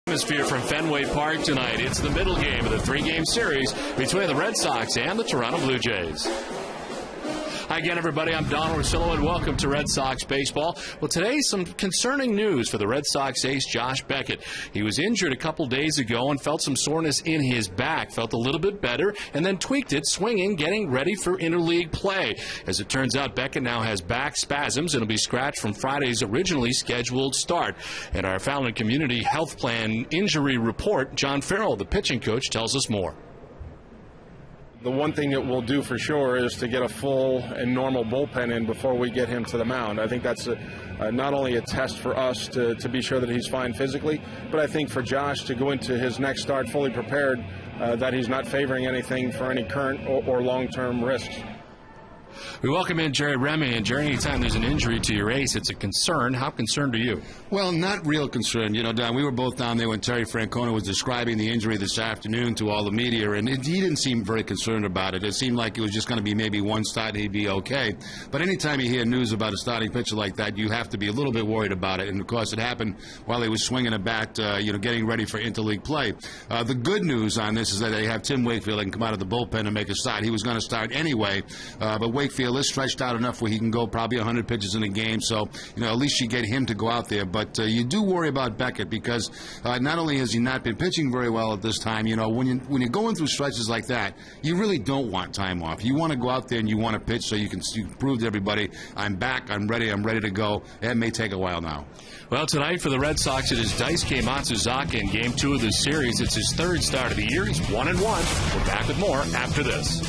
Atmosphere from Fenway Park tonight. It's the middle game of the three-game series between the Red Sox and the Toronto Blue Jays. Hi again, everybody. I'm Don Orsillo, and welcome to Red Sox Baseball. Well, today, some concerning news for the Red Sox ace, Josh Beckett. He was injured a couple days ago and felt some soreness in his back, felt a little bit better, and then tweaked it, swinging, getting ready for interleague play. As it turns out, Beckett now has back spasms and will be scratched from Friday's originally scheduled start. In our Fallon Community Health Plan injury report, John Farrell, the pitching coach, tells us more. The one thing that we'll do for sure is to get a full and normal bullpen in before we get him to the mound. I think that's not only a test for us to be sure that he's fine physically, but I think for Josh to go into his next start fully prepared, that he's not favoring anything for any current or long-term risks. We welcome in Jerry Remy. And Jerry, anytime there's an injury to your ace, it's a concern. How concerned are you? Well, not real concerned. You know, Don, we were both down there when Terry Francona was describing the injury this afternoon to all the media, and he didn't seem very concerned about it. It seemed like it was just going to be maybe one start and he'd be okay. But anytime you hear news about a starting pitcher like that, you have to be a little bit worried about it. And, of course, it happened while he was swinging a bat, getting ready for interleague play. The good news on this is that they have Tim Wakefield that can come out of the bullpen and make a start. He was going to start anyway, but Wakefield is stretched out enough where he can go probably 100 pitches in a game, so at least you get him to go out there. But you do worry about Beckett because not only has he not been pitching very well at this time, when you're going through stretches like that, you really don't want time off. You want to go out there and you want to pitch so you can prove to everybody, I'm back, I'm ready to go. That may take a while now. Well, tonight for the Red Sox, it is Daisuke Matsuzaka in Game 2 of the series. It's his third start of the year. He's 1-1. We're back with more after this.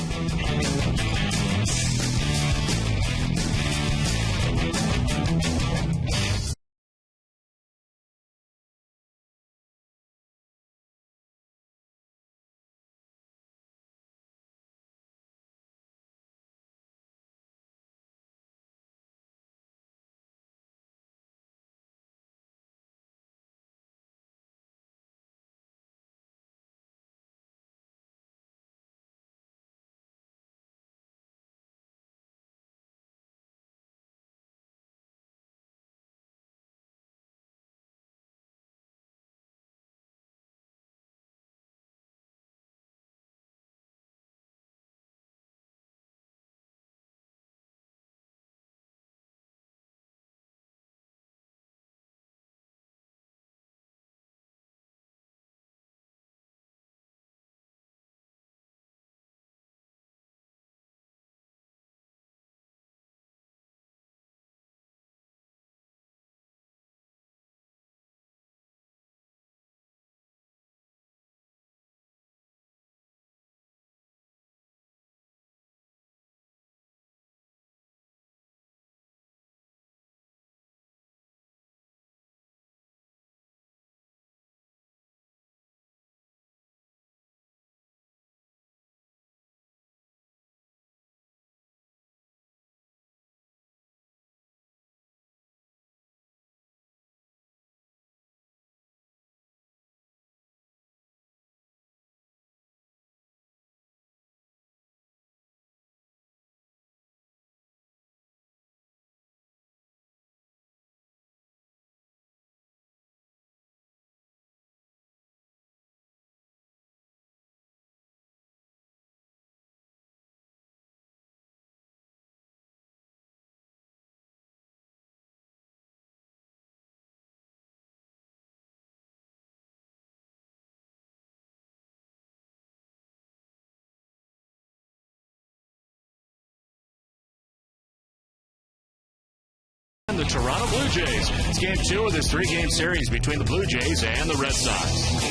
The Toronto Blue Jays. It's Game 2 of this three-game series between the Blue Jays and the Red Sox.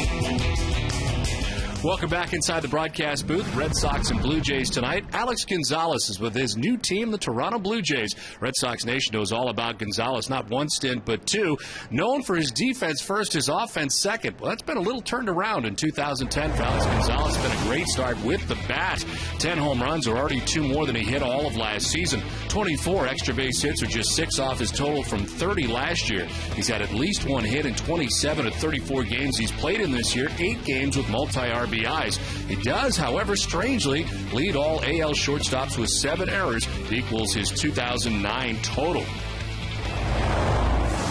Welcome back inside the broadcast booth. Red Sox and Blue Jays tonight. Alex Gonzalez is with his new team, the Toronto Blue Jays. Red Sox Nation knows all about Gonzalez, not one stint but two. Known for his defense first, his offense second. Well, that's been a little turned around in 2010 for Alex Gonzalez. It's been a great start with the bat. 10 home runs are already 2 more than he hit all of last season. 24 extra base hits are just 6 off his total from 30 last year. He's had at least 1 hit in 27 of 34 games he's played in this year, 8 games with multi-RBIs. He does, however, strangely lead all AL shortstops with 7 errors. It equals his 2009 total.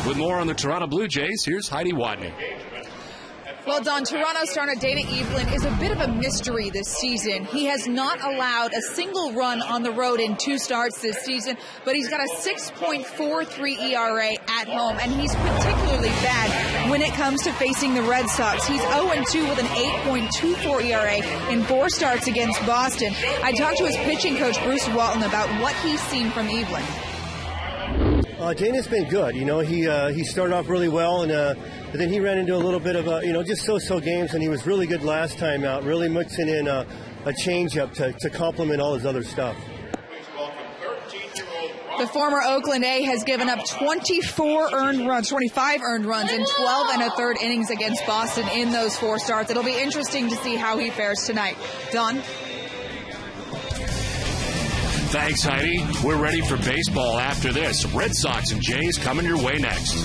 With more on the Toronto Blue Jays, here's Heidi Watney. Well, Don, Toronto starter Dana Evelyn is a bit of a mystery this season. He has not allowed a single run on the road in 2 starts this season, but he's got a 6.43 ERA at home, and he's particularly bad when it comes to facing the Red Sox. He's 0-2 with an 8.24 ERA in 4 starts against Boston. I talked to his pitching coach, Bruce Walton, about what he's seen from Evelyn. Dana's been good. He started off really well, but then he ran into a little bit of just so-so games, and he was really good last time out, really mixing in a changeup to complement all his other stuff. The former Oakland A has given up 25 earned runs in 12 1/3 innings against Boston in those 4 starts. It'll be interesting to see how he fares tonight. Don? Thanks, Heidi. We're ready for baseball after this. Red Sox and Jays coming your way next.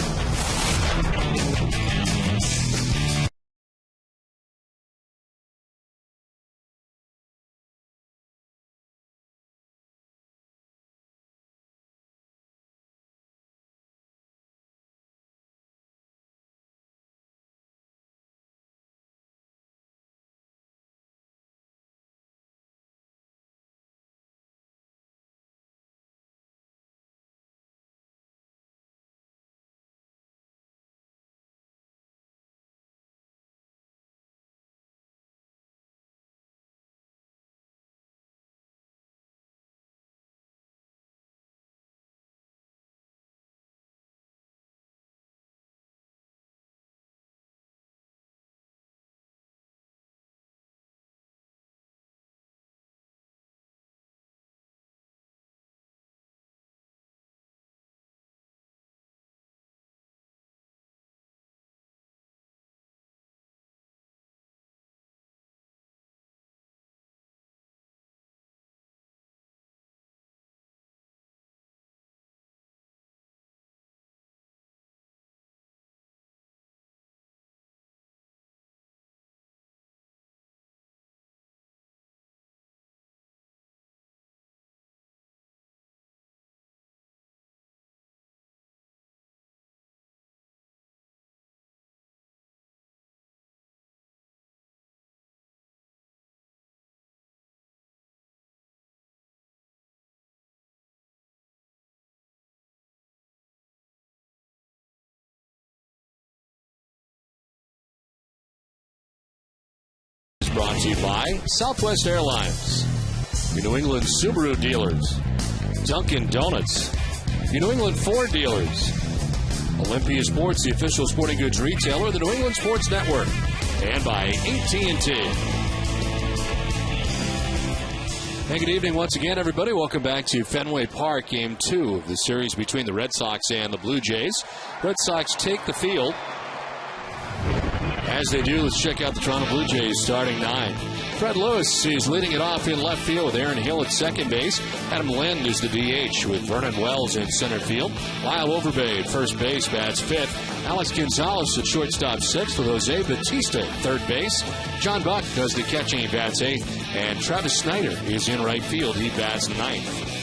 Brought to you by Southwest Airlines, your New England Subaru dealers, Dunkin' Donuts, your New England Ford dealers, Olympia Sports, the official sporting goods retailer of the New England Sports Network, and by AT&T. Hey, good evening once again, everybody. Welcome back to Fenway Park, Game 2 of the series between the Red Sox and the Blue Jays. Red Sox take the field. As they do, let's check out the Toronto Blue Jays starting 9. Fred Lewis is leading it off in left field with Aaron Hill at second base. Adam Lind is the DH with Vernon Wells in center field. Lyle Overbay at first base bats 5th. Alex Gonzalez at shortstop 6th with Jose Batista at third base. John Buck does the catching, he bats 8th. And Travis Snyder is in right field, he bats 9th.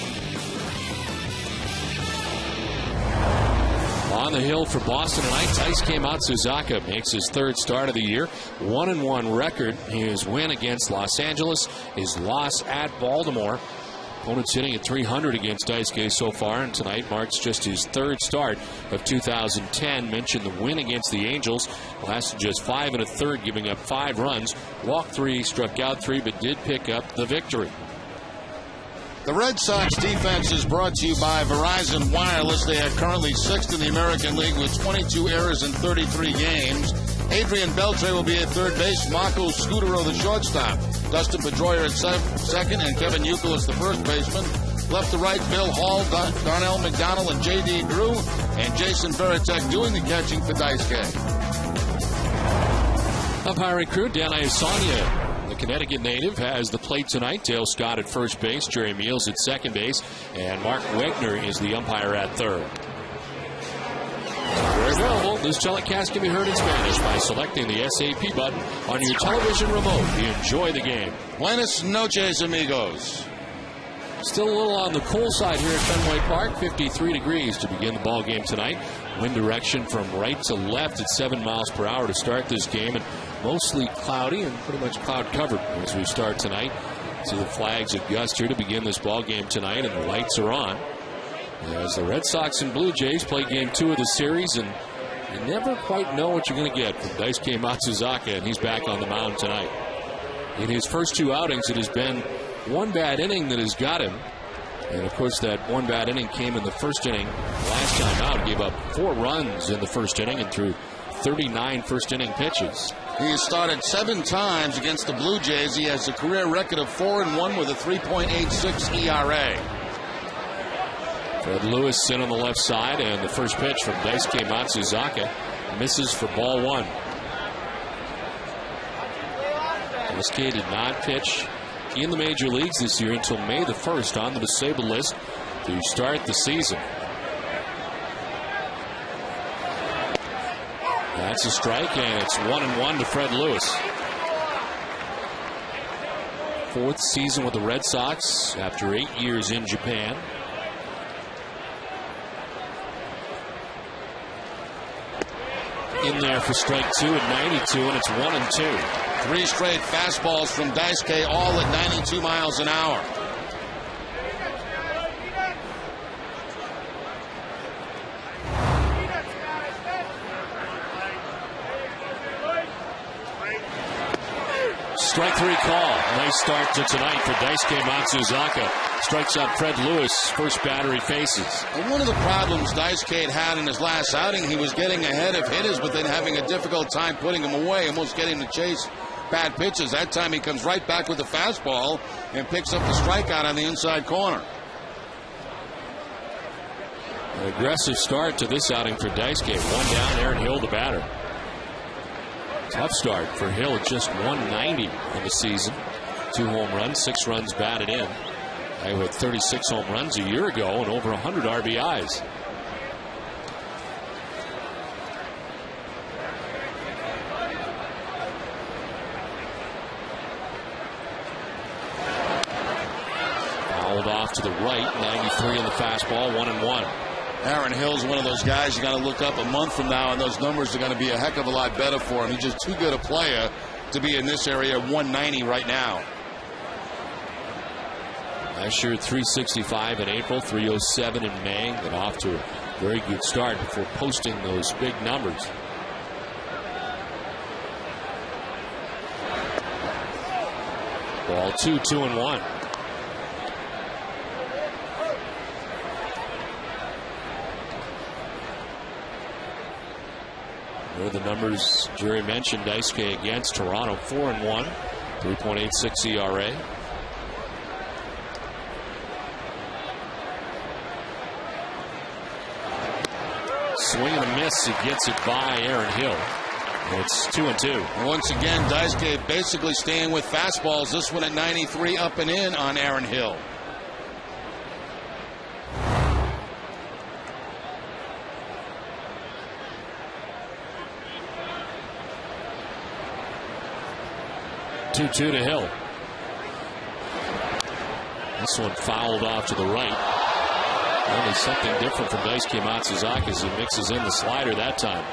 On the hill for Boston tonight, Taisuke Matsuzaka makes his 3rd start of the year. 1-1 record. His win against Los Angeles, his loss at Baltimore. Opponent's hitting at .300 against Taisuke so far, and tonight marks just his 3rd start of 2010. Mentioned the win against the Angels. Lasted just 5 1/3, giving up 5 runs. Walked 3, struck out 3, but did pick up the victory. The Red Sox defense is brought to you by Verizon Wireless. They are currently 6th in the American League with 22 errors in 33 games. Adrian Beltre will be at third base. Marco Scutero, the shortstop. Dustin Pedroia at second, and Kevin Youkilis, the first baseman. Left to right, Bill Hall, Darnell McDonald, and J.D. Drew, and Jason Veritek doing the catching for Daisuke. Umpiring crew, Dan Iasanya. The Connecticut native has the plate tonight. Dale Scott at first base, Jerry Meals at second base, and Mark Wegner is the umpire at third. We're available. This telecast can be heard in Spanish by selecting the SAP button on your television remote. Enjoy the game. Buenas noches, amigos. Still a little on the cool side here at Fenway Park. 53 degrees to begin the ball game tonight. Wind direction from right to left at 7 miles per hour to start this game, and mostly cloudy and pretty much cloud covered as we start tonight. See the flags at gust here to begin this ball game tonight, and the lights are on as the Red Sox and Blue Jays play game 2 of the series, and you never quite know what you're going to get from Daisuke Matsuzaka, and he's back on the mound tonight. In his first 2 outings, it has been one bad inning that has got him. And, of course, that one bad inning came in the first inning. Last time out, gave up 4 runs in the first inning and threw 39 first-inning pitches. He has started 7 times against the Blue Jays. He has a career record of 4-1 with a 3.86 ERA. Fred Lewis in on the left side, and the first pitch from Daisuke Matsuzaka misses for ball 1. Daisuke did not pitch in the major leagues this year until May the 1st on the disabled list to start the season. That's a strike, and it's 1-1 to Fred Lewis. 4th season with the Red Sox after 8 years in Japan. In there for strike 2 at 92, and it's 1-2. 3 straight fastballs from Daisuke, all at 92 miles an hour. Strike 3 call. Nice start to tonight for Daisuke Matsuzaka. Strikes out Fred Lewis, first batter he faces. And one of the problems Daisuke had in his last outing, he was getting ahead of hitters, but then having a difficult time putting them away, almost getting to chase bad pitches. That time he comes right back with the fastball and picks up the strikeout on the inside corner. An aggressive start to this outing for Daisuke. 1 down, Aaron Hill the batter. Tough start for Hill, just 190 in the season. 2 home runs, 6 runs batted in. He had 36 home runs a year ago and over 100 RBIs. Fouled off to the right, 93 in the fastball, 1-1. Aaron Hill's one of those guys you got to look up a month from now, and those numbers are going to be a heck of a lot better for him. He's just too good a player to be in this area, 190 right now. Last year, 365 in April, 307 in May. Got off to a very good start before posting those big numbers. Ball 2, 2-1. There are the numbers Jerry mentioned. Daisuke against Toronto, 4-1, 3.86 ERA. Swing and a miss. He gets it by Aaron Hill. It's 2-2. Once again, Daisuke basically staying with fastballs. This one at 93, up and in on Aaron Hill. Two to Hill. This one fouled off to the right. Only something different from Daisuke Matsuzaka as he mixes in the slider that time.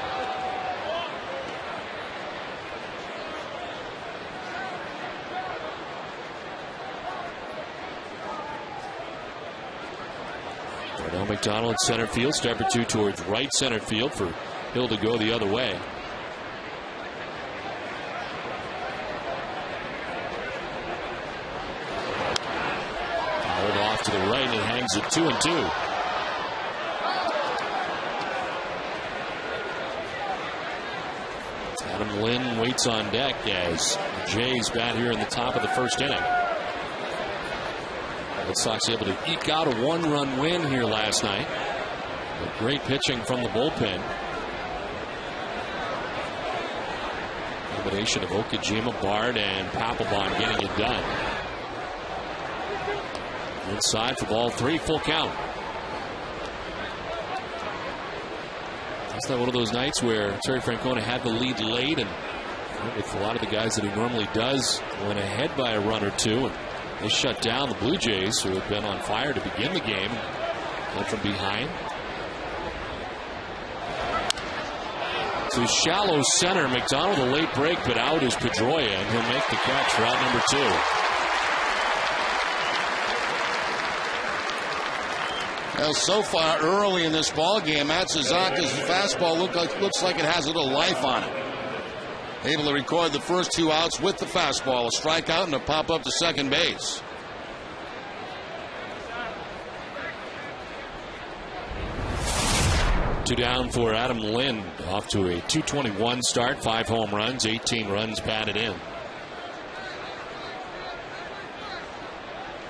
Darnell McDonald at center field. Stepper 2 towards right center field for Hill to go the other way. To the right, and it hangs at 2-2. Adam Lynn waits on deck as the Jays bat here in the top of the first inning. Red Sox able to eke out a 1-run win here last night. But great pitching from the bullpen. Combination of Okajima, Bard, and Papelbon getting it done. Inside for ball 3, full count. It's not one of those nights where Terry Francona had the lead late, and with a lot of the guys that he normally does, went ahead by a run or two, and They shut down the Blue Jays, who had been on fire to begin the game. Went from behind to shallow center. McDonald a late break, but out is Pedroia, and he'll make the catch for out number 2. Well, so far early in this ball game, Matsuzaka's fastball looks like it has a little life on it. Able to record the first 2 outs with the fastball, a strikeout and a pop up to second base. Two down for Adam Lynn, off to a .221 start, 5 home runs, 18 runs batted in.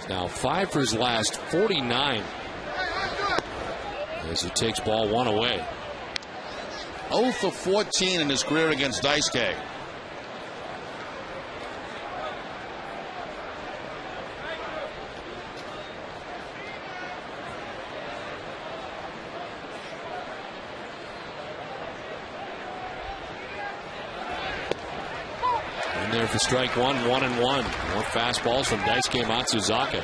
Now 5 for his last 49 as he takes ball 1 away. 0 for 14 in his career against Daisuke. In there for strike 1, 1-1. More fastballs from Daisuke Matsuzaka.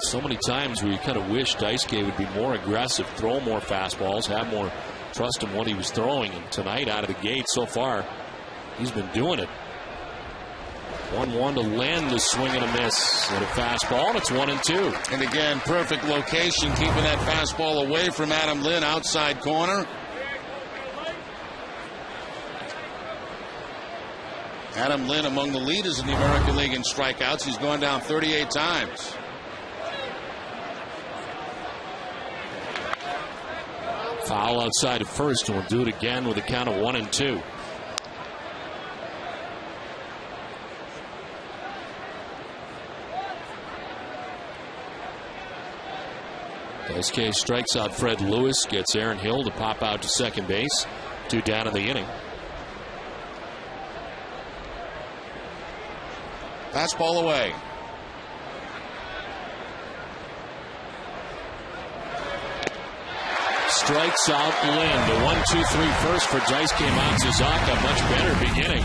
So many times we kind of wish Daisuke would be more aggressive, throw more fastballs, have more trust in what he was throwing. And tonight, out of the gate so far, he's been doing it. 1-1 to Lynn, the swing and a miss and a fastball, and it's 1-2. And again, perfect location, keeping that fastball away from Adam Lynn, outside corner. Adam Lynn among the leaders in the American League in strikeouts. He's gone down 38 times. Foul outside of first, and we'll do it again with a count of 1-2. Daisuke strikes out Fred Lewis, gets Aaron Hill to pop out to second base. 2 down in the inning. Fastball away. Strikes out Lynn. The 1-2-3 first for Daisuke Matsuzaka. Much better beginning.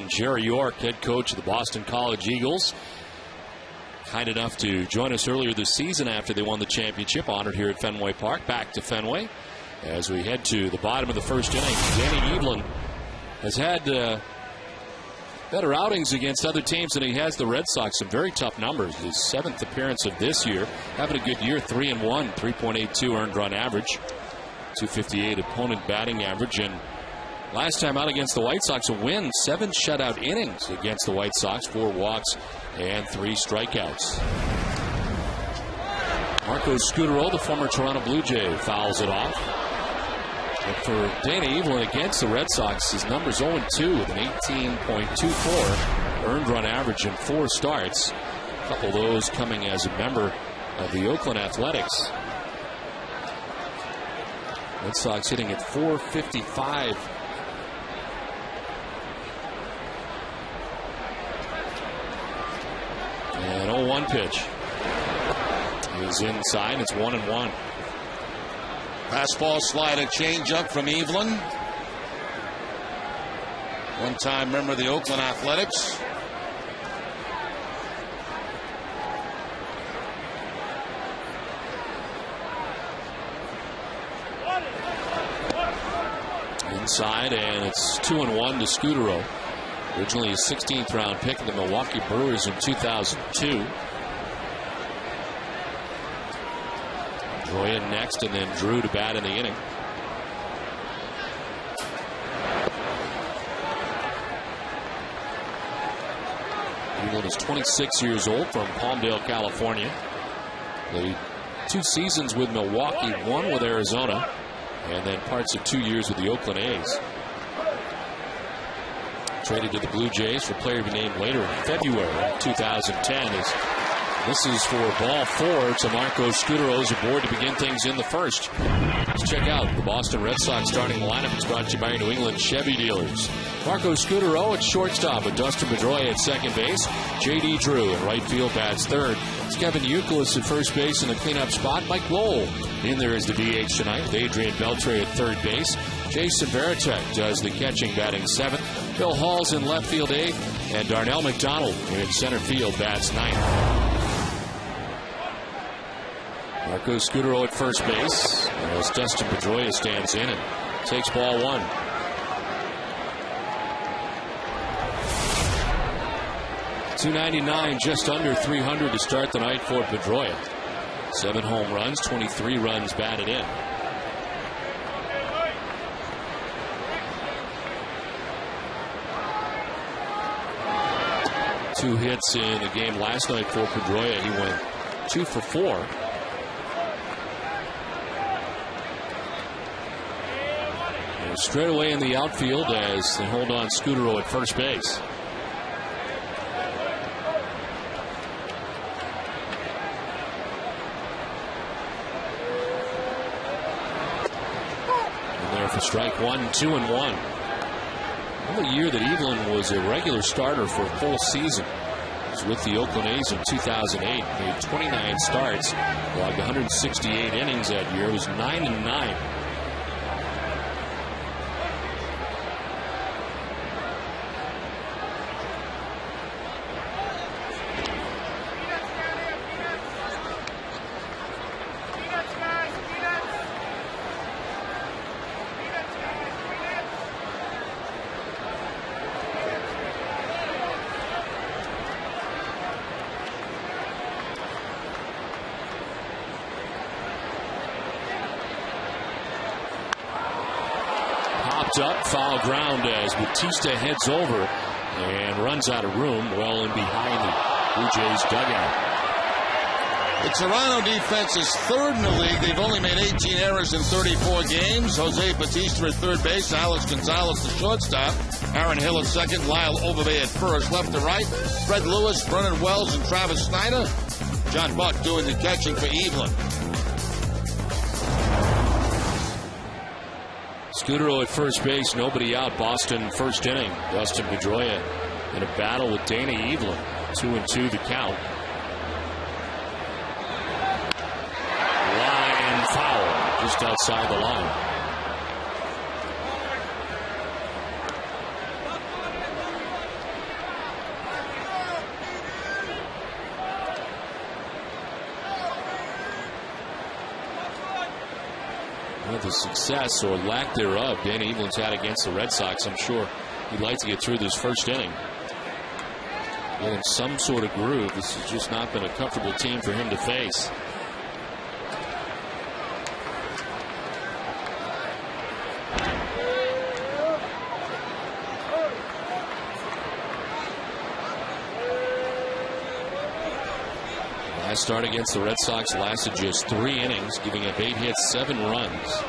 Jerry York, head coach of the Boston College Eagles, kind enough to join us earlier this season after they won the championship, honored here at Fenway Park. Back to Fenway as we head to the bottom of the first inning. Danny Evelyn has had better outings against other teams than he has the Red Sox. Some very tough numbers. His 7th appearance of this year. Having a good year, 3-1, 3.82 earned run average, 258 opponent batting average. And last time out against the White Sox, a win, 7 shutout innings against the White Sox, 4 walks and 3 strikeouts. Marco Scutaro, the former Toronto Blue Jay, fouls it off. But for Dana Evelyn against the Red Sox, his number's 0-2 with an 18.24 earned run average in 4 starts. A couple of those coming as a member of the Oakland Athletics. Red Sox hitting at .455. And 0-1 pitch is inside. It's 1-1. Fastball, slider, changeup from Evelyn. One-time member of the Oakland Athletics. Inside, and it's 2-1 to Scutaro. Originally a 16th round pick of the Milwaukee Brewers in 2002. Pedroia next, and then Drew to bat in the inning. Evelyn is 26 years old, from Palmdale, California. Played 2 seasons with Milwaukee, 1 with Arizona, and then parts of 2 years with the Oakland A's. Traded to the Blue Jays for player to be named later in February 2010. This is for ball 4 to Marco Scutaro's aboard to begin things in the first. Let's check out the Boston Red Sox starting lineup. It's brought to you by New England Chevy dealers. Marco Scutaro at shortstop, with Dustin Pedroia at second base. J.D. Drew in right field bats third. It's Kevin Youkilis at first base in the cleanup spot. Mike Lowell in there as the DH tonight, with Adrian Beltre at third base. Jason Varitek does the catching, batting 7th. Bill Hall's in left field 8th. And Darnell McDonald in center field bats 9th. Marco Scutaro at first base as Dustin Pedroia stands in and takes ball 1. .299, just under 300 to start the night for Pedroia. 7 home runs, 23 runs batted in. Two hits in the game last night for Pedroia. He went 2 for 4. Straight away in the outfield as they hold on Scutaro at first base. And there for strike 1, 2-1. Only year that Evelyn was a regular starter for a full season was with the Oakland A's in 2008. Made 29 starts, logged 168 innings that year. It was 9-9. Up, foul ground as Bautista heads over and runs out of room well in behind the Blue Jays dugout. The Toronto defense is 3rd in the league. They've only made 18 errors in 34 games. Jose Bautista at third base, Alex Gonzalez the shortstop, Aaron Hill at second, Lyle Overbay at first. Left to right, Fred Lewis, Brennan Wells, and Travis Snyder. John Buck doing the catching for Evelyn. Scutaro at first base, nobody out. Boston first inning. Dustin Pedroia in a battle with Dana Evelyn. 2-2 the count. Line foul just outside the line. The success or lack thereof Danny Evelyn's had against the Red Sox, I'm sure he'd like to get through this first inning. get in some sort of groove. This has just not been a comfortable team for him to face. Last start against the Red Sox lasted just 3 innings, giving up 8 hits, 7 runs.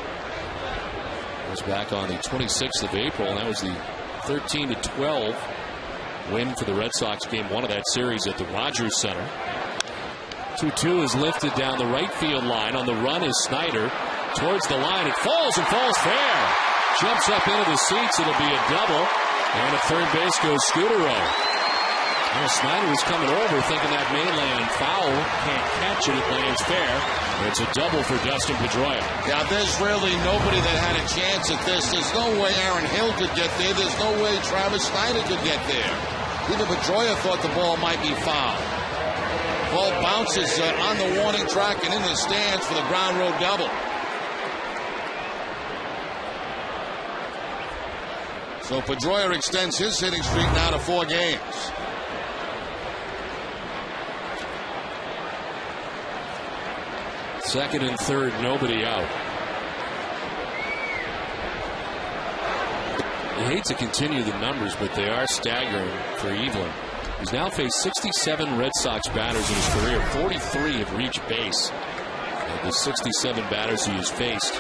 It was back on the 26th of April, and that was the 13-12 win for the Red Sox, game 1 of that series at the Rogers Center. 2-2 is lifted down the right field line. On the run is Snyder. Towards the line, it falls and falls fair. Jumps up into the seats. It'll be a double. And at third base goes Scudero. Well, Snyder was coming over thinking that mainland foul, can't catch it, it lands fair. It's a double for Dustin Pedroia. Yeah, there's really nobody that had a chance at this. There's no way Aaron Hill could get there. There's no way Travis Snyder could get there. Even Pedroia thought the ball might be foul. Ball bounces on the warning track and in the stands for the ground road double. So Pedroia extends his hitting streak now to 4 games. Second and third, nobody out. You hate to continue the numbers, but they are staggering for Evelyn. He's now faced 67 Red Sox batters in his career. 43 have reached base of the 67 batters he has faced.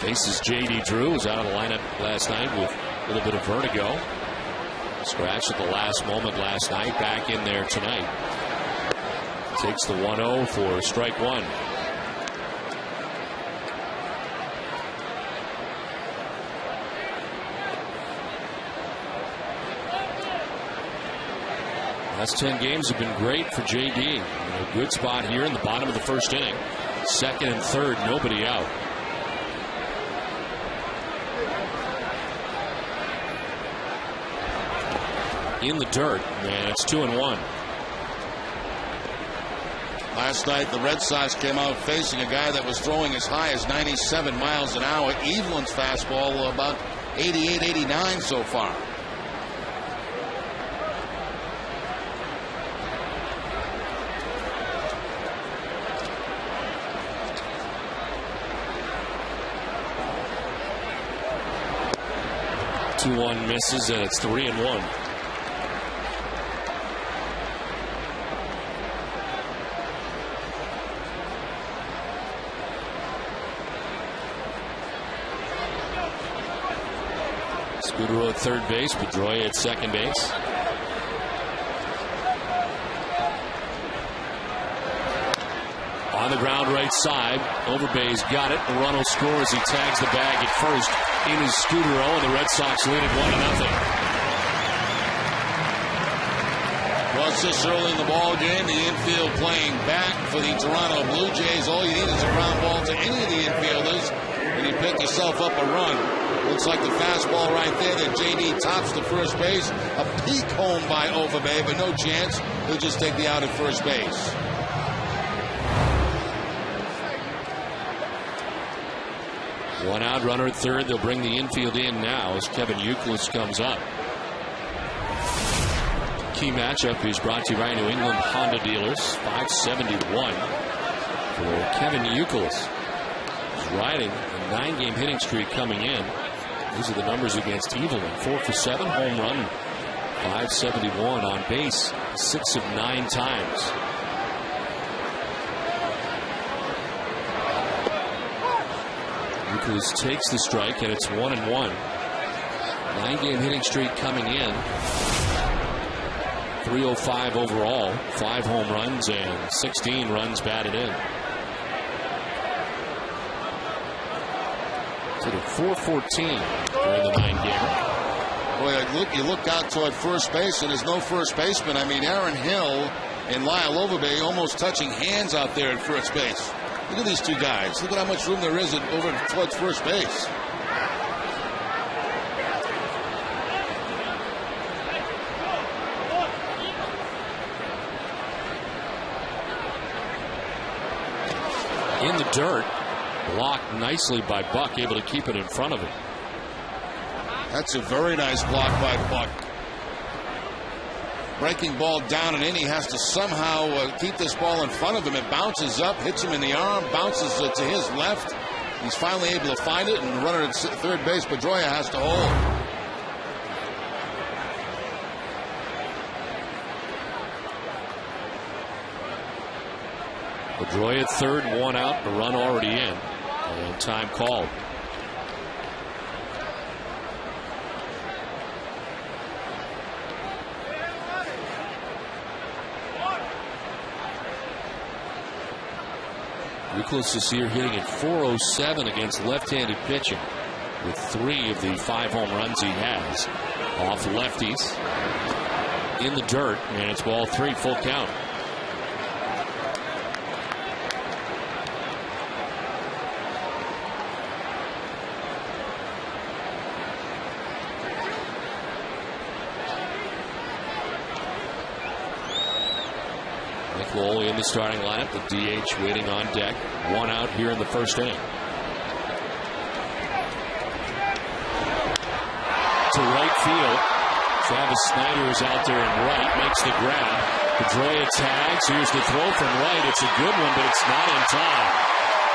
Faces J.D. Drew, was out of the lineup last night with a little bit of vertigo. Scratched at the last moment last night, back in there tonight. Takes the 1-0 for strike 1. Last 10 games have been great for J.D. A good spot here in the bottom of the first inning. Second and third, nobody out. In the dirt, and it's 2-1. Last night, the Red Sox came out facing a guy that was throwing as high as 97 miles an hour. Evelyn's fastball about 88, 89 so far. Two-one misses, and it's 3-1. Scudero at third base, Pedroia at second base. On the ground right side, Overbay's got it. The run will score as he tags the bag at first. In is Scudero, and the Red Sox lead it 1-0. Well, it's just early in the ball game. The infield playing back for the Toronto Blue Jays. All you need is a ground ball to any of the infielders, and you pick yourself up a run. Looks like the fastball right there that J.D. tops to first base. A peak home by Overbay, but no chance. He'll just take the out at first base. One out, runner at third. They'll bring the infield in now as Kevin Youkilis comes up. Key matchup is brought to you by New England Honda dealers. 571 for Kevin Youkilis. He's riding a 9-game hitting streak coming in. These are the numbers against Evelyn. 4 for 7, home run, 571 on base, 6 of 9 times. Youkilis takes the strike, and it's 1-1. 9-game hitting streak coming in. 305 overall, 5 home runs and 16 runs batted in. To the 414 during the 9-gamer. Boy, you look out toward first base, and there's no first baseman. I mean, Aaron Hill and Lyle Overbay almost touching hands out there at first base. Look at these two guys. Look at how much room there is over towards first base. In the dirt, blocked nicely by Buck, able to keep it in front of him. That's a very nice block by Buck. Breaking ball down and in. He has to somehow keep this ball in front of him. It bounces up, hits him in the arm, bounces to his left. He's finally able to find it, and the runner at third base, Pedroia, has to hold. Pedroia at third, one out, the run already in, and time called. Nicholas this year hitting at .407 against left-handed pitching, with 3 of the 5 home runs he has off lefties in the dirt, and it's ball 3, full count. Lowell in the starting lineup, the DH waiting on deck. 1 out here in the first inning. To right field. Travis Snyder is out there in right, makes the grab. Pedroia tags. Here's the throw from right. It's a good one, but it's not in time.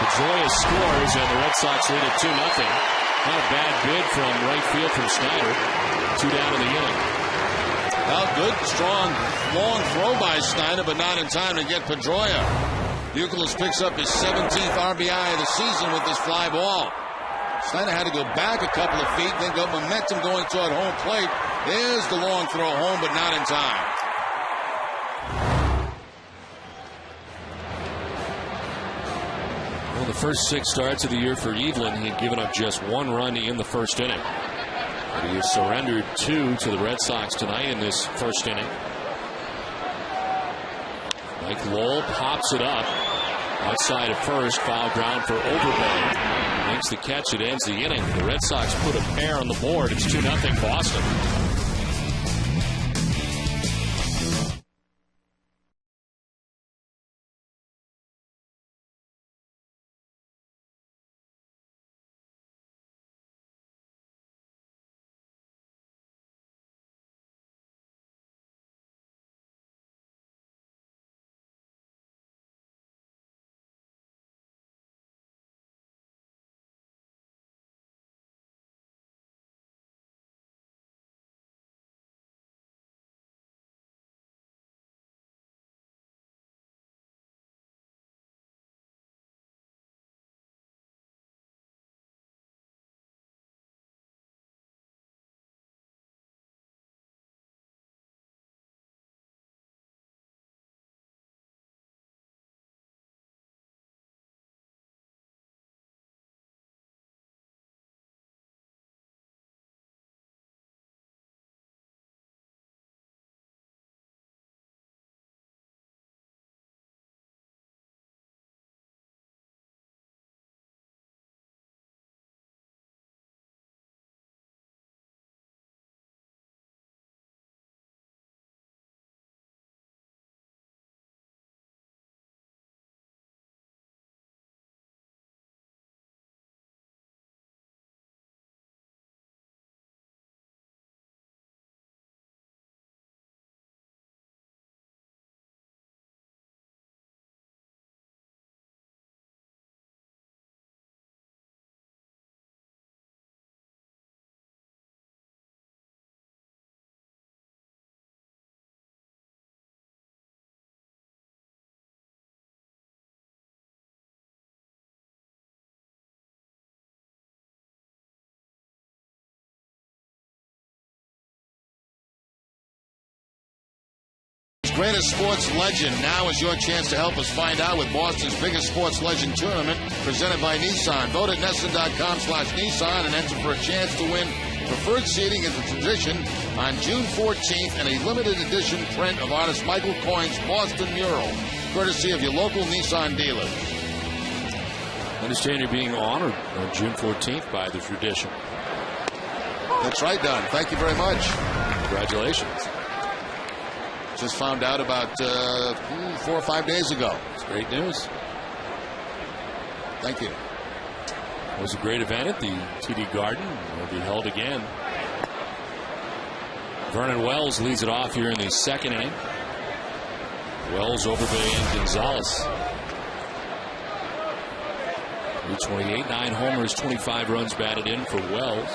Pedroia scores, and the Red Sox lead at 2-0. Not a bad bid from right field from Snyder. 2 down in the inning. Well, good, strong, long throw by Snyder, but not in time to get Pedroia. Buchholz picks up his 17th RBI of the season with this fly ball. Snyder had to go back a couple of feet, then got momentum going toward home plate. There's the long throw home, but not in time. Well, the first 6 starts of the year for Evelyn, he had given up just 1 run in the first inning. But he has surrendered 2 to the Red Sox tonight in this first inning. Mike Lowell pops it up outside of first. Foul ground for Overbay. Makes the catch. It ends the inning. The Red Sox put a pair on the board. It's 2-0 Boston. Greatest sports legend. Now is your chance to help us find out with Boston's biggest sports legend tournament presented by Nissan. Vote at Nesson.com/Nissan and enter for a chance to win preferred seating at the Tradition on June 14th and a limited edition print of artist Michael Coyne's Boston mural, courtesy of your local Nissan dealer. I understand you're being honored on June 14th by the Tradition. That's right, Don. Thank you very much. Congratulations. Just found out about 4 or 5 days ago. It's great news. Thank you. It was a great event at the TD Garden. It will be held again Vernon Wells leads it off here in the second inning. Wells, Overbay, and Gonzalez. 328, 9 homers, 25 runs batted in for Wells.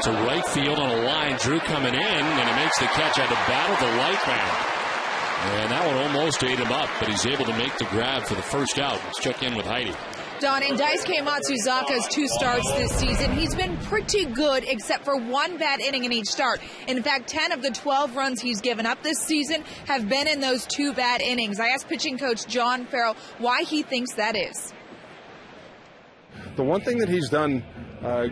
To right field on a line. Drew coming in, and he makes the catch. Had to battle the light man. And that one almost ate him up, but he's able to make the grab for the first out. Let's check in with Heidi. Don, in Daisuke Matsuzaka's 2 starts this season, he's been pretty good except for 1 bad inning in each start. In fact, 10 of the 12 runs he's given up this season have been in those 2 bad innings. I asked pitching coach John Farrell why he thinks that is. The one thing that he's done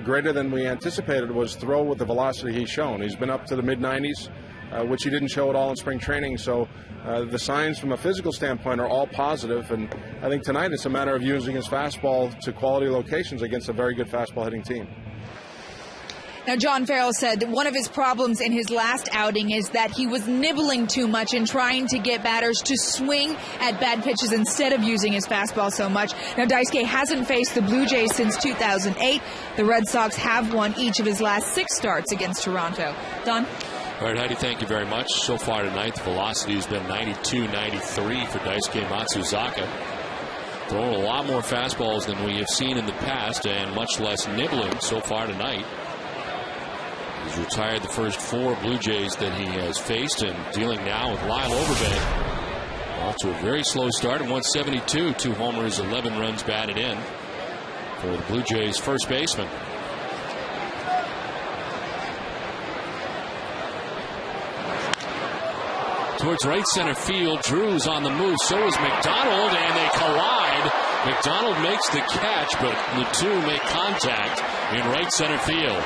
greater than we anticipated was throw with the velocity he's shown. He's been up to the mid-90s, which he didn't show at all in spring training. So the signs from a physical standpoint are all positive, and I think tonight it's a matter of using his fastball to quality locations against a very good fastball hitting team. Now, John Farrell said that one of his problems in his last outing is that he was nibbling too much and trying to get batters to swing at bad pitches instead of using his fastball so much. Now, Daisuke hasn't faced the Blue Jays since 2008. The Red Sox have won each of his last 6 starts against Toronto. Don? All right, Heidi, thank you very much. So far tonight, the velocity has been 92-93 for Daisuke Matsuzaka. Throwing a lot more fastballs than we have seen in the past and much less nibbling so far tonight. He's retired the first 4 Blue Jays that he has faced and dealing now with Lyle Overbay. Off to a very slow start at 172. 2 homers, 11 runs batted in for the Blue Jays first baseman. Towards right center field. Drew's on the move. So is McDonald, and they collide. McDonald makes the catch, but the 2 make contact in right center field.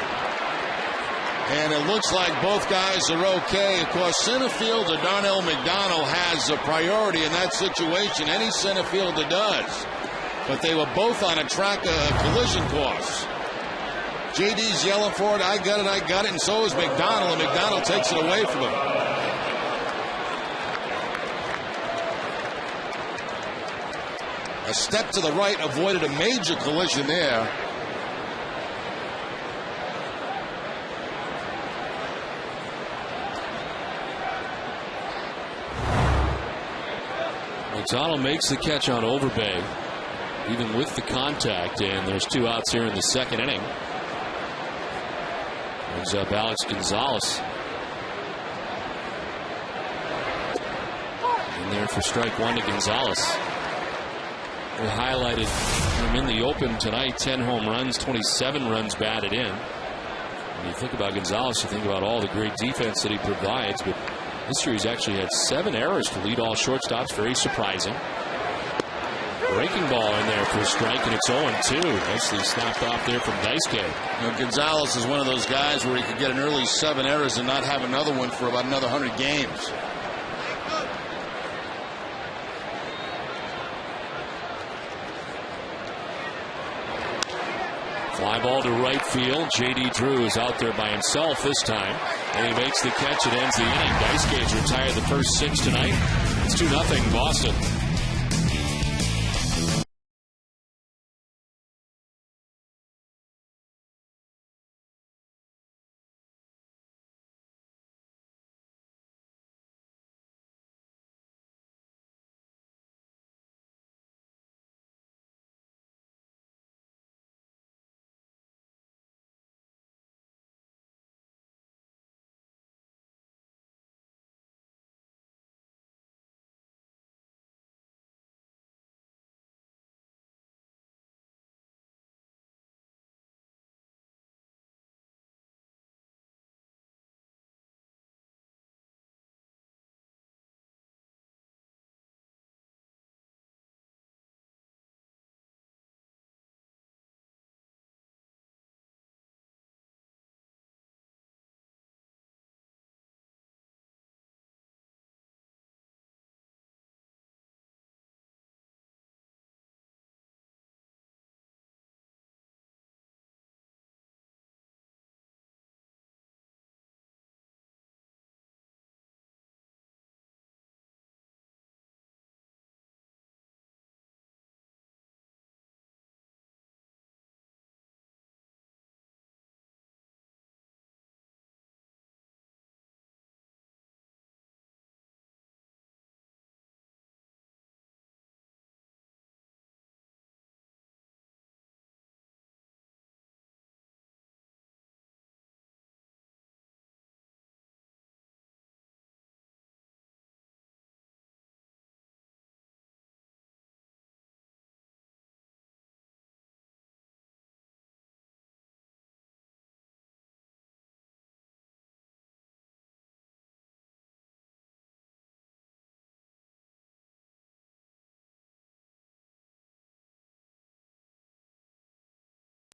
And it looks like both guys are okay. Of course, center fielder Darnell McDonald has a priority in that situation. Any center fielder does. But they were both on a track collision course. JD's yelling for it. I got it. And so is McDonald. And McDonald takes it away from him. A step to the right avoided a major collision there. McDonald makes the catch on Overbay, even with the contact, and there's 2 outs here in the second inning. Brings up Alex Gonzalez. In there for strike 1 to Gonzalez. We highlighted him in the open tonight. 10 home runs, 27 runs batted in. When you think about Gonzalez, you think about all the great defense that he provides, but this year he's actually had 7 errors to lead all shortstops. Very surprising. Breaking ball in there for a strike, and it's 0-2. Nicely snapped off there from Daisuke. Gonzalez is one of those guys where he could get an early 7 errors and not have another one for about another 100 games. Fly ball to right field. J.D. Drew is out there by himself this time, and he makes the catch. It ends the inning. Daisuke's retired the first 6 tonight. It's 2-0 Boston.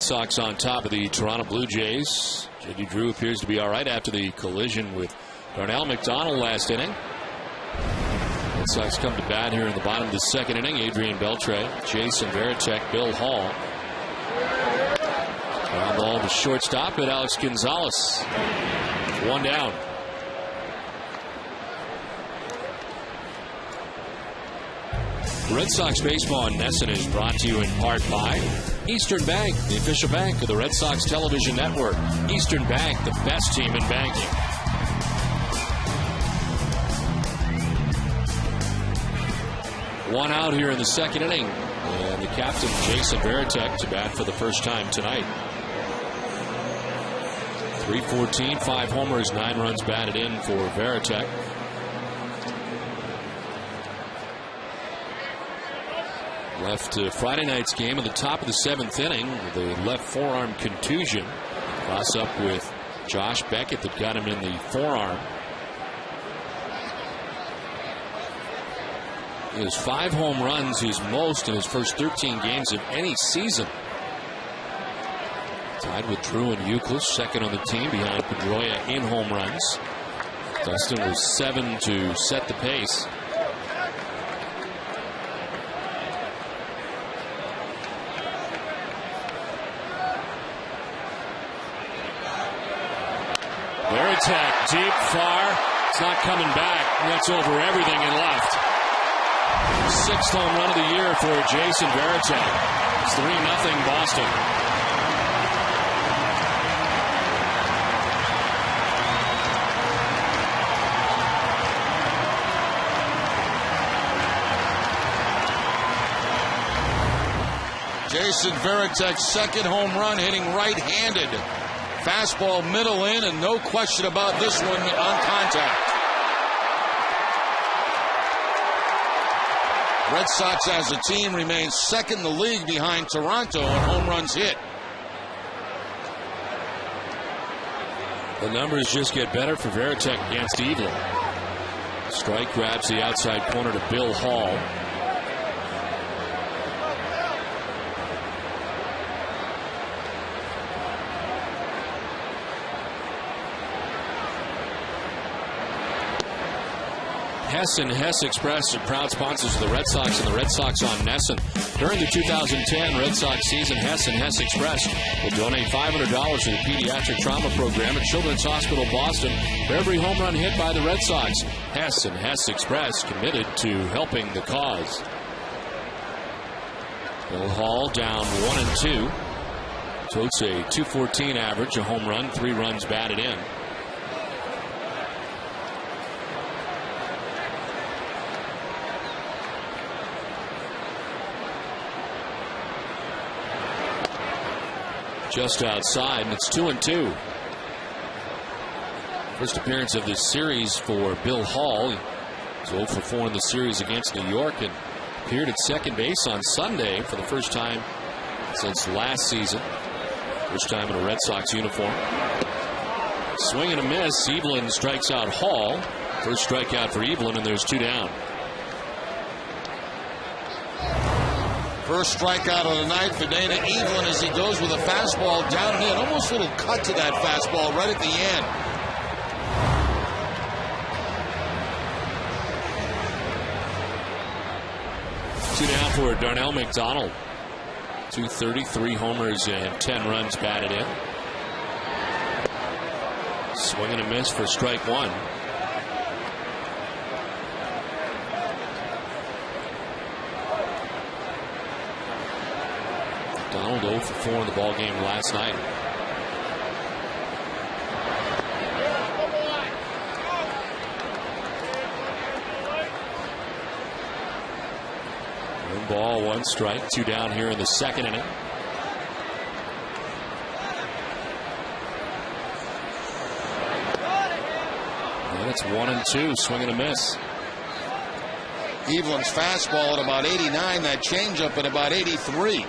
Sox on top of the Toronto Blue Jays. J.D. Drew appears to be all right after the collision with Darnell McDonald last inning. Red Sox come to bat here in the bottom of the second inning. Adrian Beltre, Jason Varitek, Bill Hall. Ground ball to shortstop at Alex Gonzalez. One down. Red Sox baseball in Nesson is brought to you in part by Eastern Bank, the official bank of the Red Sox television network. Eastern Bank, the best team in banking. One out here in the second inning. And the captain, Jason Varitek, to bat for the first time tonight. 314, 5 homers, 9 runs batted in for Varitek. Left Friday night's game in the top of the 7th inning with a left forearm contusion. Cross up with Josh Beckett that got him in the forearm. He has 5 home runs, his most in his first 13 games of any season. Tied with Drew and Euclid, second on the team behind Pedroia in home runs. Dustin was 7 to set the pace. Varitek deep, far. It's not coming back. That's over everything and left. 6th home run of the year for Jason Varitek. It's 3-0 Boston. Jason Varitek's second home run, hitting right-handed. Fastball middle in, and no question about this one on contact. Red Sox as a team remain second in the league behind Toronto in home runs hit. The numbers just get better for Varitek against Evelyn. Strike grabs the outside corner to Bill Hall. Hess and Hess Express are proud sponsors of the Red Sox and the Red Sox on Nesson. During the 2010 Red Sox season, Hess and Hess Express will donate $500 to the Pediatric Trauma Program at Children's Hospital Boston for every home run hit by the Red Sox. Hess and Hess Express committed to helping the cause. Bill Hall down 1-2. Totes a .214 average, a home run, 3 runs batted in. Just outside, and it's 2-2. First appearance of this series for Bill Hall. He's 0 for 4 in the series against New York and appeared at second base on Sunday for the first time since last season. First time in a Red Sox uniform. Swing and a miss. Evelyn strikes out Hall. First strikeout for Evelyn, and there's 2 down. First strikeout of the night for Dana Evelyn as he goes with a fastball down and in. Almost a little cut to that fastball right at the end. 2 down for Darnell McDonald. 233 homers and 10 runs batted in. Swing and a miss for strike 1. Donald 0 for 4 in the ball game last night. One ball, 1 strike, 2 down here in the second inning. And it's 1-2, swing and a miss. Evelyn's fastball at about 89, that changeup at about 83.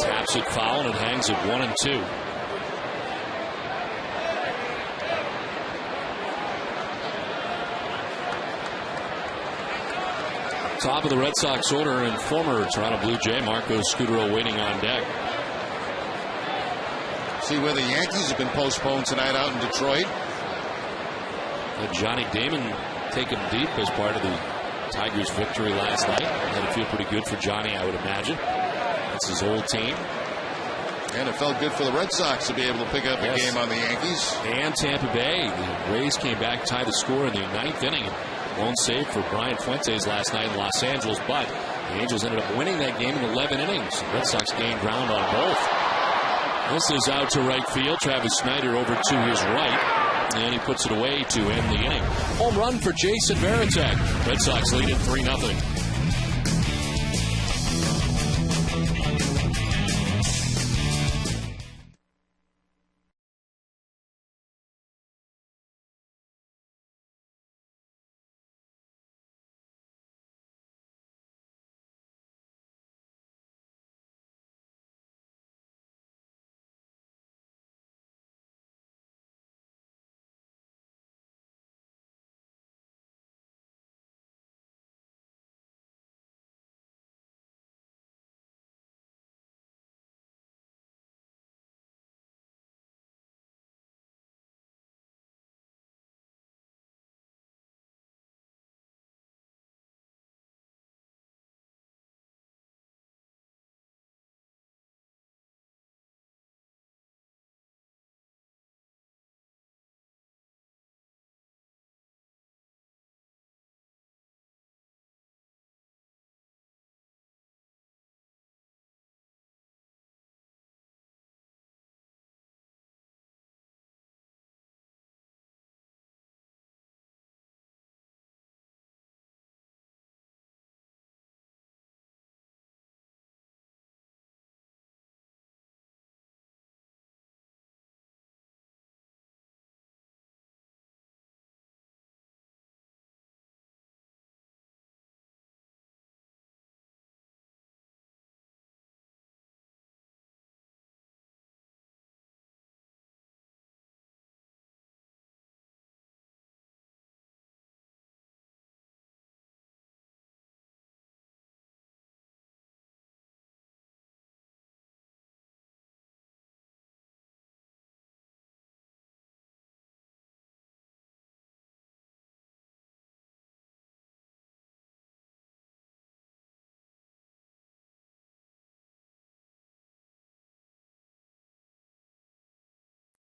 Taps it foul and it hangs at 1-2. Top of the Red Sox order and former Toronto Blue Jay Marco Scudero waiting on deck. See where the Yankees have been postponed tonight out in Detroit. Johnny Damon taken deep as part of the Tigers' victory last night. Had to feel pretty good for Johnny, I would imagine. That's his old team. And it felt good for the Red Sox to be able to pick up a game on the Yankees. And Tampa Bay. The Rays came back, tied the score in the 9th inning. Lone save for Brian Fuentes last night in Los Angeles, but the Angels ended up winning that game in 11 innings. The Red Sox gained ground on both. This is out to right field. Travis Snyder over to his right, and he puts it away to end the inning. Home run for Jason Varitek. Red Sox lead at 3-0.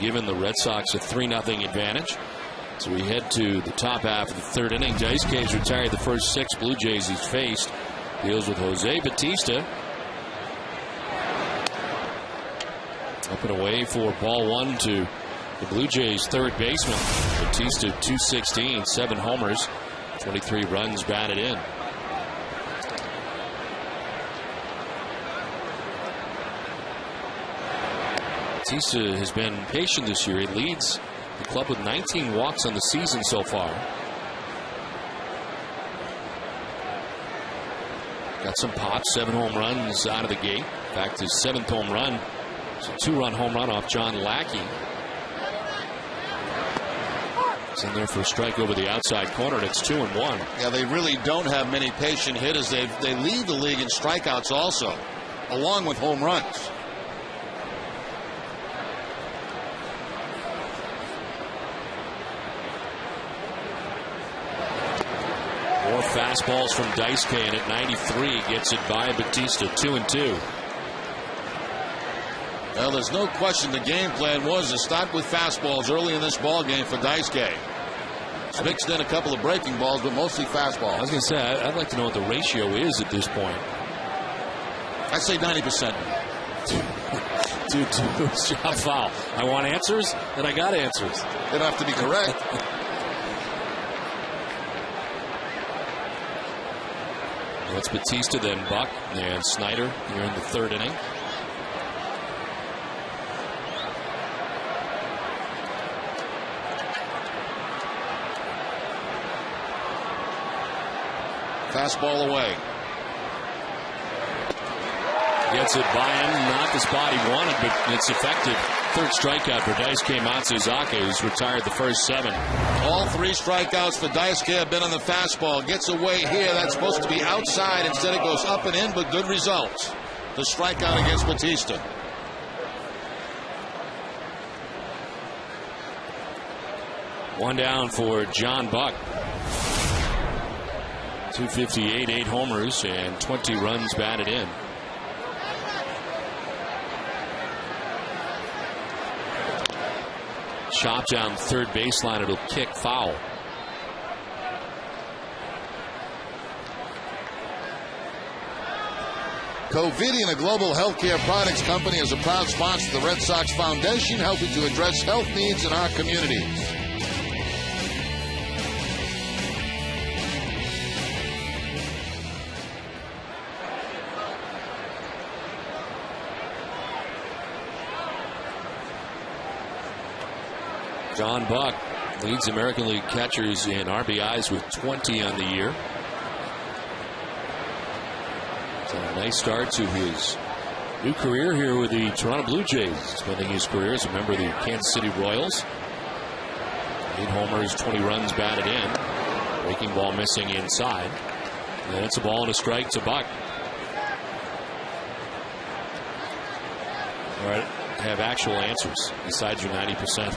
Giving the Red Sox a 3-0 advantage. So we head to the top half of the 3rd inning. Daisuke's retired the first 6 Blue Jays he's faced. Deals with Jose Bautista. Up and away for ball 1 to the Blue Jays' 3rd baseman. Bautista 216, 7 homers, 23 runs batted in. Bautista has been patient this year. He leads the club with 19 walks on the season so far. Got some pop, 7 home runs out of the gate. In fact, his 7th home run is a 2-run home run off John Lackey. It's in there for a strike over the outside corner, and it's 2-1. Yeah, they really don't have many patient hitters. They lead the league in strikeouts also, along with home runs. More fastballs from Daisuke, and at 93 gets it by Bautista. 2-2. Well, there's no question the game plan was to start with fastballs early in this ball game for Daisuke. He's mixed in a couple of breaking balls, but mostly fastballs. I was going to say, I'd like to know what the ratio is at this point. I'd say 90%. 2-2. Job foul. I want answers, and I got answers. They don't have to be correct. It's Bautista, then Buck, and Snyder here in the 3rd inning. Fastball away. Gets it by him, not the spot he wanted, but it's effective. Third strikeout for Daisuke Matsuzaka, who's retired the first 7. All 3 strikeouts for Daisuke have been on the fastball. Gets away here. That's supposed to be outside. Instead it goes up and in, but good results. The strikeout against Batista. One down for John Buck. 258, 8 homers, and 20 runs batted in. Chop down third baseline. It'll kick foul. Covidien, a global healthcare products company, is a proud sponsor of the Red Sox Foundation, helping to address health needs in our communities. John Buck leads American League catchers in RBIs with 20 on the year. So a nice start to his new career here with the Toronto Blue Jays, spending his career as a member of the Kansas City Royals. 8 homers, 20 runs batted in. Breaking ball missing inside. And it's a ball and a strike to Buck. All right. Have actual answers besides your 90%.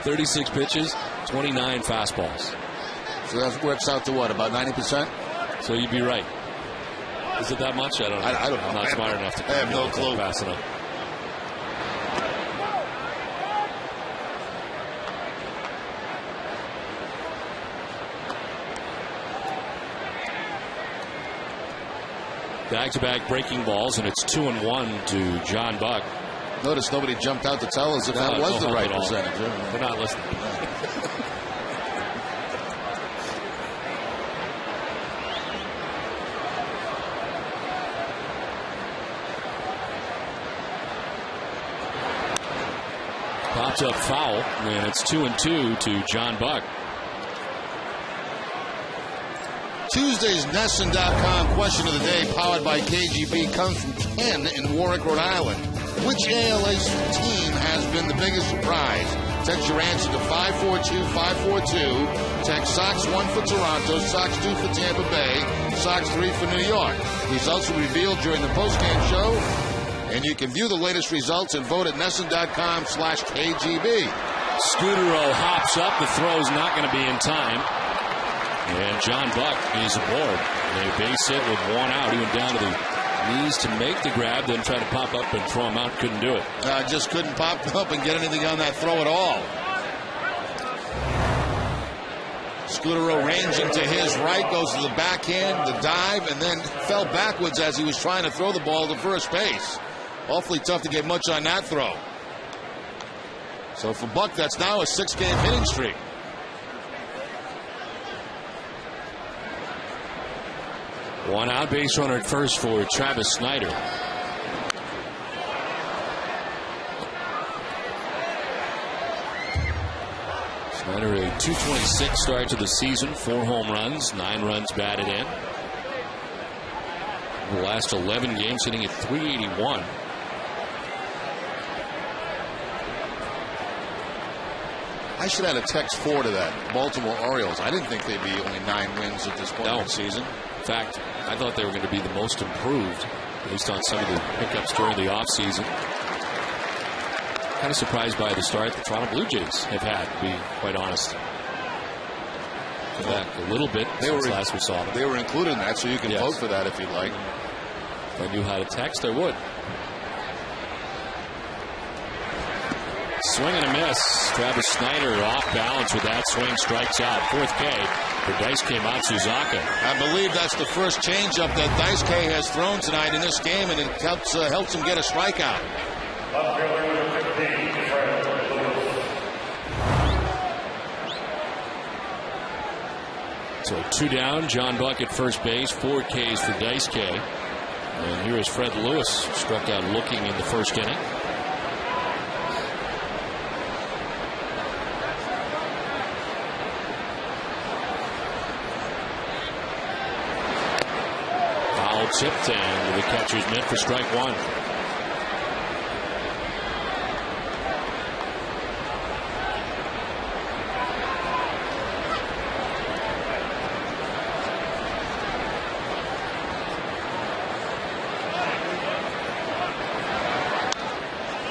36 pitches, 29 fastballs. So that works out to what, about 90%? So you'd be right. Is it that much? I don't know. I don't know. I'm not smart enough to I have no clue. Fast enough. Back-to-back breaking balls, and it's 2-1 to John Buck. Notice nobody jumped out to tell us if that was the right percentage. They're not listening. Popped up foul, and it's 2-2 to John Buck. Tuesday's NESN.com question of the day, powered by KGB, comes from Ken in Warwick, Rhode Island. Which ALS team has been the biggest surprise? Text your answer to 542-542. Text Sox 1 for Toronto, Sox 2 for Tampa Bay, Sox 3 for New York. Results will be revealed during the postgame show, and you can view the latest results and vote at NESN.com/KGB. Scudero hops up. The throw's not going to be in time. And John Buck is aboard. A base hit with 1 out. He went down to the knees to make the grab, then tried to pop up and throw him out. Couldn't do it. Just couldn't pop up and get anything on that throw at all. Scudero ranging to his right, goes to the backhand, the dive, and then fell backwards as he was trying to throw the ball to first base. Awfully tough to get much on that throw. So for Buck, that's now a 6-game hitting streak. One out, base runner at first for Travis Snyder. Snyder, a .226 start to the season, 4 home runs, 9 runs batted in. The last 11 games hitting at .381. I should add a text 4 to that. Baltimore Orioles. I didn't think they'd be only 9 wins at this point in the season. In fact, I thought they were going to be the most improved based on some of the pickups during the offseason. Kind of surprised by the start the Toronto Blue Jays have had, to be quite honest. Come back a little bit since last we saw them. They were included in that, so you can vote for that if you'd like. If I knew how to text, I would. Swing and a miss. Travis Snyder off balance with that swing, strikes out. 4th K for Daisuke Matsuzaka. I believe that's the first changeup that Daisuke has thrown tonight in this game, and it helps him get a strikeout. So 2 down, John Buck at first base, 4 Ks for Daisuke. And here is Fred Lewis, struck out looking in the first inning. tipped and the catcher's mitt for strike one.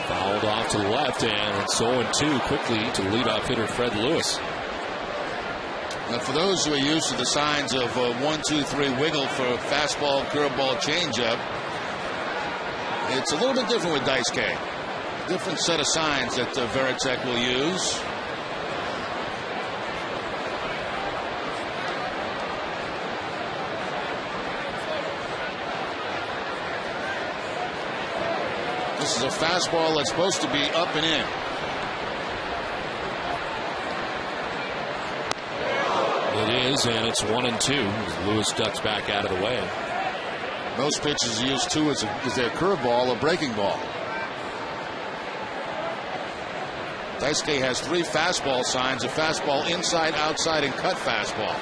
Fouled off to the left, and it's 0-2 quickly to leadoff hitter Fred Lewis. Now, for those who are used to the signs of 1, 2, 3 wiggle for fastball, curveball, changeup, it's a little bit different with Dice K. Different set of signs that Veritek will use. This is a fastball that's supposed to be up and in. It is, and it's 1-2. Lewis ducks back out of the way. Most pitches use two as their curveball or breaking ball. Daisuke has 3 fastball signs: a fastball, inside, outside, and cut fastball.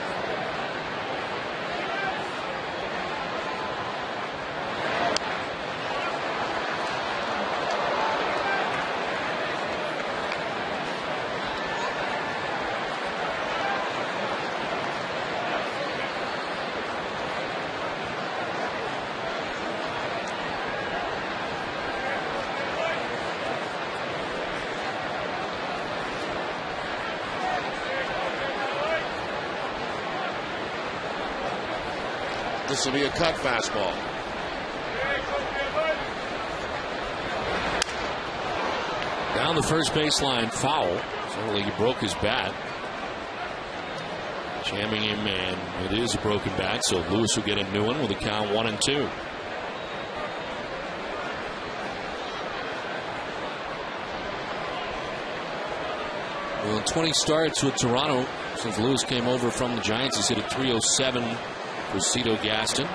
This will be a cut fastball. Down the first baseline, foul. Certainly he broke his bat. Jamming him, and it is a broken bat, so Lewis will get a new one with a count 1-2. Well, 20 starts with Toronto since Lewis came over from the Giants. He's hit a .307 for Cito Gaston.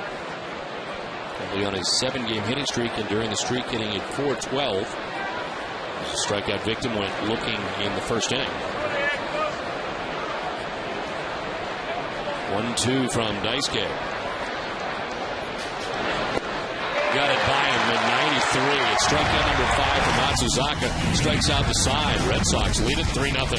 Only on a 7-game hitting streak, and during the streak hitting at .412. The strikeout victim went looking in the first inning. 1-2 from Daisuke. Got it by him at 93. It's strikeout number 5 for Matsuzaka. Strikes out the side. Red Sox lead it 3-0.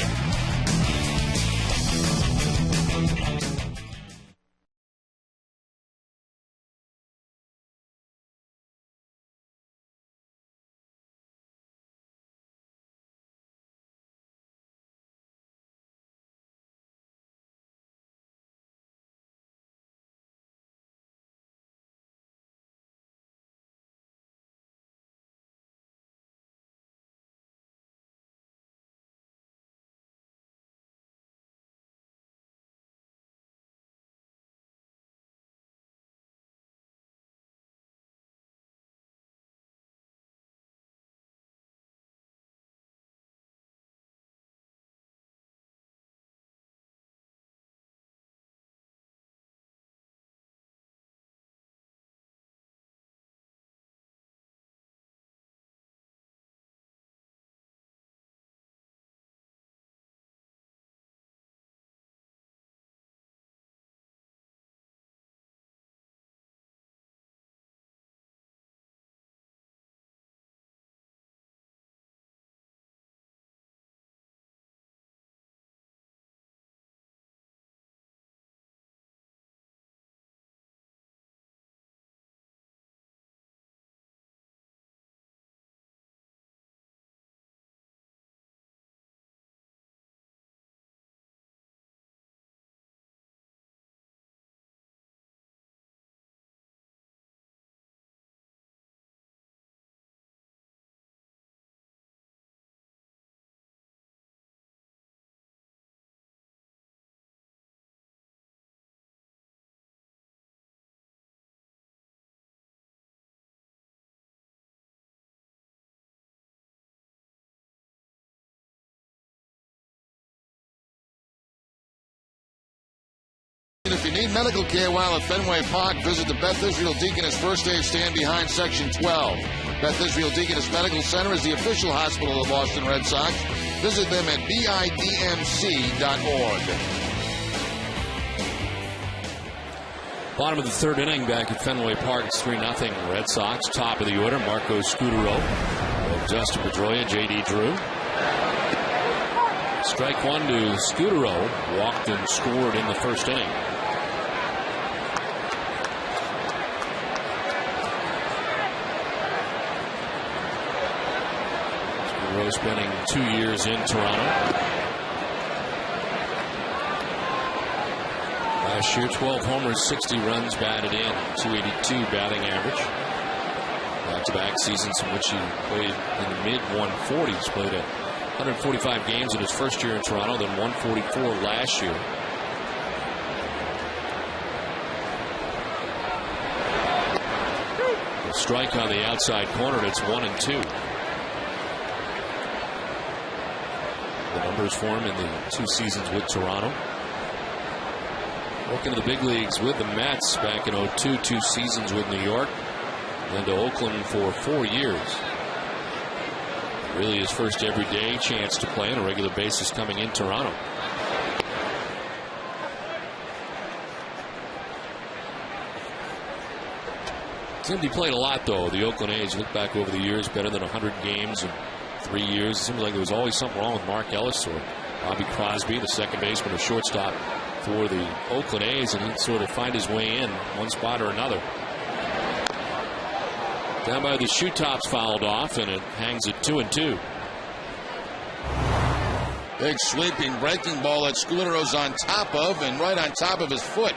If you need medical care while at Fenway Park, visit the Beth Israel Deaconess First Aid Stand behind Section 12. Beth Israel Deaconess Medical Center is the official hospital of the Boston Red Sox. Visit them at bidmc.org. Bottom of the third inning back at Fenway Park. It's 3-0 Red Sox. Top of the order, Marco Scutaro, Justin Pedroia, J.D. Drew. Strike one to Scutaro. Walked and scored in the first inning. Scutaro spending 2 years in Toronto. Last year, 12 homers, 60 runs batted in, 282 batting average. Back-to-back seasons in which he played in the mid-140s. Played 145 games in his first year in Toronto, then 144 last year. A strike on the outside corner, and it's 1-2. The numbers for him in the 2 seasons with Toronto. Broke into the big leagues with the Mets back in 2002, 2 seasons with New York, then to Oakland for 4 years. Really his first everyday chance to play on a regular basis coming in Toronto. Seemed he played a lot, though. The Oakland A's, look back over the years, better than 100 games in 3 years. It seems like there was always something wrong with Mark Ellis or Bobby Crosby, the second baseman or shortstop for the Oakland A's, and he'd sort of find his way in one spot or another. Down by the shoe tops, fouled off, and it hangs at 2-2. Big sweeping breaking ball that Scutaro's on top of, and right on top of his foot.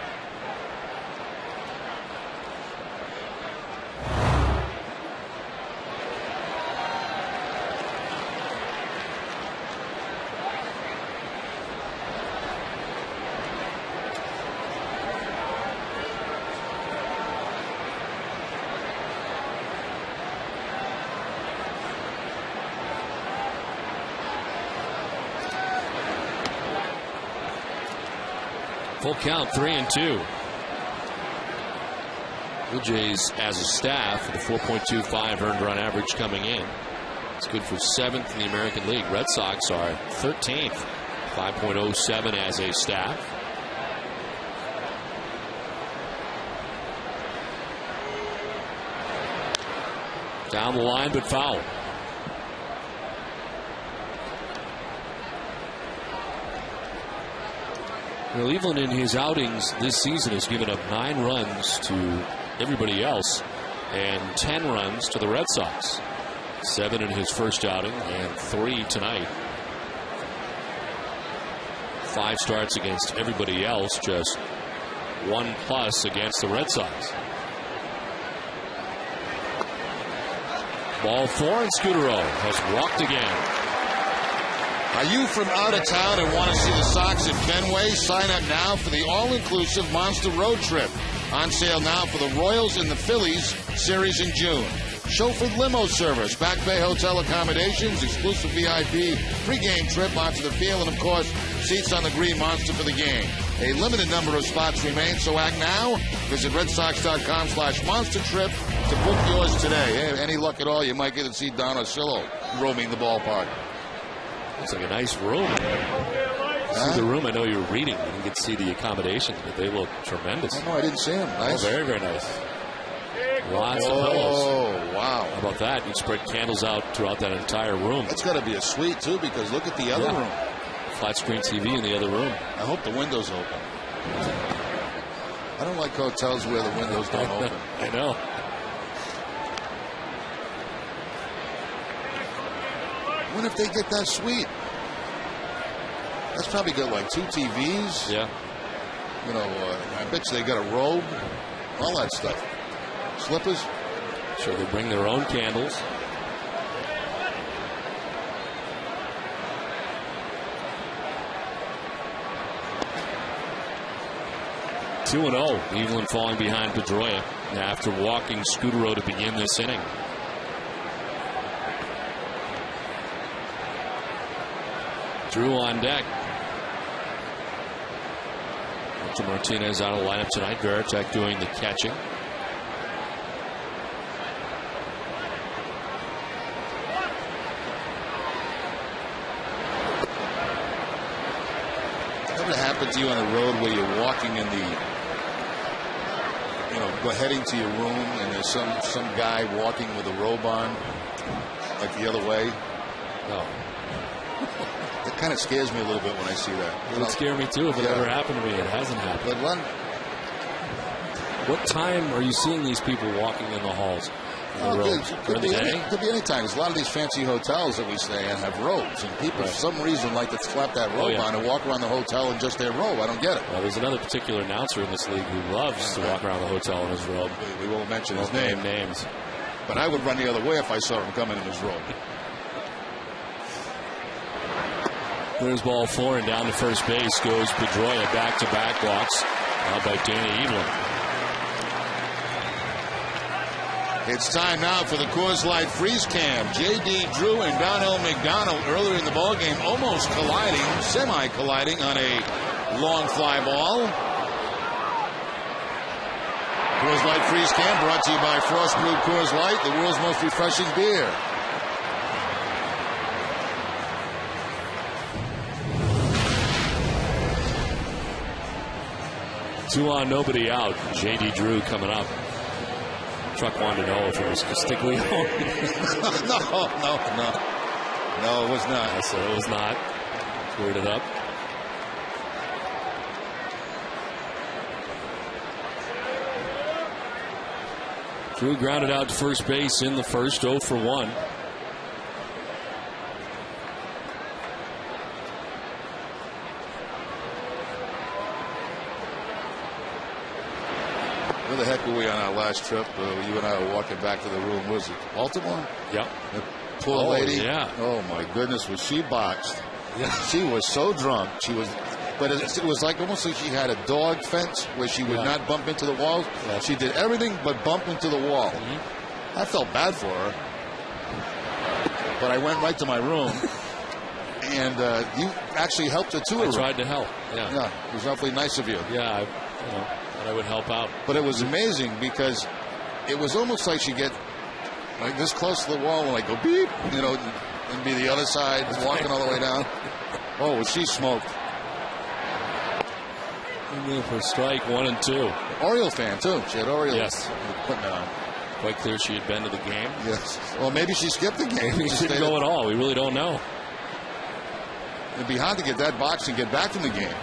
Full count, 3-2. Blue Jays as a staff with a 4.25 earned run average coming in. It's good for 7th in the American League. Red Sox are 13th, 5.07 as a staff. Down the line, but foul. Well, Evelyn in his outings this season has given up 9 runs to everybody else and 10 runs to the Red Sox. 7 in his first outing and 3 tonight. 5 starts against everybody else, just 1+ against the Red Sox. Ball 4, and Scutaro has walked again. Are you from out of town and want to see the Sox at Fenway? Sign up now for the all-inclusive Monster Road Trip. On sale now for the Royals and the Phillies series in June. Chauffeured limo service, Back Bay Hotel accommodations, exclusive VIP, pregame trip onto the field, and of course, seats on the Green Monster for the game. A limited number of spots remain, so act now. Visit redsox.com/monster trip to book yours today. Hey, any luck at all, you might get to see Don Orsillo roaming the ballpark. Looks like a nice room. See the room. I know you're reading. You didn't get to see the accommodations, but they look tremendous. Oh, no, I didn't see them. Nice. Oh, very, very nice. Lots of pillows. Oh, wow. How about that? You spread candles out throughout that entire room. That's got to be a suite, too, because look at the other room. Flat screen TV in the other room. I hope the window's open. I don't like hotels where the windows don't open. I know. I wonder if they get that suite. That's probably got like 2 TVs. Yeah. You know, I bet you they got a robe, all that stuff. Slippers. Sure, they bring their own candles. Two 2-0. Evelyn falling behind Pedroia after walking Scutaro to begin this inning. Drew on deck. Martinez out of the lineup tonight. Veritek doing the catching. Ever happened to you on the road where you're walking in the go heading to your room and there's some guy walking with a robe on, like the other way. No. It kind of scares me a little bit when I see that. It would scare me too if it ever happened to me. It hasn't happened. But what time are you seeing these people walking in the halls? Could be any time. There's a lot of these fancy hotels that we stay in have robes, and people for some reason like to slap that robe on and walk around the hotel in just their robe. I don't get it. Well, there's another particular announcer in this league who loves to walk around the hotel in his robe. We won't mention his names. But I would run the other way if I saw him coming in his robe. There's ball four, and down to first base goes Pedroia. Back-to-back walks by Dana Evelyn. It's time now for the Coors Light Freeze Cam. J.D. Drew and Donnell McDonald earlier in the ballgame almost semi-colliding on a long fly ball. Coors Light Freeze Cam brought to you by Frost Brewed Coors Light, the world's most refreshing beer. Two on, nobody out. J.D. Drew coming up. Truck wanted to know if it was Castiglione. No, it was not. I said it was not. Cleared it up. Drew grounded out to first base in the first, 0 for 1. Where the heck were we on our last trip? You and I were walking back to the room. Was it Baltimore? Yep. The poor lady. Yeah. Oh my goodness, was she boxed? Yeah. She was so drunk. But it was like almost like she had a dog fence where she would not bump into the walls. Yeah. She did everything but bump into the wall. I felt bad for her, but I went right to my room, and you actually helped her to her room. I tried to help. Yeah, it was awfully nice of you. Yeah, I would help out. But it was amazing because it was almost like she'd get like this close to the wall and like go beep, and be the other side, walking all the way down. Oh, was she smoked. For strike 1 and 2. Oriole fan, too. She had Oriole equipment on. Quite clear she had been to the game. Yes. Well, maybe she skipped the game. Maybe she didn't go at all. We really don't know. It'd be hard to get that box and get back from the game.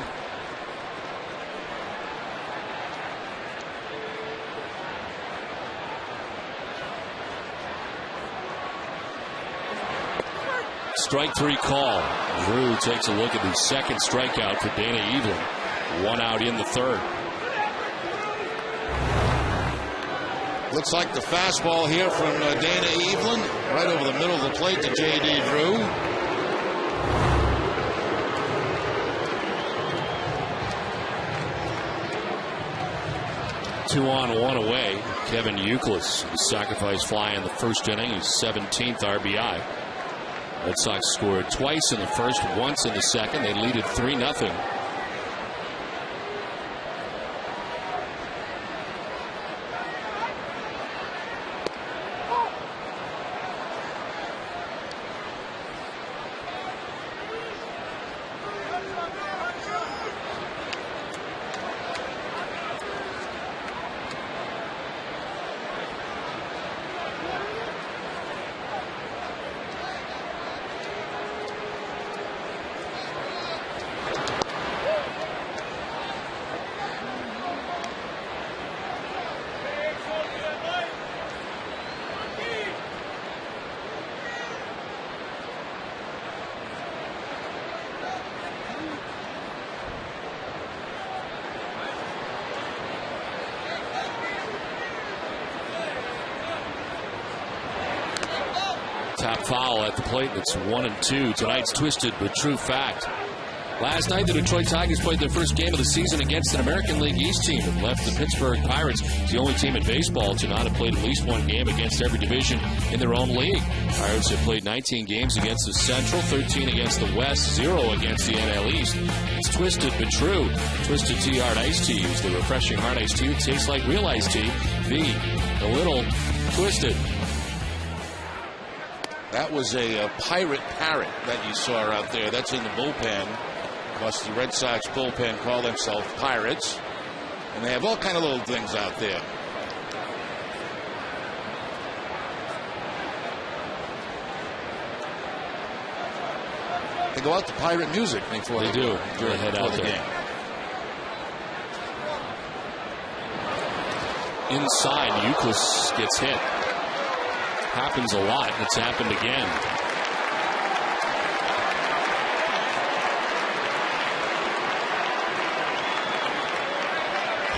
Strike 3 call. Drew takes a look at the second strikeout for Dana Evelyn. 1 out in the third. Looks like the fastball here from Dana Evelyn. Right over the middle of the plate to J.D. Drew. Two on, 1 away. Kevin Euclid, the sacrifice fly in the first inning. His 17th RBI. Red Sox scored twice in the first, once in the second. They lead it 3-0. Top foul at the plate. It's 1-2. Tonight's twisted but true fact. Last night, the Detroit Tigers played their first game of the season against an American League East team and left the Pittsburgh Pirates, the only team in baseball to not have played at least one game against every division in their own league. Pirates have played 19 games against the Central, 13 against the West, 0 against the NL East. It's twisted but true. Twisted Tea Hard Iced Tea is the refreshing hard iced tea that tastes like real iced tea. A little twisted. That was a pirate parrot that you saw out there. That's in the bullpen. Of course, the Red Sox bullpen call themselves Pirates. And they have all kind of little things out there. go out to pirate music before They do. They head out the there. game. Inside, Euclid gets hit. Happens a lot. It's happened again.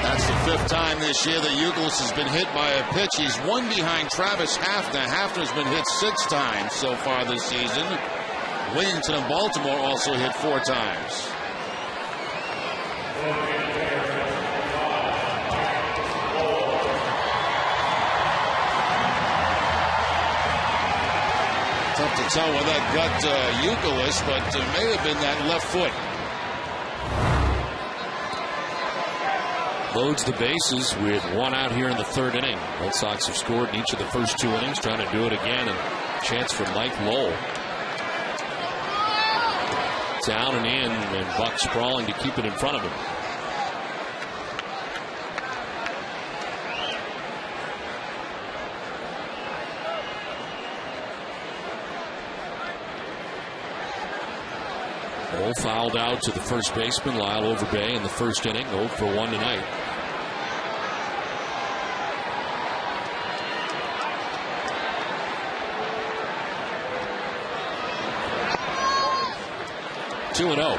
That's the 5th time this year that Euclid has been hit by a pitch. He's one behind Travis Hafner. Hafner's been hit 6 times so far this season. Williamson and Baltimore also hit 4 times. Tough to tell where that got Euclid, but it may have been that left foot. Loads the bases with 1 out here in the 3rd inning. Red Sox have scored in each of the first 2 innings, trying to do it again, and chance for Mike Lowell. Down and in, and Buck sprawling to keep it in front of him. Lowell fouled out to the first baseman, Lyle Overbay, in the 1st inning. 0 for 1 tonight. Two and 0.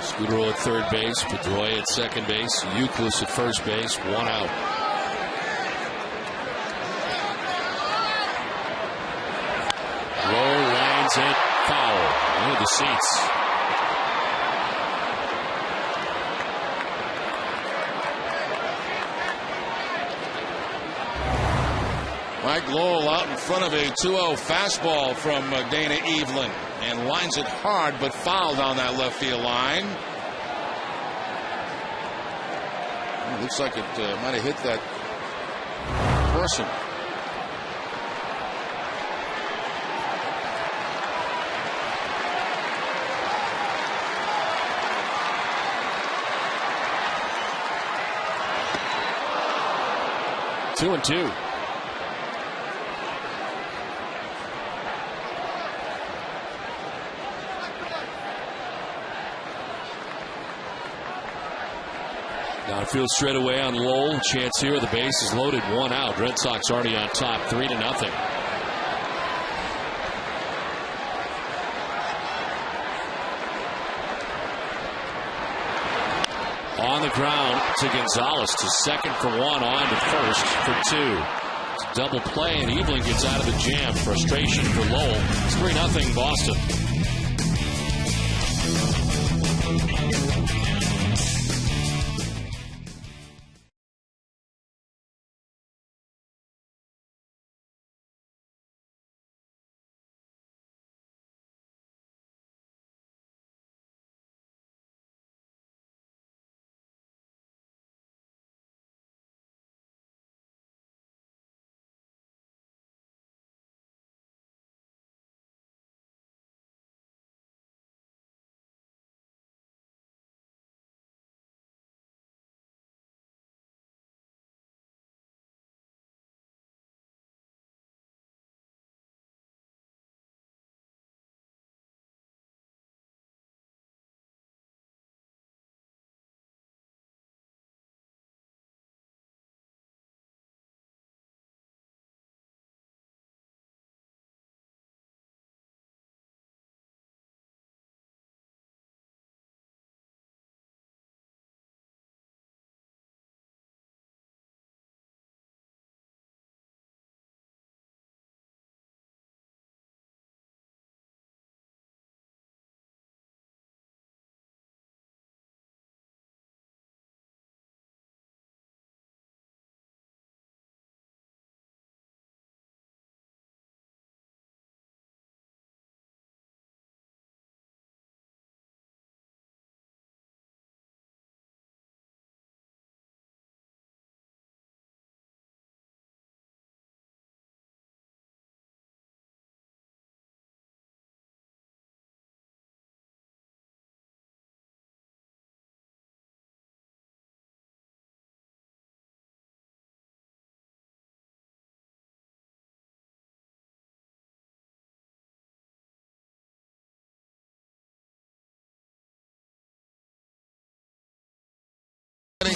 Scudero at 3rd base, Pedroia at 2nd base, Euclid at 1st base, 1 out. Low lines it foul. Into the seats. Mike Lowell out in front of a 2-0 fastball from Dana Evelyn and lines it hard but foul down that left field line. It looks like it might have hit that person. Two and 2. Downfield straight away on Lowell. Chance here. The base is loaded. 1 out. Red Sox already on top. 3-0. On the ground to Gonzalez, to 2nd for 1, on to 1st for 2. It's a double play, and Evelyn gets out of the jam. Frustration for Lowell. It's 3-0 Boston.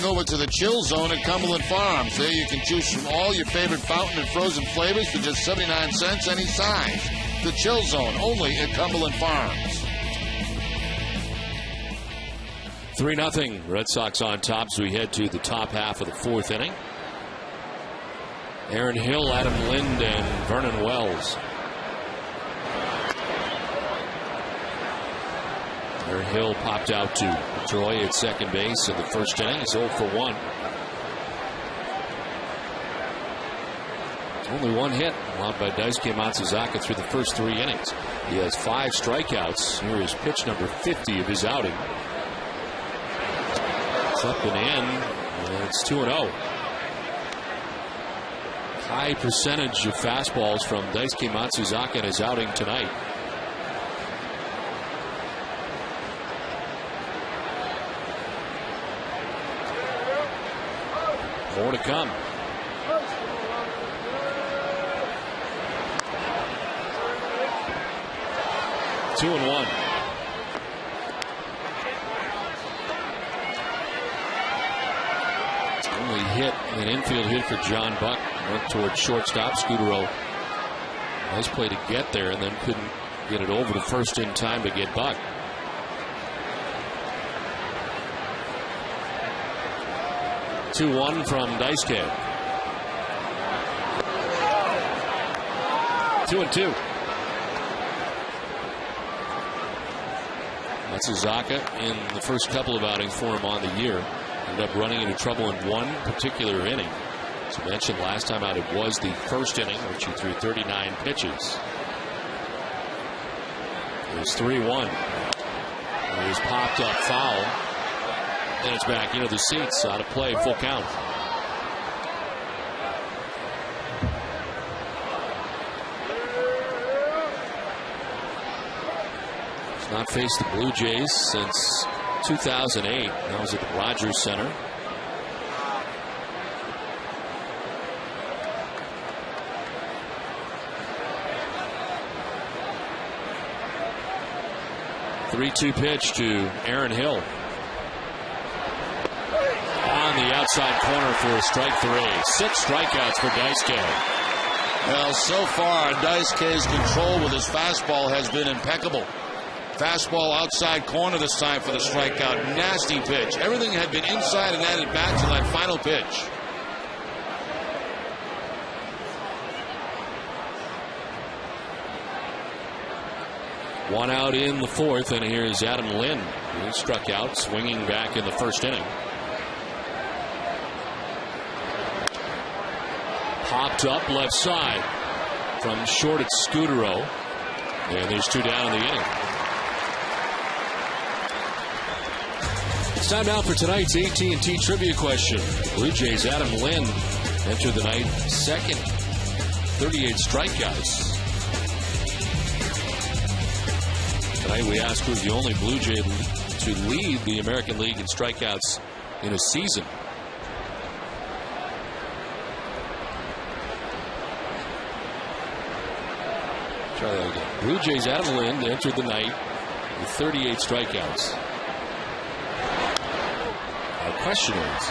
over to the Chill Zone at Cumberland Farms. There you can choose from all your favorite fountain and frozen flavors for just 79 cents any size. The Chill Zone, only at Cumberland Farms. 3-0. Red Sox on top as we head to the top half of the fourth inning. Aaron Hill, Adam Lind, and Vernon Wells. Aaron Hill popped out to Troy at second base in the first inning. He's 0 for 1. Only one hit allowed by Daisuke Matsuzaka through the first 3 innings. He has 5 strikeouts. Here is pitch number 50 of his outing. It's up and in, and it's 2-0. High percentage of fastballs from Daisuke Matsuzaka in his outing tonight. More to come. Two and one. Only hit, an infield hit for John Buck. Went towards shortstop. Scudero. Nice play to get there and then couldn't get it over to first in time to get Buck. Two one from Daisuke. 2-2. Matsuzaka in the first couple of outings for him on the year ended up running into trouble in one particular inning. As I mentioned last time out, it was the first inning, which he threw 39 pitches. It was 3-1. It was popped up foul. Then it's back into the seats, out of play, full count. He's not faced the Blue Jays since 2008. That was at the Rogers Center. Three-two pitch to Aaron Hill. On the outside corner for a strike 3. 6 strikeouts for Daisuke. Well, so far, Daisuke's control with his fastball has been impeccable. Fastball outside corner this time for the strikeout. Nasty pitch. Everything had been inside and added back to that final pitch. One out in the fourth, and here's Adam Lind. He struck out, swinging back in the first inning. Popped up left side from short at Scudero. And there's 2 down in the inning. It's time now for tonight's AT&T trivia question. Blue Jays' Adam Lind entered the night second. 38 strikeouts. Tonight we ask who's the only Blue Jay to lead the American League in strikeouts in a season. Try that again. Blue Jays' Adam Lind entered the night with 38 strikeouts. Our question is,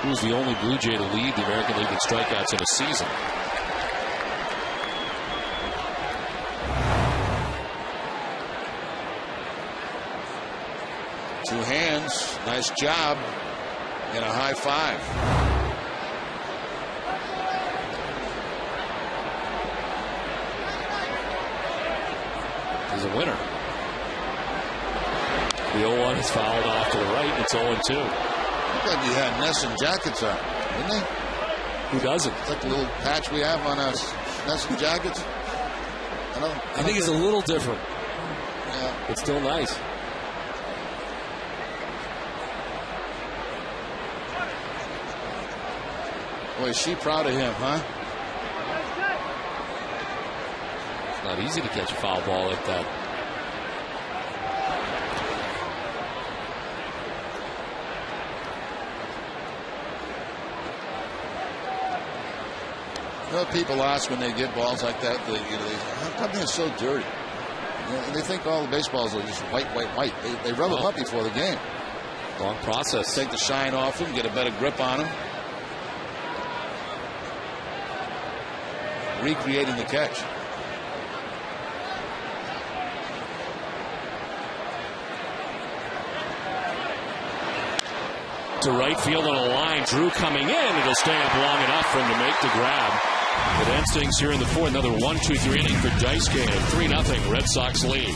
who's the only Blue Jay to lead the American League in strikeouts in a season? Two hands. Nice job. And a high five. He's a winner. The 0-1 is fouled off to the right. It's 0-2. Looked like he had Nesson jackets on, didn't he? Who doesn't? It's like the little patch we have on us. Nesson jackets. I think it's a little different. Yeah. But still nice. Boy, is she proud of him, huh? It's not easy to catch a foul ball like that. You know, people ask when they get balls like that, how come they're so dirty? You know, they think all the baseballs are just white. They rub them up before the game. Long process. Take the shine off him, get a better grip on him. Recreating the catch. To right field on a line. Drew coming in. It'll stay up long enough for him to make the grab. It ends things here in the fourth. Another 1-2-3 inning for Daisuke. 3-0 Red Sox lead.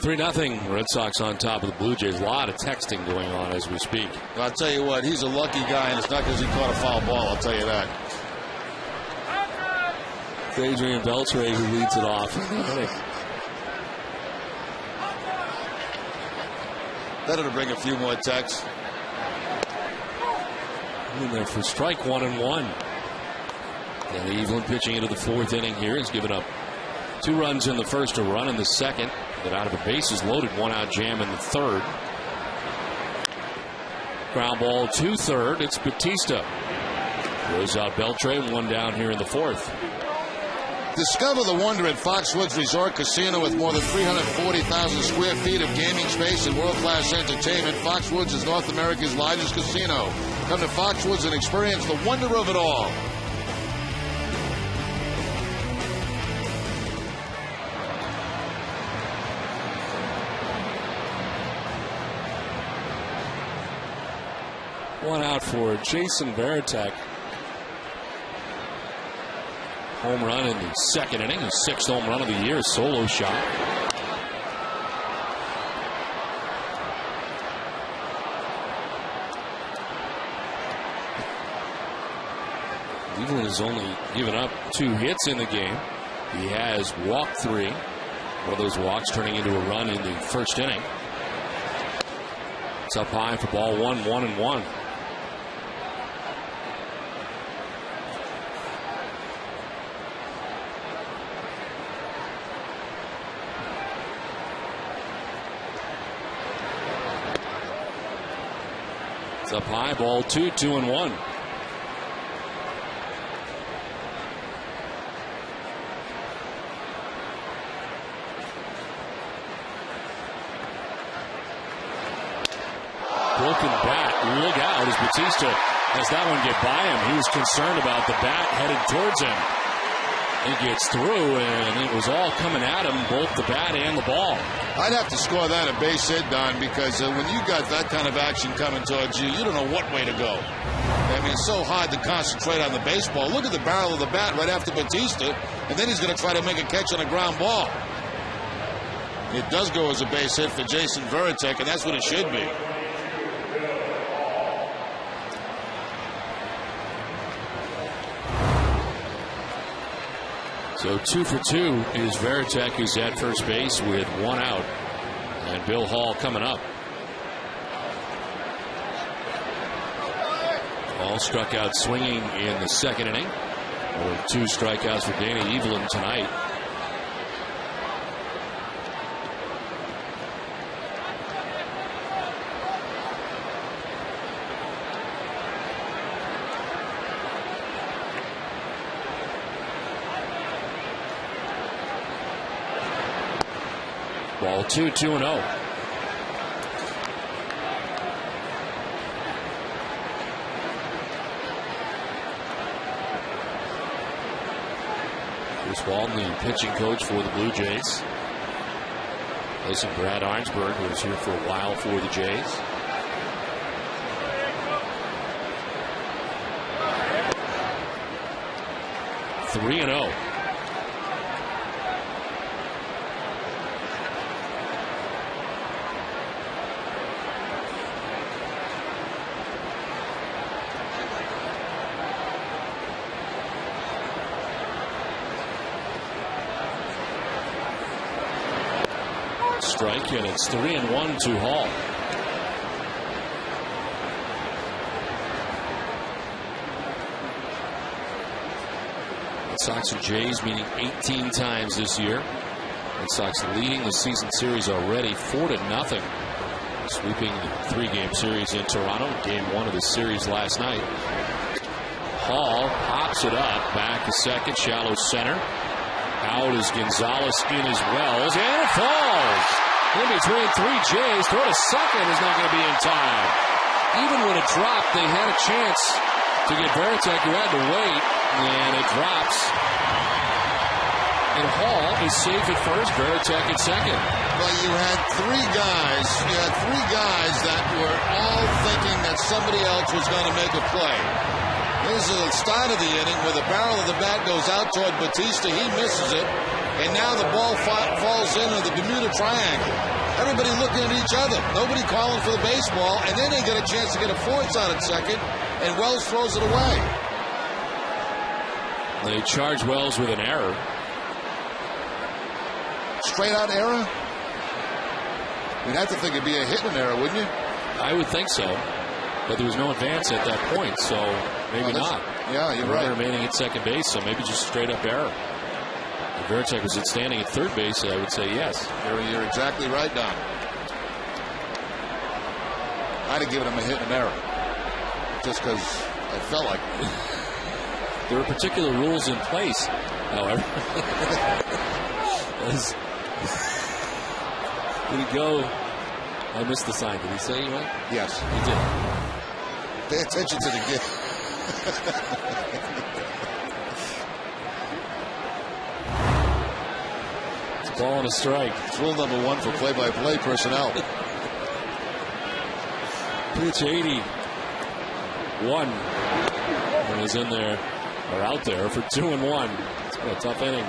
Three 0 Red Sox on top of the Blue Jays. A lot of texting going on as we speak. I'll tell you what, he's a lucky guy, and it's not because he caught a foul ball, I'll tell you that. Adrian Beltre who leads it off. Better to bring a few more texts. In there for strike 1-1. And Evelyn pitching into the fourth inning here has given up 2 runs in the first, a run in the second. Get out of the bases loaded, 1-out jam in the third. Ground ball to third. It's Batista. Goes out Beltre, 1 down here in the fourth. Discover the wonder at Foxwoods Resort Casino with more than 340,000 square feet of gaming space and world-class entertainment. Foxwoods is North America's largest casino. Come to Foxwoods and experience the wonder of it all. One out for Jason Varitek. Home run in the second inning, his 6th home run of the year, solo shot. Cleveland has only given up 2 hits in the game. He has walked 3. One of those walks turning into a run in the first inning. It's up high for ball 1, 1-1. It's up high, ball 2, 2-1. Broken bat, look out as Batista has that one get by him. He was concerned about the bat headed towards him. He gets through, and it was all coming at him, both the bat and the ball. I'd have to score that a base hit, Don, because when you got that kind of action coming towards you, you don't know what way to go. I mean, it's so hard to concentrate on the baseball. Look at the barrel of the bat right after Batista, and then he's going to try to make a catch on a ground ball. It does go as a base hit for Jason Varitek, and that's what it should be. So 2 for 2 is Varitek, who's at first base with 1 out. And Bill Hall coming up. Hall struck out swinging in the second inning. With 2 strikeouts for Danny Evelyn tonight. Ball 2, 2-0. Bruce Walton, the pitching coach for the Blue Jays. Listen, Brad Arnsberg, who was here for a while for the Jays. Three and 0. Strike, and it's 3-1 to Hall. Red Sox and Jays meeting 18 times this year. Red Sox leading the season series already 4-0. Sweeping the 3-game series in Toronto. Game 1 of the series last night. Hall pops it up, back to second, shallow center. Out is Gonzalez in as well, and it falls. In between 3 Jays, throw to second is not going to be in time. Even when it dropped, they had a chance to get Varitek, who had to wait, and it drops. And Hall is safe at first, Varitek at second. Well, you had 3 guys. You had 3 guys that were all thinking that somebody else was going to make a play. This is the start of the inning where the barrel of the bat goes out toward Batista. He misses it. And now the ball falls into the Bermuda Triangle. Everybody looking at each other. Nobody calling for the baseball. And then they get a chance to get a force out at second. And Wells throws it away. They charge Wells with an error. Straight out error? You'd have to think it'd be a hit and error, wouldn't you? I would think so. But there was no advance at that point, so maybe not. Yeah, you're right. Remaining at second base, so maybe just straight up error. If Varitek was standing at third base, I would say yes. You're exactly right, Don. I'd have given him a hit and error. Just because I felt like it. There are particular rules in place, however. Did he go? I missed the sign. Did he say he went? Yes. He did. Pay attention to the gift. It's a ball and a strike. It's rule number 1 for play-by-play personnel. Pitch 80. 1. And is in there, or out there for 2-1. It's been a tough inning.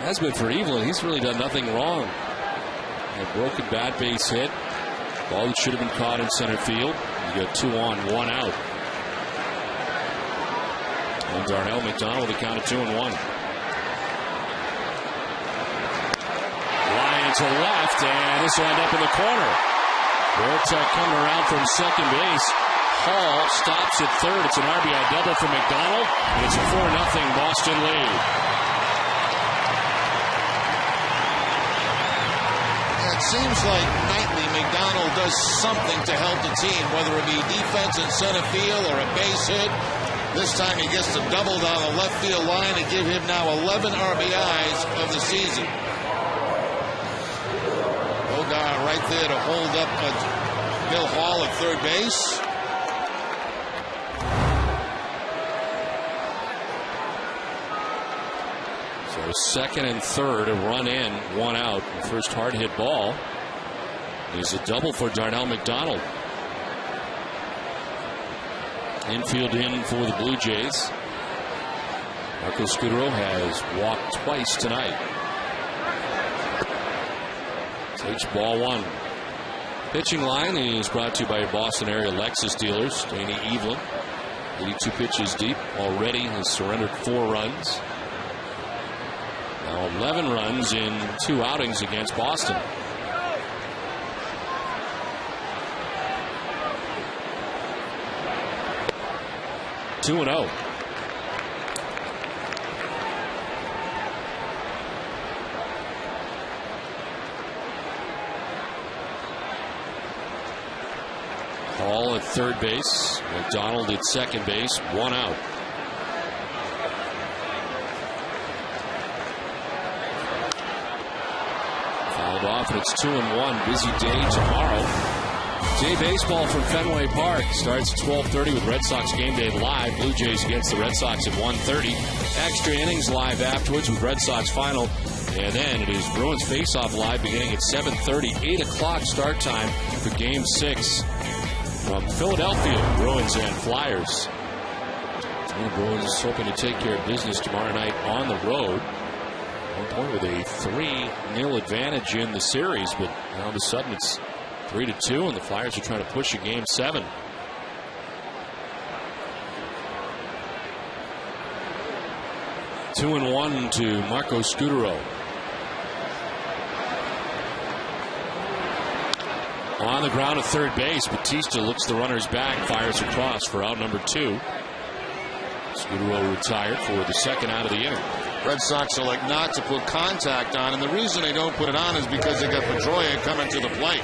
Has been for Evelyn. He's really done nothing wrong. A broken bat base hit. Ball that should have been caught in center field. You got 2 on, 1 out. And Darnell McDonald, the count of 2-1. Line to left, and this will end up in the corner. Varitek coming around from second base. Hall stops at third. It's an RBI double for McDonald, and it's a 4-0 Boston lead. It seems like nightly McDonald does something to help the team, whether it be defense in center field or a base hit. This time he gets to double down the left field line and give him now 11 RBIs of the season. Bogar right there to hold up Bill Hall at third base. Second and third, a run in, 1 out. The first hard hit ball is a double for Darnell McDonald. Infield in for the Blue Jays. Marco Scudero has walked twice tonight. Takes ball one. Pitching line is brought to you by your Boston area Lexus dealers. Danny Evelyn, 82 pitches deep, already has surrendered 4 runs. Now 11 runs in 2 outings against Boston. Two and 0. Hall at third base. McDonald at second base. 1 out. Fouled off, and it's 2-1. Busy day tomorrow. Day baseball from Fenway Park starts at 12:30 with Red Sox Game Day Live. Blue Jays against the Red Sox at 1:30. Extra innings live afterwards with Red Sox Final. And then it is Bruins Face-Off Live beginning at 7:30. 8 o'clock start time for Game 6 from Philadelphia. Bruins and Flyers. The Bruins hoping to take care of business tomorrow night on the road. One point with a 3-0 advantage in the series, but all of a sudden it's 3-2, and the Flyers are trying to push a Game 7. Two and 1 to Marco Scutaro. On the ground at third base, Batista looks the runners back, fires across for out number 2. Scutaro retired for the second out of the inning. Red Sox elect not to put contact on, and the reason they don't put it on is because they got Pedroia coming to the plate.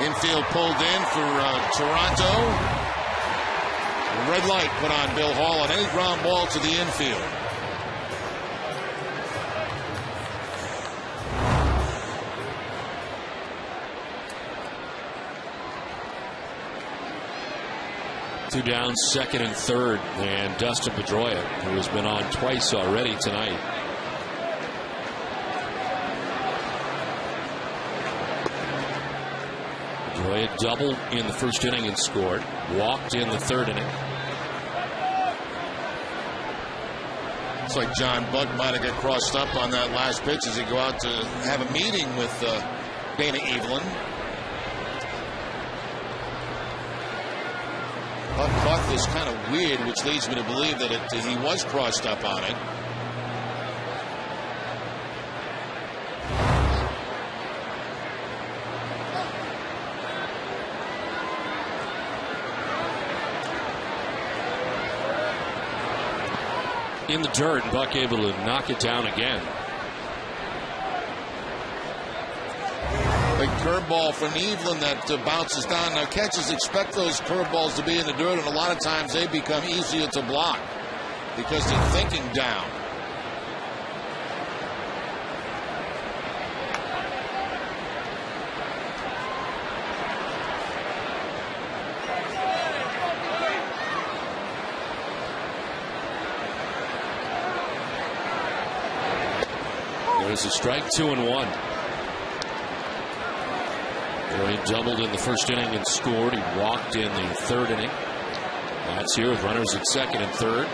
Infield pulled in for Toronto. Red light put on Bill Hall on any ground ball to the infield. Two down, second and third, and Dustin Pedroia, who has been on twice already tonight. Pedroia doubled in the first inning and scored. Walked in the third inning. It's like John Buck might have got crossed up on that last pitch as he go out to have a meeting with Dana Evelyn. Buck caught this kind of weird, which leads me to believe that he was crossed up on it. In the dirt, Buck able to knock it down again. Big curveball from Evelyn that bounces down. Now catchers expect those curveballs to be in the dirt, and a lot of times they become easier to block because they're thinking down. There's a strike, 2-1. He doubled in the first inning and scored. He walked in the third inning. That's here with runners at second and third.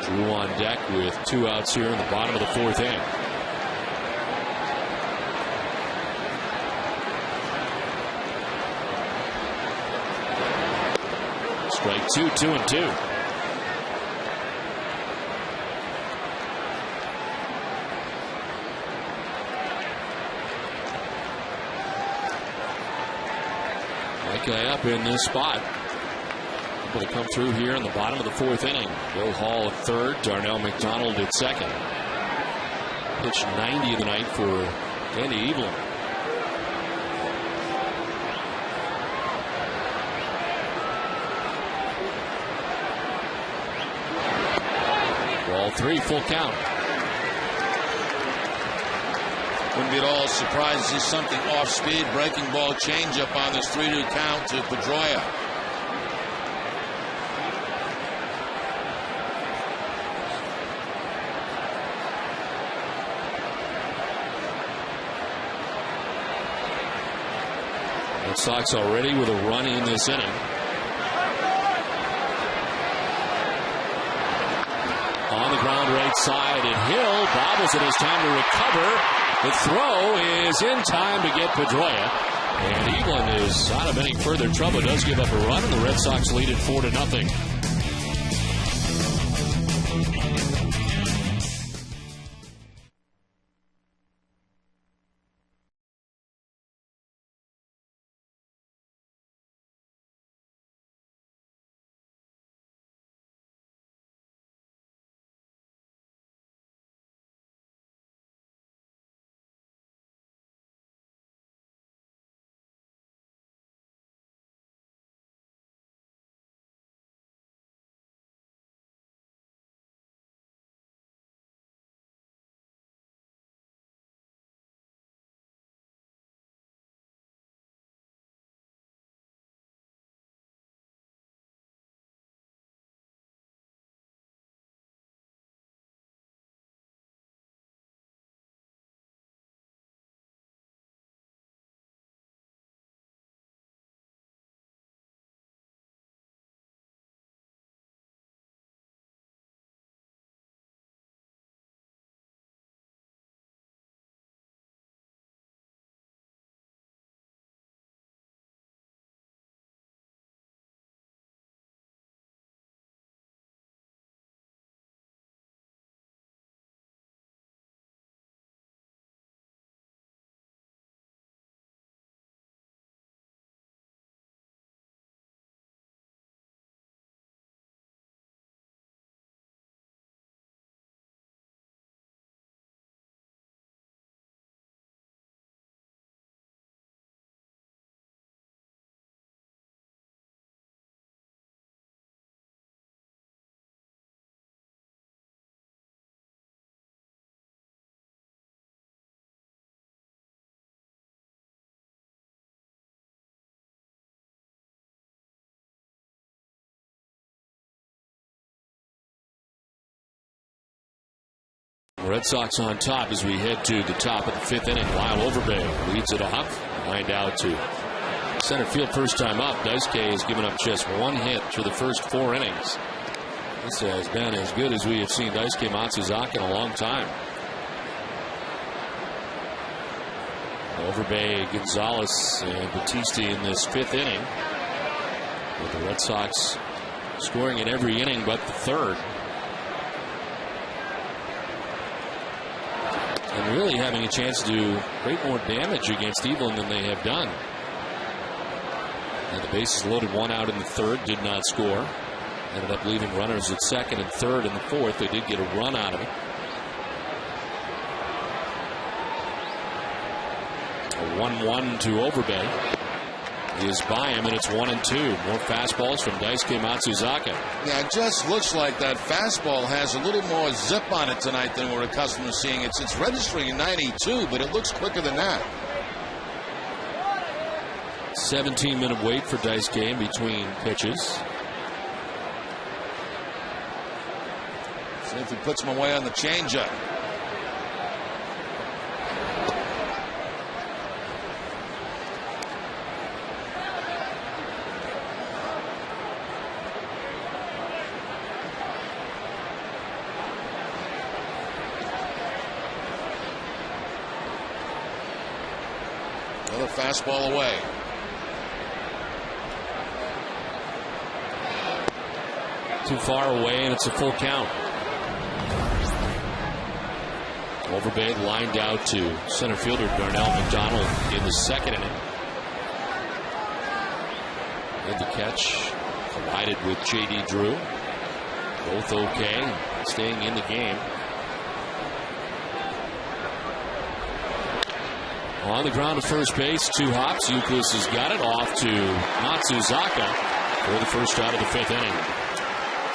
Drew on deck with 2 outs here in the bottom of the fourth inning. Strike 2, 2-2. Guy up in this spot. Able to come through here in the bottom of the fourth inning. Bill Hall at third, Darnell McDonald at second. Pitch 90 of the night for Danny Evelyn. Ball 3, full count. Wouldn't be at all surprised to see something off speed, breaking ball changeup on this 3-2 count to Pedroia. Red Sox already with a run in this inning. On the ground right side, and Hill bobbles it. It's time to recover. The throw is in time to get Pedroia. And Evelyn is out of any further trouble. Does give up a run, and the Red Sox lead it 4-0. Red Sox on top as we head to the top of the 5th inning. Lyle Overbay leads it off. Lined out to center field first time up. Daisuke has given up just 1 hit through the first 4 innings. This has been as good as we have seen Daisuke Matsuzaka in a long time. Overbay, Gonzalez, and Batiste in this 5th inning, with the Red Sox scoring in every inning but the 3rd. And really having a chance to do great more damage against Evelyn than they have done. And the bases loaded, 1 out in the 3rd, did not score. Ended up leaving runners at 2nd and 3rd in the 4th. They did get a run out of it. A 1-1 to Overbay is by him, and it's 1-2. More fastballs from Daisuke Matsuzaka. Yeah, it just looks like that fastball has a little more zip on it tonight than we're accustomed to seeing. It's registering at 92, but it looks quicker than that. 17-minute wait for Daisuke in between pitches. See if he puts him away on the changeup. Another fastball away. Too far away, and it's a full count. Overbay lined out to center fielder Darnell McDonald in the 2nd inning. Made the catch, collided with J.D. Drew. Both okay, staying in the game. On the ground to first base, 2 hops. Youkilis has got it off to Matsuzaka for the first out of the 5th inning.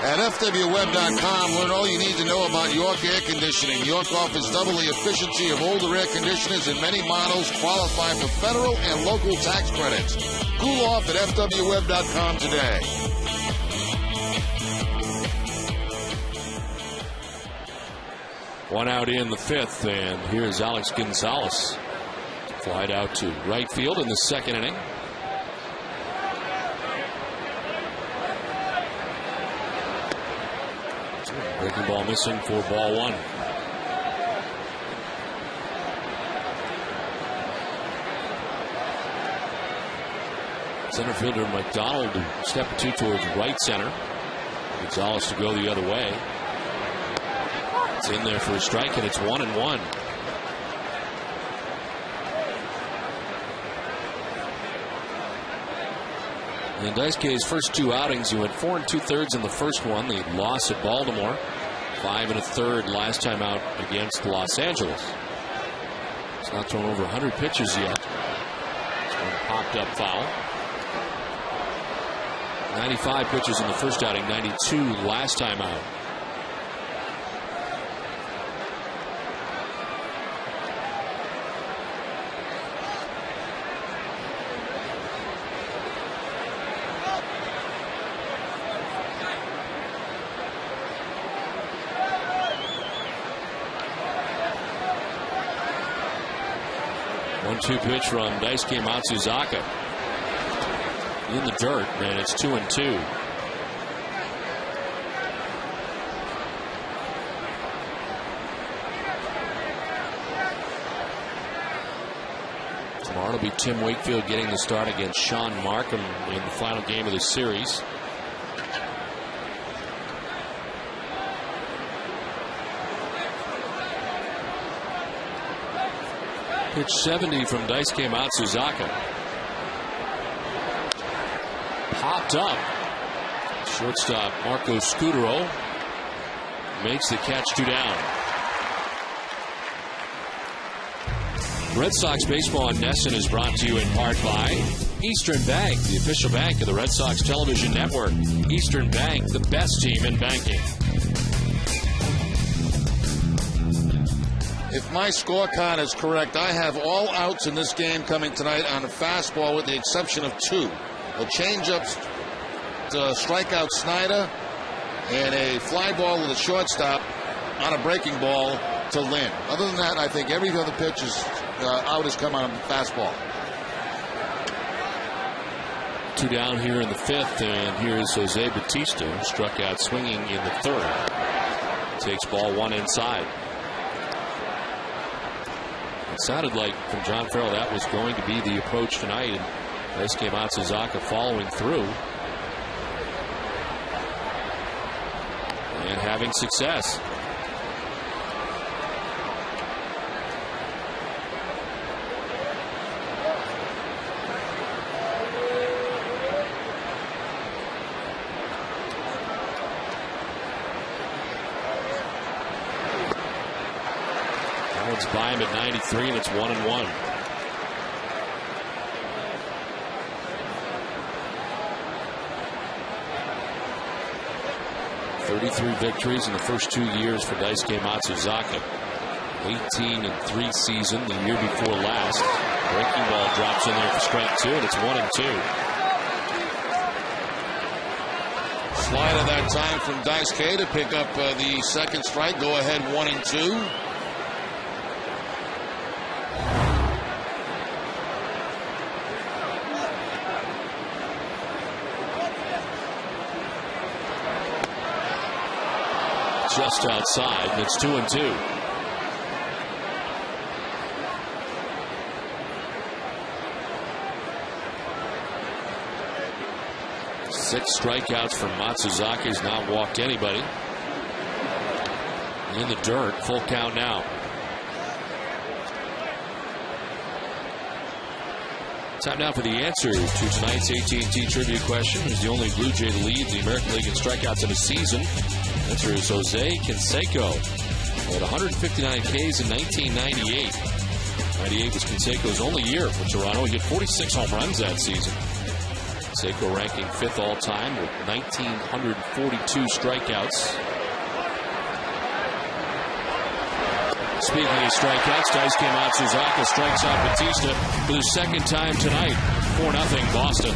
At FWWeb.com, learn all you need to know about York Air Conditioning. York offers double the efficiency of older air conditioners, and many models qualify for federal and local tax credits. Cool off at FWWeb.com today. One out in the 5th, and here's Alex Gonzalez. Flied out to right field in the 2nd inning. Breaking ball missing for ball one. Center fielder McDonald step or two towards right center. Gonzalez to go the other way. It's in there for a strike, and it's 1-1. In Daisuke's first two outings, he went 4 2/3 in the first one. The loss at Baltimore. 5 1/3 last time out against Los Angeles. He's not thrown over 100 pitches yet. It's one popped up foul. 95 pitches in the first outing, 92 last time out. One-two pitch from Daisuke Matsuzaka. In the dirt, and it's 2-2. Tomorrow it'll be Tim Wakefield getting the start against Sean Markham in the final game of the series. Pitch 70 from Daisuke Matsuzaka. Popped up. Shortstop Marco Scudero makes the catch, 2 down. Red Sox baseball on NESN is brought to you in part by Eastern Bank, the official bank of the Red Sox television network. Eastern Bank, the best team in banking. If my scorecard is correct, I have all outs in this game coming tonight on a fastball with the exception of 2. A changeup to strike out Snyder, and a fly ball with a shortstop on a breaking ball to Lynn. Other than that, I think every other pitch is out has come on a fastball. 2 down here in the 5th, and here's Jose Bautista, who struck out swinging in the 3rd. Takes ball 1 inside. It sounded like from John Farrell that was going to be the approach tonight, and Daisuke Matsuzaka following through and having success. That one's by him at 93, and it's 1-1. 33 victories in the first 2 years for Daisuke Matsuzaka. 18-3 season the year before last. Breaking ball drops in there for strike 2, and it's 1-2. Slider that time from Daisuke to pick up the second strike. Go ahead 1-2. Just outside, and it's 2-2. Six strikeouts from Matsuzaka. He's not walked anybody. In the dirt, full count now. Time now for the answer to tonight's AT&T trivia question. Who's the only Blue Jay to lead the American League in strikeouts in a season? The answer is Jose Canseco. At 159 Ks in 1998. 98 was Canseco's only year for Toronto. He hit 46 home runs that season. Canseco ranking 5th all-time with 1,942 strikeouts. Speaking of strikeouts, Daisuke Matsuzaka strikes out Bautista for the second time tonight. 4-0 Boston.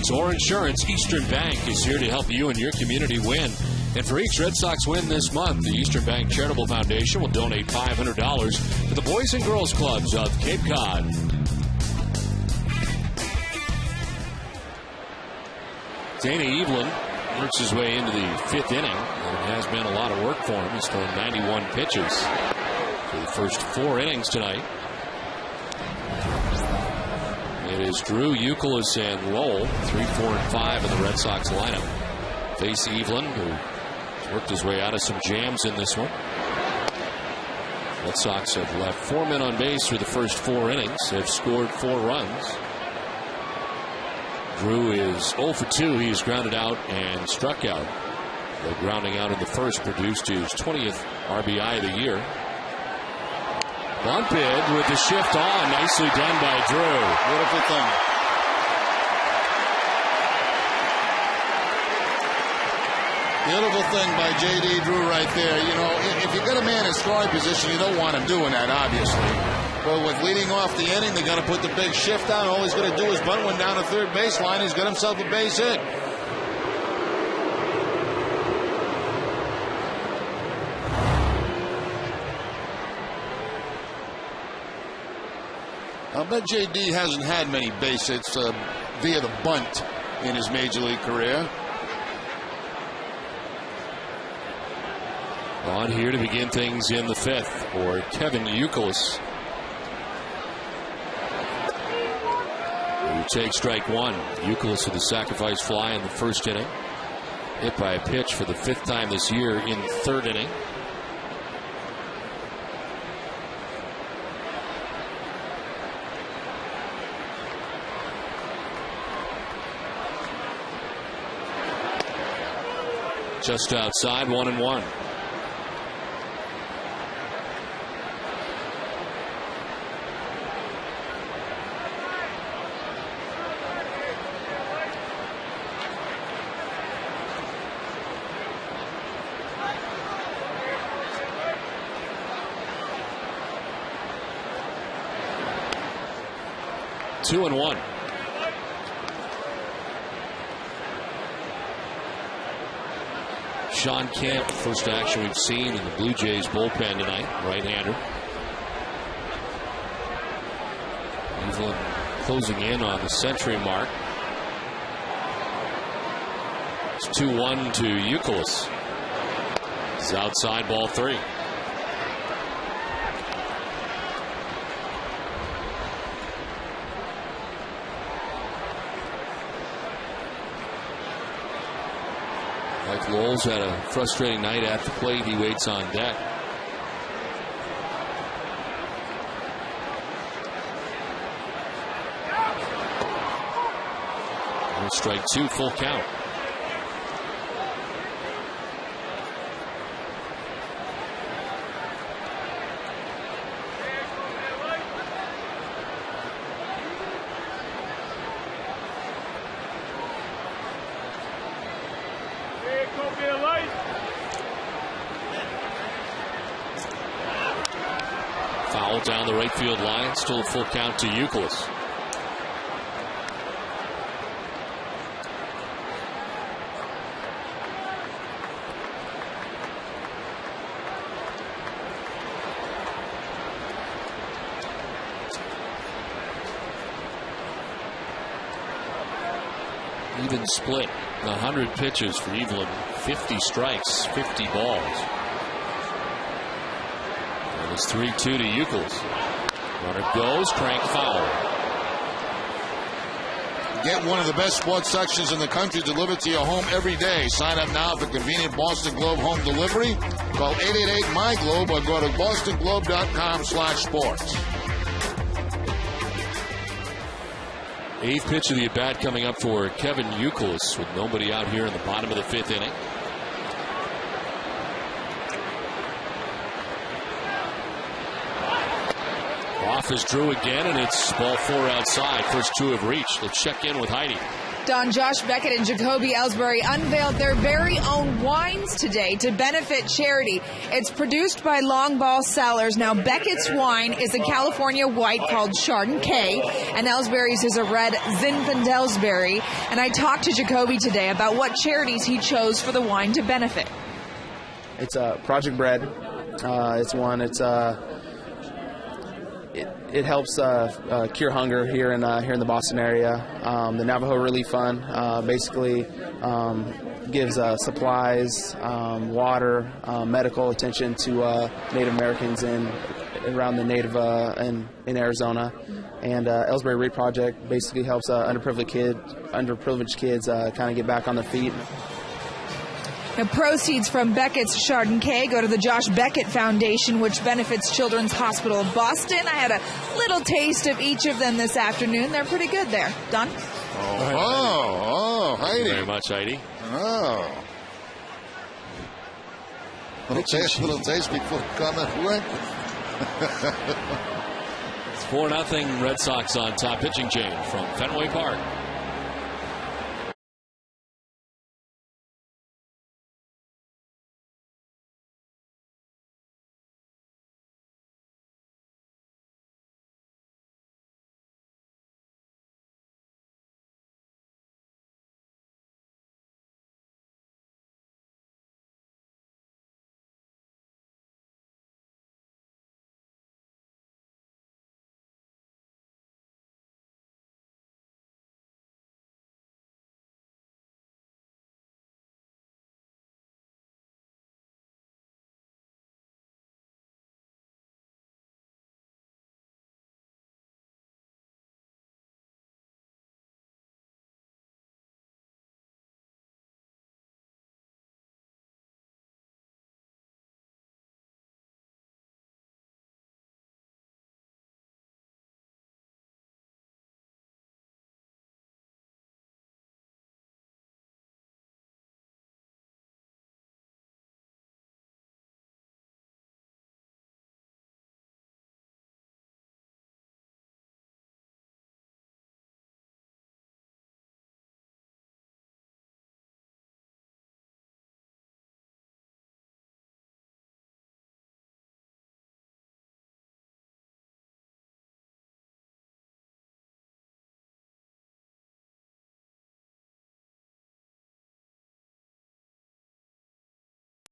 insurance or insurance, Eastern Bank is here to help you and your community win. And for each Red Sox win this month, the Eastern Bank Charitable Foundation will donate $500 to the Boys and Girls Clubs of Cape Cod. Dana Evelyn works his way into the 5th inning, and it has been a lot of work for him. He's thrown 91 pitches for the first 4 innings tonight. It is Drew, Youkilis, and Lowell, 3, 4, and 5 in the Red Sox lineup. Face Evelyn, who worked his way out of some jams in this one. Red Sox have left 4 men on base through the first 4 innings, have scored 4 runs. Drew is 0 for 2. He is grounded out and struck out. The grounding out in the first produced his 20th RBI of the year. Bunted with the shift on. Nicely done by Drew. Beautiful thing. Beautiful thing by J.D. Drew right there. You know, if you got a man in scoring position, you don't want him doing that, obviously. But with leading off the inning, they're going to put the big shift on. All he's going to do is bunt one down the third baseline. He's got himself a base hit. I bet J.D. hasn't had many base hits via the bunt in his major league career. On here to begin things in the 5th for Kevin Youkilis. Who takes strike 1. Youkilis with a sacrifice fly in the first inning. Hit by a pitch for the 5th time this year in the 3rd inning. Just outside, 1-1. Two and one. Sean Kemp, first action we've seen in the Blue Jays bullpen tonight, right-hander. Evelyn closing in on the century mark. It's 2-1 to Youkilis. He's outside, ball 3. Like Lowell's had a frustrating night at the plate. He waits on deck. And strike 2, full count. Foul down the right field line. Still a full count to Youkilis. Even split. 100 pitches for Evelyn. 50 strikes, 50 balls. And it's 3-2 to Youkilis. Runner goes, crank foul. Get one of the best sports sections in the country delivered to your home every day. Sign up now for convenient Boston Globe home delivery. Call 888-MY-GLOBE or go to bostonglobe.com/sports. 8th pitch of the at-bat coming up for Kevin Youkilis with nobody out here in the bottom of the 5th inning. Off is Drew again, and it's ball 4 outside. First 2 have reached. Let's check in with Heidi. Don, Josh Beckett and Jacoby Ellsbury unveiled their very own wines today to benefit charity. It's produced by Long Ball Cellars. Now, Beckett's wine is a California white called Chardonnay, and Ellsbury's is a red Zinfandelsberry. And I talked to Jacoby today about what charities he chose for the wine to benefit. It's Project Bread. It helps cure hunger here in the Boston area. The Navajo Relief Fund basically gives supplies, water, medical attention to Native Americans around the Native in Arizona. And Ellsbury Reed Project basically helps underprivileged kids kind of get back on their feet. Now, proceeds from Beckett's Chardonnay go to the Josh Beckett Foundation, which benefits Children's Hospital of Boston. I had a little taste of each of them this afternoon. They're pretty good there. Don? Oh, Heidi. Thank you very much, Heidi. Oh. Little taste before comment went. It's 4-0 Red Sox on top. Pitching change from Fenway Park.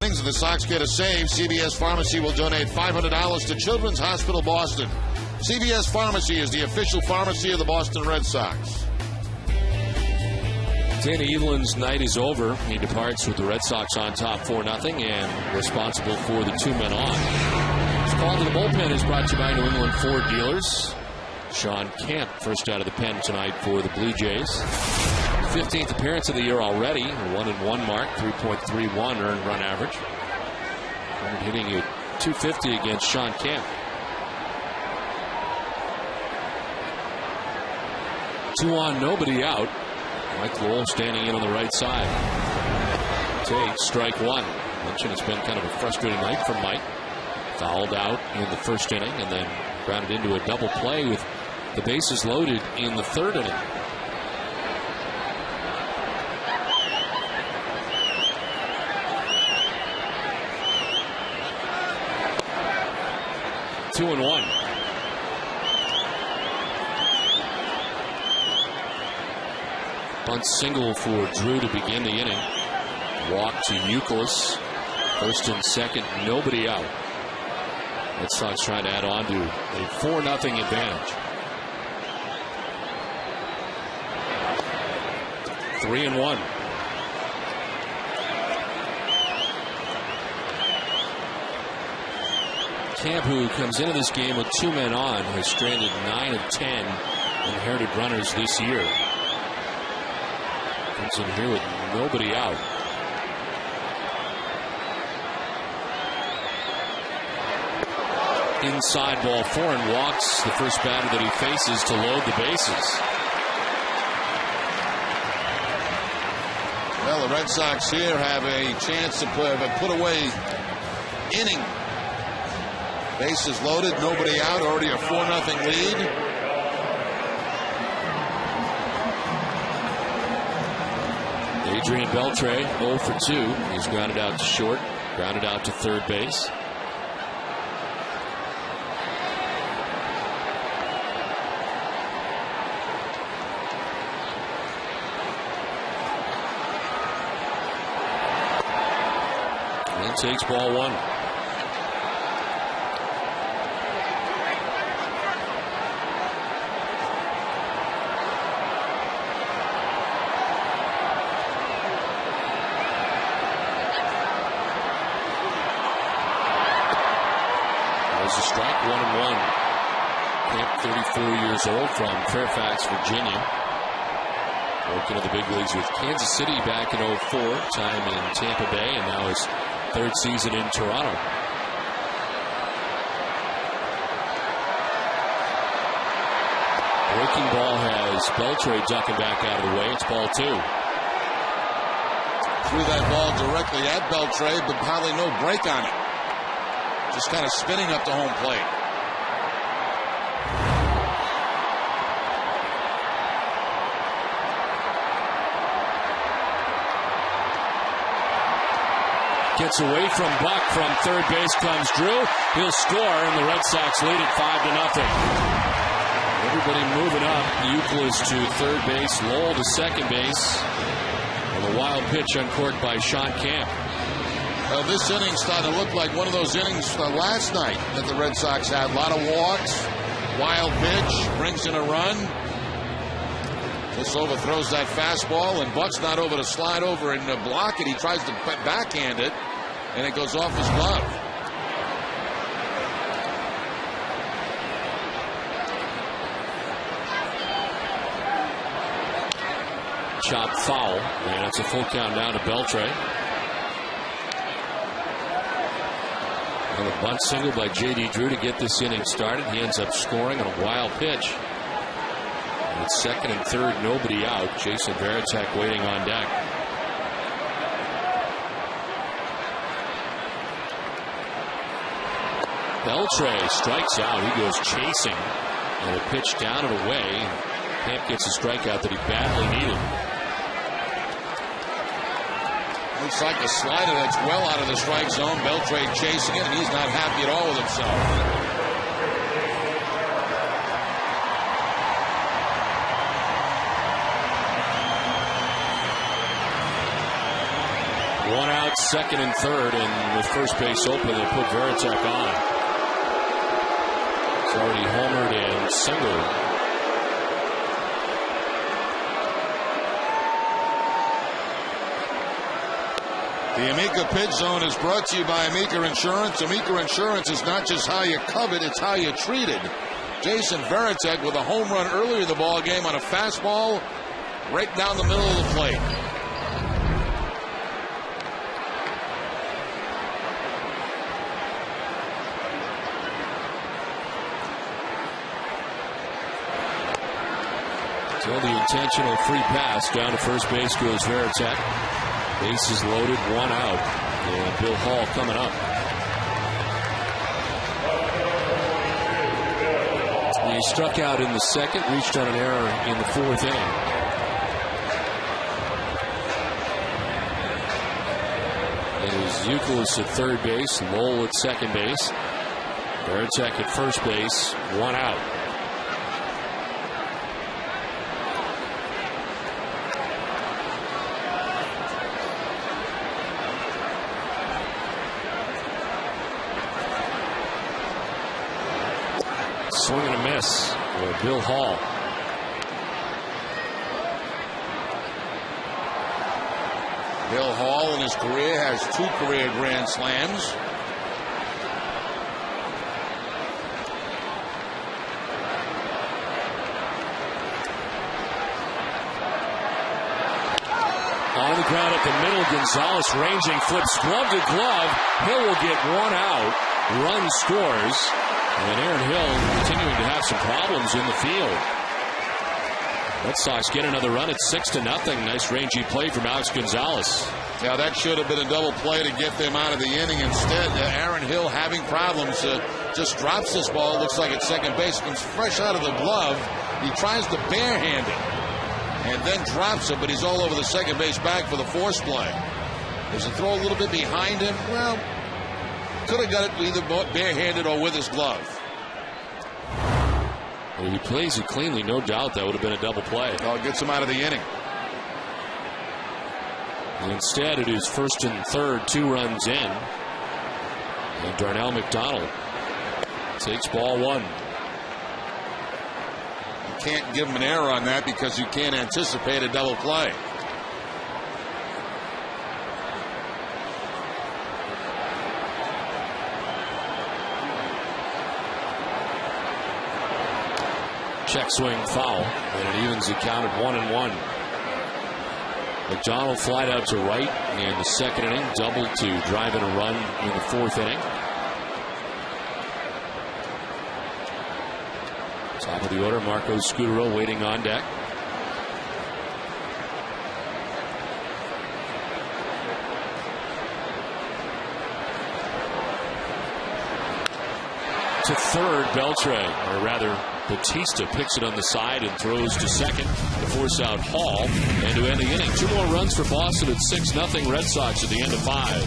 If the Sox get a save, CVS Pharmacy will donate $500 to Children's Hospital Boston. CVS Pharmacy is the official pharmacy of the Boston Red Sox. Danny Evelin's night is over. He departs with the Red Sox on top 4-0 and responsible for the 2 men on. His call to the bullpen is brought to you by New England Ford Dealers. Sean Kemp first out of the pen tonight for the Blue Jays. 15th appearance of the year already. A 1-1 mark, 3.31 earned run average. And hitting at .250 against Sean Kemp. 2 on, nobody out. Mike Lowell standing in on the right side. Take strike one. Mentioned it's been kind of a frustrating night for Mike. Fouled out in the first inning and then grounded into a double play with the bases loaded in the third inning. Two and one. Bunt single for Drew to begin the inning. Walk to Youkilis. First and second, nobody out. Red Sox trying to add on to a 4-0 advantage. 3-1. Camp, who comes into this game with 2 men on, has stranded 9 of 10 inherited runners this year. Comes in here with nobody out. Inside ball 4 and walks the first batter that he faces to load the bases. Well, the Red Sox here have a chance to put away inning. Bases loaded, nobody out, already a 4-0 lead. Adrian Beltre, 0 for 2. He's grounded out to short, grounded out to third base. And takes ball 1. A strike, 1-1. Camp, 34 years old, from Fairfax, Virginia. Working in the big leagues with Kansas City back in 04, time in Tampa Bay, and now his third season in Toronto. Breaking ball has Beltre ducking back out of the way. It's ball 2. Threw that ball directly at Beltre, but probably no break on it. Just kind of spinning up to home plate. Gets away from Buck. From third base comes Drew. He'll score, and the Red Sox lead it 5-0. Everybody moving up. Euclid to third base. Lowell to second base. And a wild pitch uncorked by Sean Camp. This inning started to look like one of those innings last night that the Red Sox had. A lot of walks, wild pitch, brings in a run. This overthrows that fastball, and Buck's not over to slide over and block it. He tries to backhand it, and it goes off his glove. Chop foul, and it's a full count down to Beltre. And a bunt single by J.D. Drew to get this inning started. He ends up scoring on a wild pitch. And it's second and third, nobody out. Jason Varitek waiting on deck. Beltre strikes out. He goes chasing. And a pitch down and away. Camp gets a strikeout that he badly needed. Looks like a slider that's well out of the strike zone. Beltre chasing it, and he's not happy at all with himself. One out, second and third, and with first base open, they put Varitek on. He's already homered and singled. The Amica Pitch Zone is brought to you by Amica Insurance. Amica Insurance is not just how you covered, it's how you're treated. Jason Varitek with a home run earlier in the ball game on a fastball right down the middle of the plate. So the intentional free pass down to first base goes Varitek. Bases loaded, one out. And Bill Hall coming up. He struck out in the second, reached on an error in the fourth inning. It is Euclid at third base, Lowell at second base. Varitek at first base, one out. Swing and a miss for Bill Hall. Bill Hall in his career has 2 career grand slams. On the ground at the middle, Gonzalez ranging, flips glove to glove. Hill will get one out. Run scores. And Aaron Hill continuing to have some problems in the field. Red Sox get another run at 6-0. Nice rangy play from Alex Gonzalez. Yeah, that should have been a double play to get them out of the inning. Instead, Aaron Hill having problems. Just drops this ball. Looks like at second base. Comes fresh out of the glove. He tries to barehand it. and then drops it, but he's all over the second base bag for the force play. Does he throw a little bit behind him? Well, could have got it either barehanded or with his glove. Well, he plays it cleanly, no doubt that would have been a double play. Oh, it gets him out of the inning. And instead, it is first and third, 2 runs in. And Darnell McDonald takes ball 1. You can't give him an error on that because you can't anticipate a double play. Check swing foul, and it evens the count at 1-1. McDonald flied out to right in the second inning, doubled to drive in a run in the 4th inning. Top of the order, Marco Scutaro waiting on deck. To third, Beltre, or rather Batista picks it on the side and throws to second to force out Hall. And to end the inning, 2 more runs for Boston at 6-0 Red Sox at the end of 5.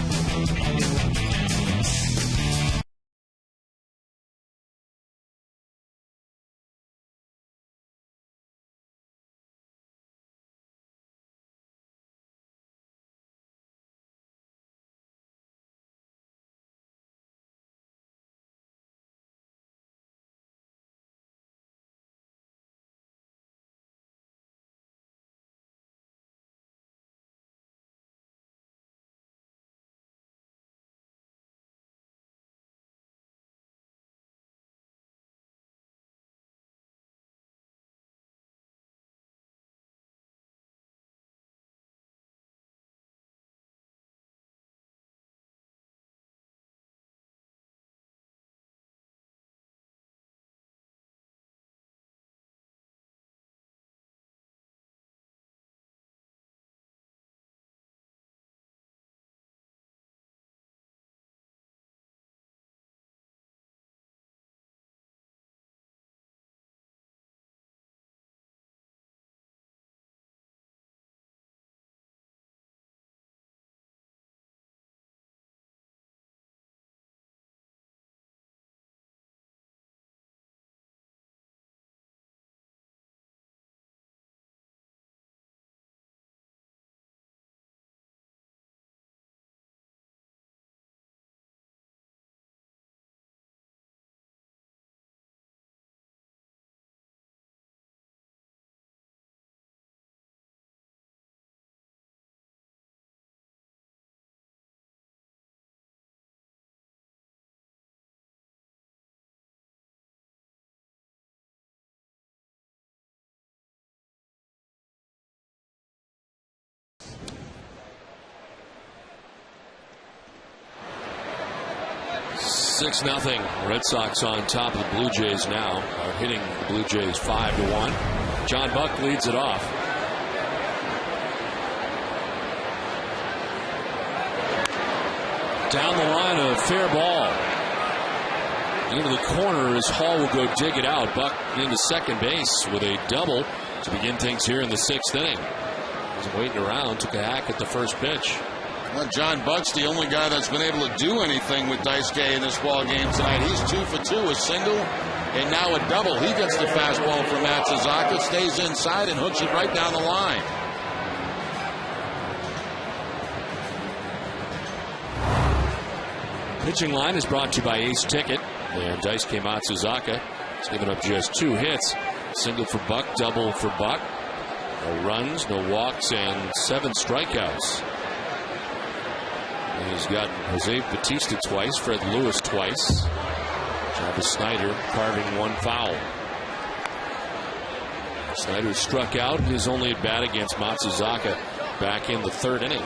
Six nothing. Red Sox on top of the Blue Jays now. Are hitting the Blue Jays 5-1. John Buck leads it off. Down the line, a fair ball. Into the corner as Hall will go dig it out. Buck into second base with a double to begin things here in the 6th inning. Wasn't waiting around. Took a hack at the first pitch. Well, John Buck's the only guy that's been able to do anything with Daisuke in this ball game tonight. He's 2 for 2, a single, and now a double. He gets the fastball from Matsuzaka, stays inside, and hooks it right down the line. Pitching line is brought to you by Ace Ticket, and Daisuke Matsuzaka has given up just 2 hits. Single for Buck, double for Buck. No runs, no walks, and 7 strikeouts. He's got Jose Batista twice, Fred Lewis twice. Travis Snyder carving 1 foul. Snyder struck out his only at bat against Matsuzaka back in the 3rd inning.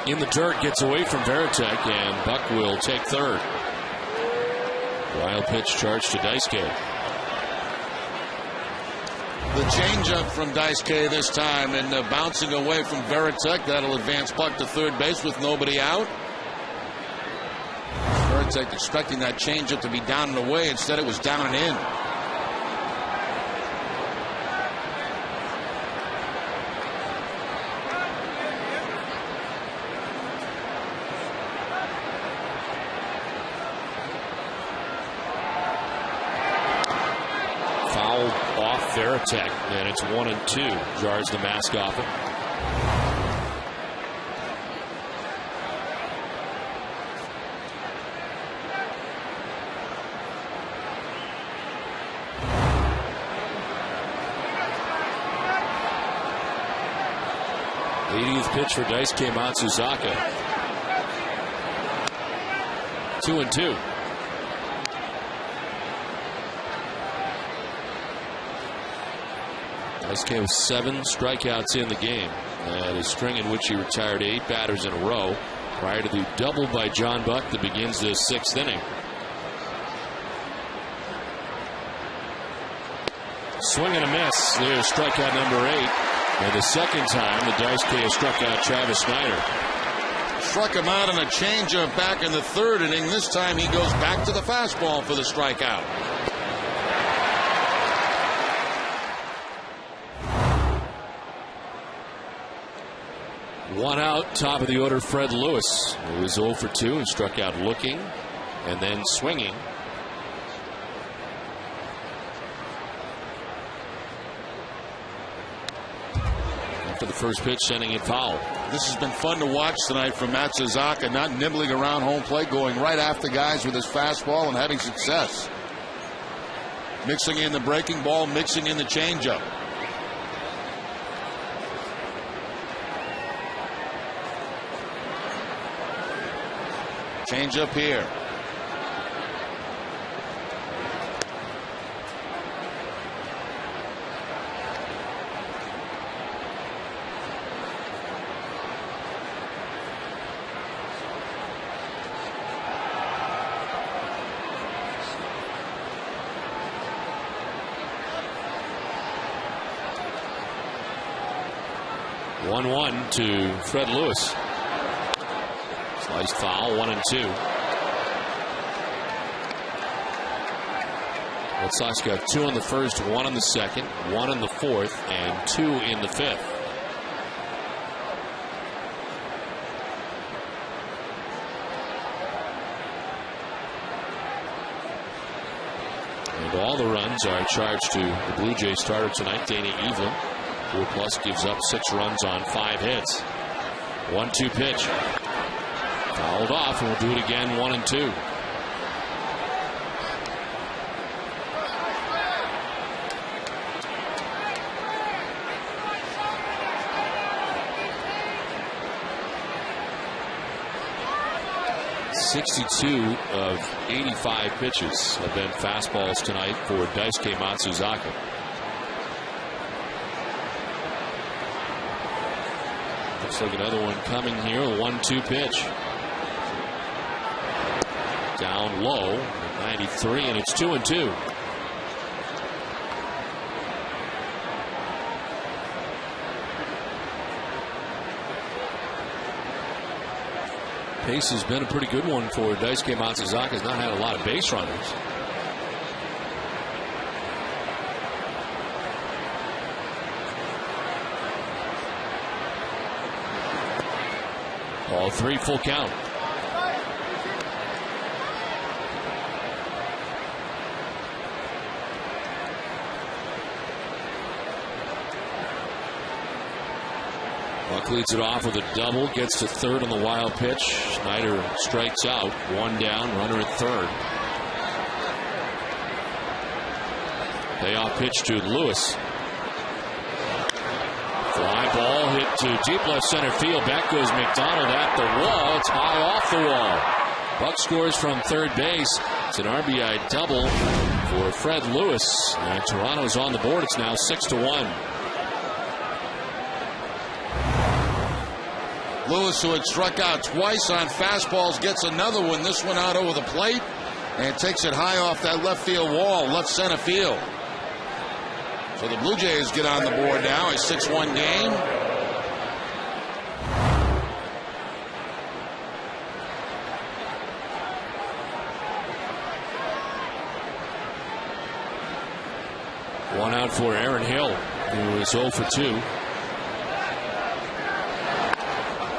In the dirt, gets away from Varitek, and Buck will take third. Wild pitch charge to Daisuke. The changeup from Daisuke this time, and bouncing away from Veritek. That'll advance puck to third base with nobody out. Veritek expecting that changeup to be down and away. Instead, it was down and in. Veritek, and it's 1-2. Jars the mask off it. Leading pitch for Daisuke Matsuzaka. 2-2. Daisuke with 7 strikeouts in the game, and a string in which he retired 8 batters in a row prior to the double by John Buck that begins the 6th inning. Swing and a miss. There's strikeout number 8. And the second time that Daisuke has struck out Travis Snyder. Struck him out on a changeup back in the 3rd inning. This time he goes back to the fastball for the strikeout. One out, top of the order, Fred Lewis, who was 0 for 2 and struck out looking and then swinging. After the first pitch, sending it foul. This has been fun to watch tonight from Matsuzaka, not nibbling around home plate, going right after guys with his fastball and having success. Mixing in the breaking ball, mixing in the changeup. Change up here. One to Fred Lewis. Sliced foul, 1-2. Red Sox got 2 in the first, 1 in the second, 1 in the 4th, and 2 in the 5th. And all the runs are charged to the Blue Jays starter tonight, Danny Evelyn. 4+ gives up 6 runs on 5 hits. 1-2 pitch. Fouled off, and we'll do it again, 1-2. .62 of 85 pitches have been fastballs tonight for Daisuke Matsuzaka. Looks like another one coming here. A 1-2 pitch. Down low, 93, and it's 2-2. Pace has been a pretty good one for Daisuke Matsuzaka. Has not had a lot of base runners. Ball 3, full count. Buck leads it off with a double, gets to 3rd on the wild pitch. Snyder strikes out, 1 down, runner at 3rd. Payoff pitch to Lewis. Fly ball hit to deep left center field. Back goes McDonald at the wall. It's high off the wall. Buck scores from 3rd base. It's an RBI double for Fred Lewis. And Toronto's on the board. It's now 6-1. Lewis, who had struck out twice on fastballs, gets another one. This one out over the plate and takes it high off that left field wall, left center field. So the Blue Jays get on the board now. A 6-1 game. One out for Aaron Hill, who is 0 for 2.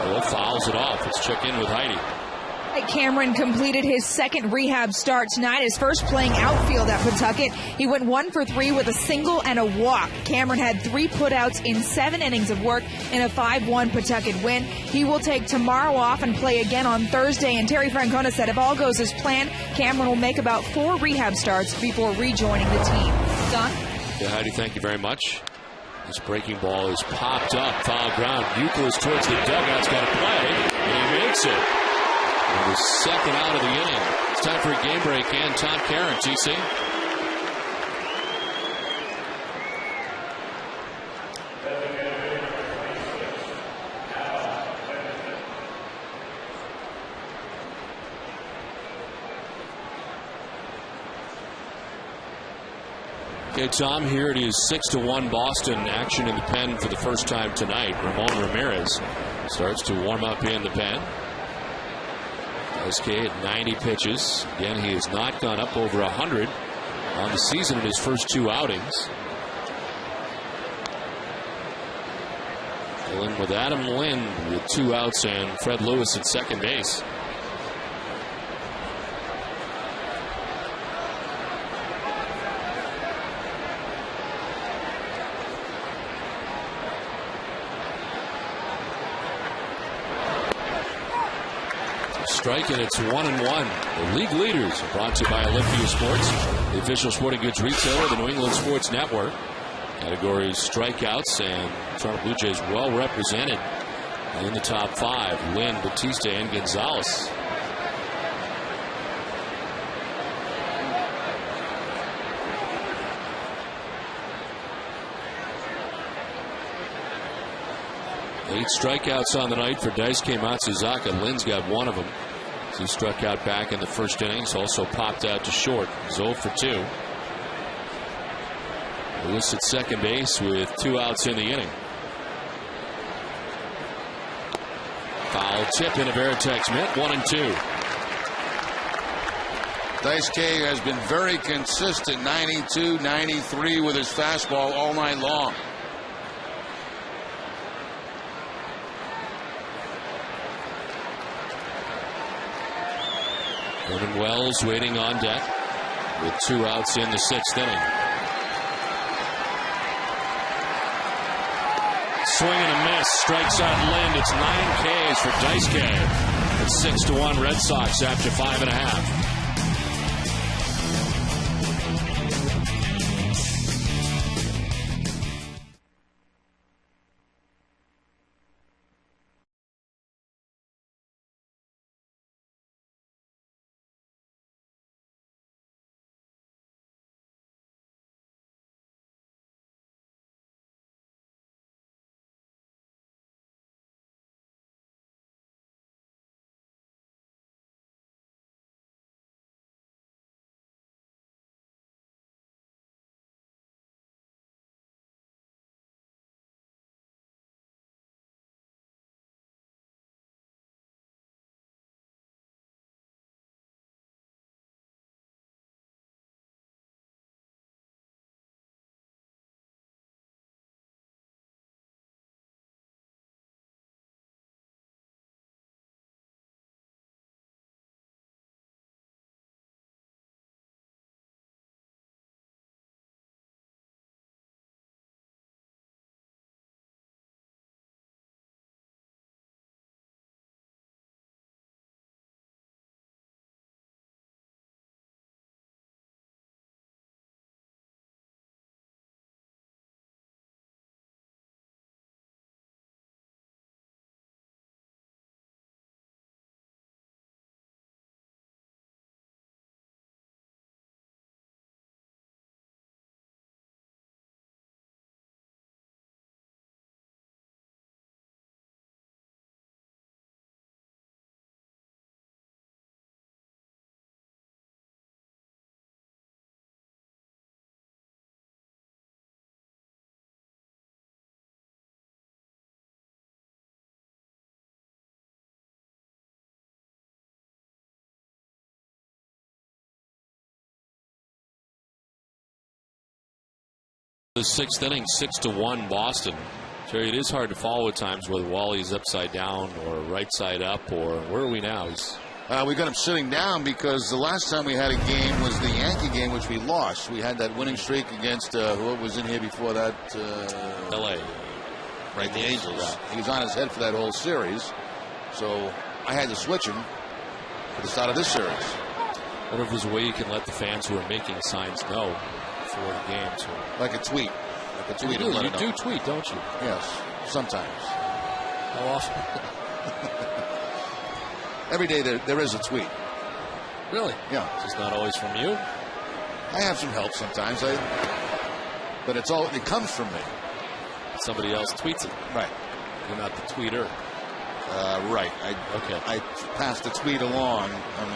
Hill fouls it off. It's check in with Heidi. Cameron completed his second rehab start tonight, his first playing outfield at Pawtucket. He went 1 for 3 with a single and a walk. Cameron had 3 putouts in 7 innings of work in a 5-1 Pawtucket win. He will take tomorrow off and play again on Thursday, and Terry Francona said if all goes as planned, Cameron will make about 4 rehab starts before rejoining the team. Don? Yeah, Heidi, thank you very much. This breaking ball is popped up, foul ground. Euclid towards the dugout's got to play, and he makes it. And the second out of the inning. It's time for a game break, and Tom Karen, TC. Okay, Tom, here it is 6-1 Boston. Action in the pen for the first time tonight. Ramon Ramirez starts to warm up in the pen. SK at 90 pitches. Again, he has not gone up over 100 on the season in his first 2 outings. Dealing with Adam Lind with 2 outs and Fred Lewis at second base. Striking, it's 1-1. The league leaders are brought to you by Olympia Sports, the official sporting goods retailer, the New England Sports Network. Categories strikeouts, and Toronto Blue Jays well represented in the top 5. Lynn, Batista, and Gonzalez. Eight strikeouts on the night for Daisuke Matsuzaka. Lynn's got 1 of them. He struck out back in the first innings. Also popped out to short. 0 for 2. Lewis at second base with 2 outs in the inning. Foul tip into Veritek's mitt. 1-2. Daisuke has been very consistent. 92, 93 with his fastball all night long. Vernon Wells waiting on deck with 2 outs in the 6th inning. Swing and a miss. Strikes out Lind. It's 9 Ks for Daisuke. It's 6-1 Red Sox after 5.5. The sixth inning, 6-1 Boston. Jerry, it is hard to follow at times whether Wally's upside down or right side up, or where are we now? We got him sitting down because the last time we had a game was the Yankee game, which we lost. We had that winning streak against who was in here before that? L.A. Right, the Angels. He was on his head for that whole series. So I had to switch him for the start of this series. I wonder if there's a way you can let the fans who are making signs know before the game. So. Like a tweet. Like a tweet. You do tweet, don't you? Yes, sometimes. How often? Every day there is a tweet. Really? Yeah. It's just not always from you? I have some help sometimes. But it comes from me. Somebody else tweets it. Right. You're not the tweeter. Right. Okay. I pass the tweet along, and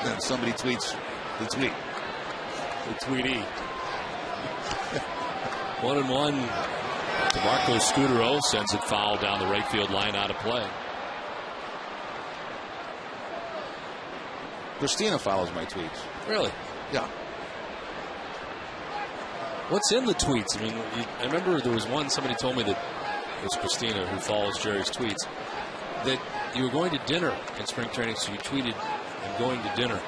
then somebody tweets the tweet. The tweetee. 1-1. DeMarco Scudero sends it foul down the right field line, out of play. Christina follows my tweets. Really? Yeah. What's in the tweets? I mean, I remember there was one, somebody told me that it was Christina who follows Jerry's tweets, that you were going to dinner in spring training, so you tweeted, "I'm going to dinner."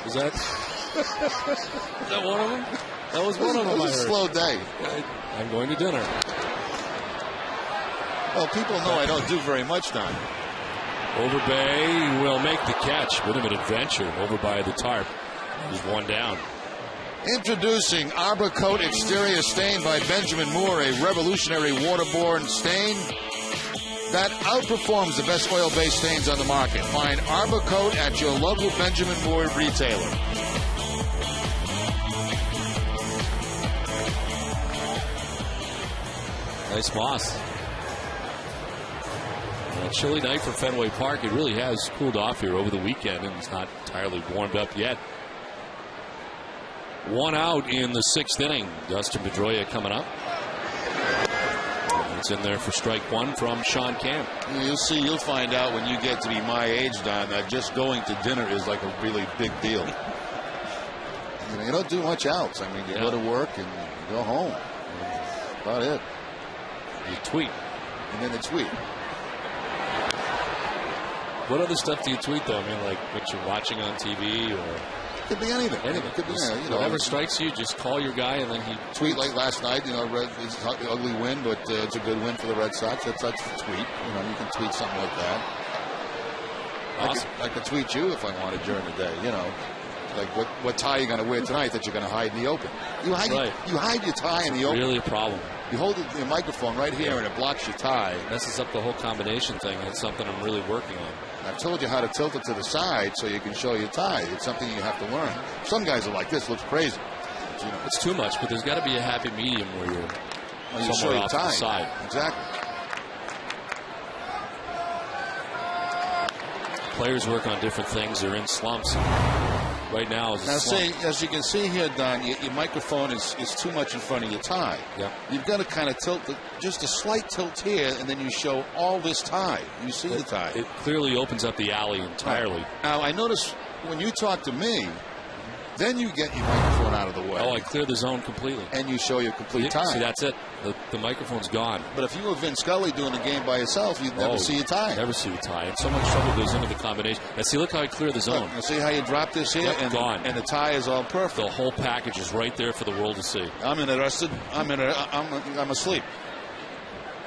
Was that is that one of them? That was one of them. It was a slow day. I'm going to dinner. Well, people know I don't do very much now. Overbay will make the catch. Bit of an adventure over by the tarp. He's one down. Introducing Arbor Coat Exterior Stain by Benjamin Moore, a revolutionary waterborne stain that outperforms the best oil-based stains on the market. Find Arbor Coat at your local Benjamin Moore retailer. Nice moss. A chilly night for Fenway Park. It really has cooled off here over the weekend, and it's not entirely warmed up yet. One out in the sixth inning. Dustin Pedroia coming up. It's in there for strike one from Sean Camp. You'll find out when you get to be my age, Don, that just going to dinner is like a really big deal. You don't do much else. I mean, you go to work and you go home. That's about it. You tweet. And then the tweet. What other stuff do you tweet, though? I mean, like what you're watching on TV or... Could be anything. Anything. Could be, whatever strikes you, just call your guy and then he... Tweet like last night, it's an ugly win, but it's a good win for the Red Sox. That's the tweet. You can tweet something like that. Awesome. I could tweet you if I wanted during the day, Like what tie you going to wear tonight that you're going to hide in the open. You hide your tie in the open. Really a problem. You hold your microphone right here and it blocks your tie. It messes up the whole combination thing. That's something I'm really working on. I've told you how to tilt it to the side so you can show your tie. It's something you have to learn. Some guys are like, this looks crazy. But, it's too much, but there's got to be a happy medium where you're somewhere off to the side. Exactly. Players work on different things. They're in slumps. Right now is a slump. As you can see here, Don, your microphone is too much in front of your tie. Yeah. You've got to kind of tilt just a slight tilt here, and then you show all this tie. You see the tie. It clearly opens up the alley entirely. Now, I notice when you talk to me, then you get your microphone out of the way. Oh, I clear the zone completely. And you show your complete tie. See, that's it. The microphone's gone. But if you were Vin Scully doing a game by yourself, you'd never see your tie. Never see the tie. And so much trouble goes into the combination. Now, see, look how I clear the zone. Look, see how you drop this here? Yep, gone. And the tie is all perfect. The whole package is right there for the world to see. I'm interested. I'm asleep.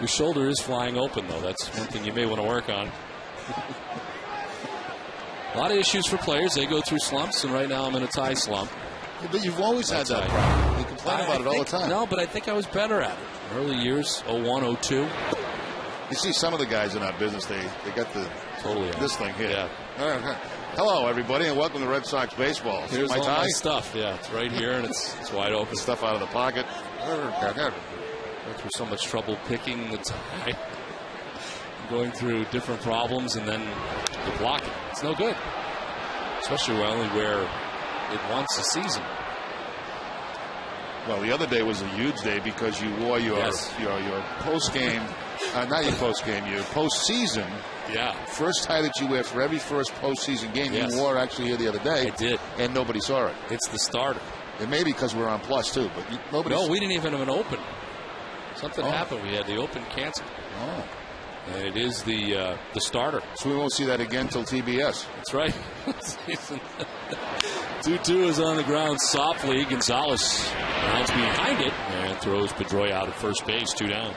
Your shoulder is flying open, though. That's one thing you may want to work on. A lot of issues for players. They go through slumps, and right now I'm in a tie slump. Yeah, but you've always had that problem. You complain about it all the time. No, but I think I was better at it. Early years, 01, 02. You see some of the guys in our business, they got this thing here. Yeah. Hello, everybody, and welcome to Red Sox Baseball. Here's my all tie? my stuff. Yeah, it's right here, and it's wide open. Stuff out of the pocket. Went through so much trouble picking the tie. Going through different problems, and then you block it. It's no good. Especially when I only wear it once a season. Well, the other day was a huge day because you wore your post-game, not your post-game, your post-season. Yeah. First tie that you wear for every first postseason game. Yes. You wore actually here the other day. I did. And nobody saw it. It's the starter. It may be because we're on plus too, but nobody. No, we didn't even have an open. Something happened. We had the open canceled. Oh. And it is the starter. So we won't see that again till TBS. That's right. 2-2 is on the ground softly. Gonzalez rounds behind it and throws Pedroia out at first base, 2 down.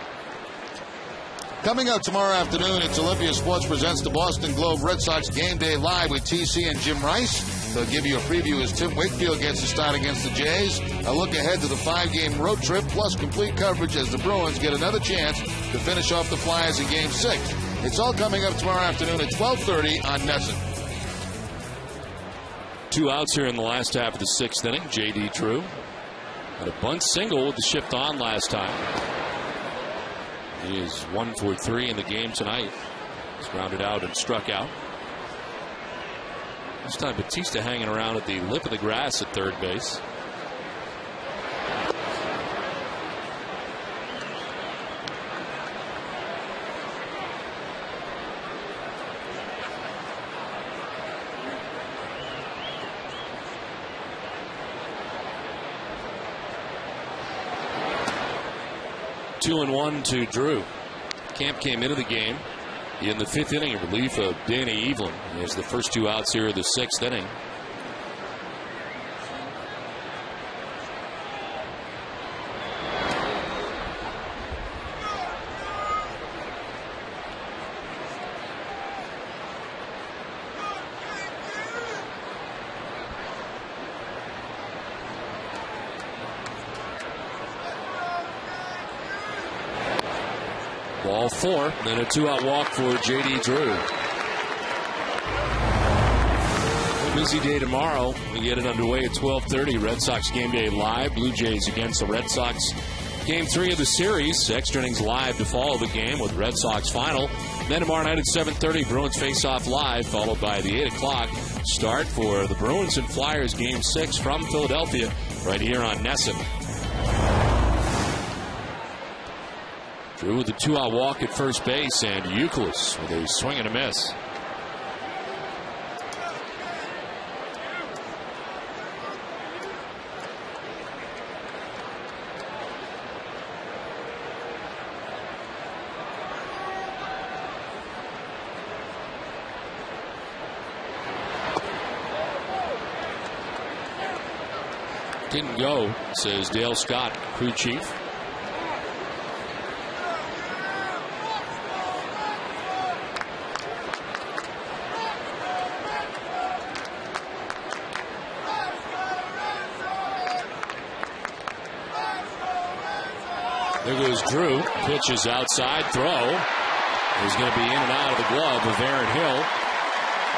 Coming up tomorrow afternoon, it's Olympia Sports presents the Boston Globe Red Sox Game Day Live with TC and Jim Rice. They'll give you a preview as Tim Wakefield gets a start against the Jays. A look ahead to the 5-game road trip, plus complete coverage as the Bruins get another chance to finish off the Flyers in Game 6. It's all coming up tomorrow afternoon at 12:30 on NESN. 2 outs here in the last half of the 6th inning. J.D. Drew had a bunt single with the shift on last time. He is 1 for 3 in the game tonight. He's grounded out and struck out. This time Batista hanging around at the lip of the grass at third base. Two and 1 to Drew. Camp came into the game in the 5th inning in relief of Danny Evelyn. He has the first 2 outs here of the 6th inning. Ball 4, then a 2-out walk for J.D. Drew. Busy day tomorrow. We get it underway at 12:30. Red Sox Game Day Live. Blue Jays against the Red Sox. Game 3 of the series. Extra innings live to follow the game with Red Sox final. Then tomorrow night at 7:30, Bruins face-off live, followed by the 8 o'clock start for the Bruins and Flyers Game 6 from Philadelphia right here on NESN. Drew with a 2-out walk at first base, and Youkilis with a swing and a miss. Didn't go, says Dale Scott, crew chief. There goes Drew. Pitch is outside. Throw is going to be in and out of the glove of Aaron Hill.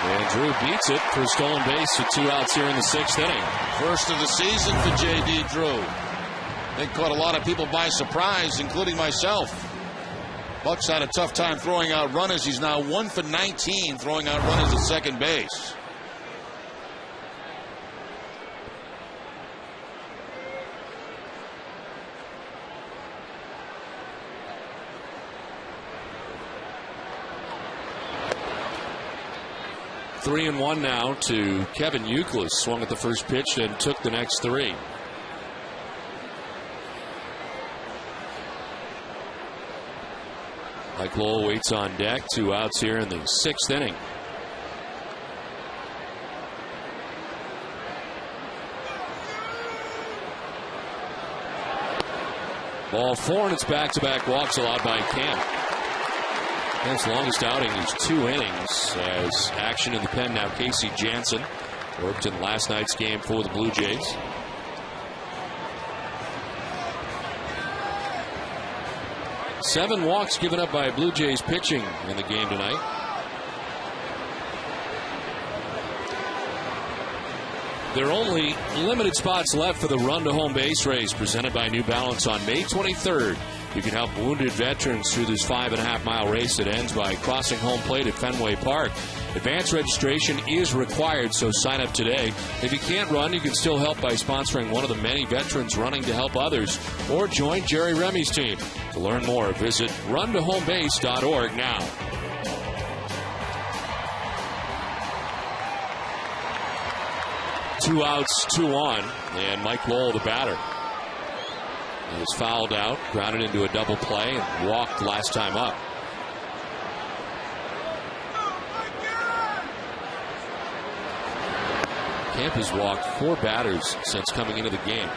And Drew beats it for a stolen base with 2 outs here in the 6th inning. First of the season for J.D. Drew. They caught a lot of people by surprise, including myself. Buck's had a tough time throwing out runners. He's now 1 for 19 throwing out runners at second base. Three and 1 now to Kevin Youkilis. Swung at the first pitch and took the next 3. Mike Lowell waits on deck. 2 outs here in the 6th inning. Ball 4, and it's back-to-back walks allowed by Camp. His longest outing is 2 innings as action in the pen now. Casey Jansen worked in last night's game for the Blue Jays. Seven walks given up by Blue Jays pitching in the game tonight. There are only limited spots left for the Run to Home Base race presented by New Balance on May 23rd. You can help wounded veterans through this 5.5-mile race that ends by crossing home plate at Fenway Park. Advanced registration is required, so sign up today. If you can't run, you can still help by sponsoring one of the many veterans running to help others, or join Jerry Remy's team. To learn more, visit runtohomebase.org now. 2 outs, 2 on, and Mike Lowell, the batter. He was fouled out, grounded into a double play, and walked last time up. Camp has walked 4 batters since coming into the game.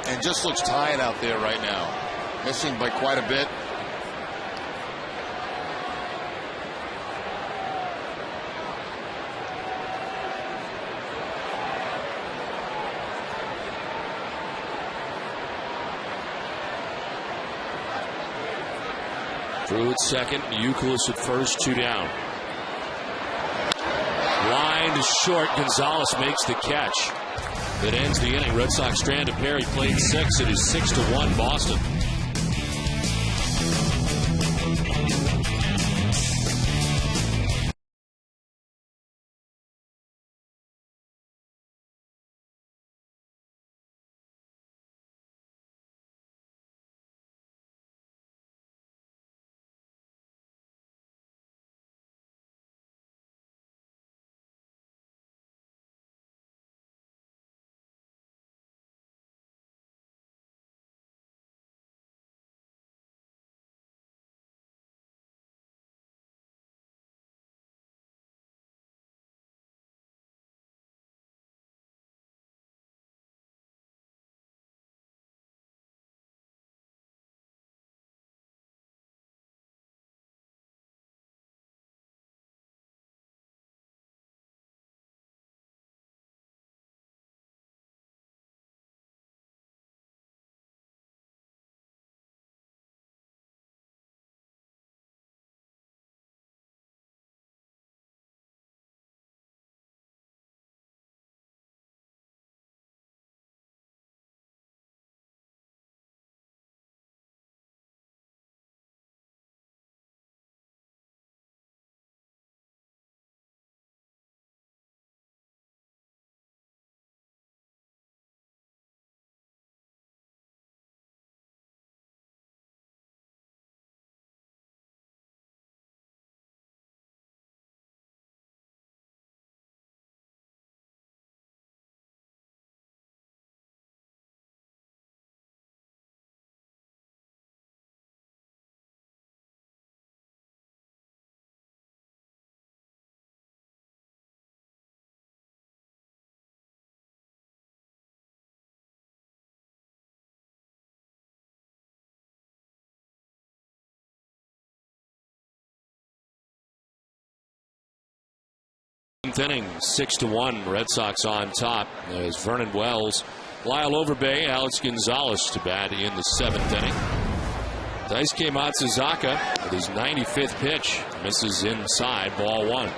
And just looks tired out there right now. Missing by quite a bit. Drew at second, Youkilis at first, 2 down. Line to short, Gonzalez makes the catch. That ends the inning. Red Sox strand to Perry, played 6. It is 6-1 Boston. Inning, 6-1, Red Sox on top as Vernon Wells, Lyle Overbay, Alex Gonzalez to bat in the 7th inning. Daisuke Matsuzaka with his 95th pitch misses inside, ball 1.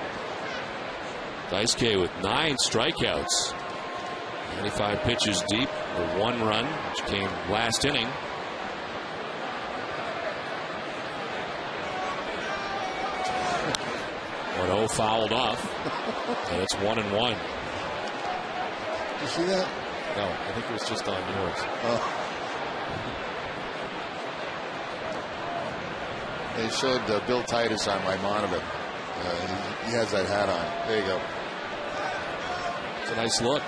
Daisuke with 9 strikeouts, 95 pitches deep for 1 run, which came last inning. Oh, fouled off, and it's 1-1. Did you see that? No, I think it was just on yours. Oh. They showed Bill Titus on my monitor. He has that hat on. There you go. It's a nice look.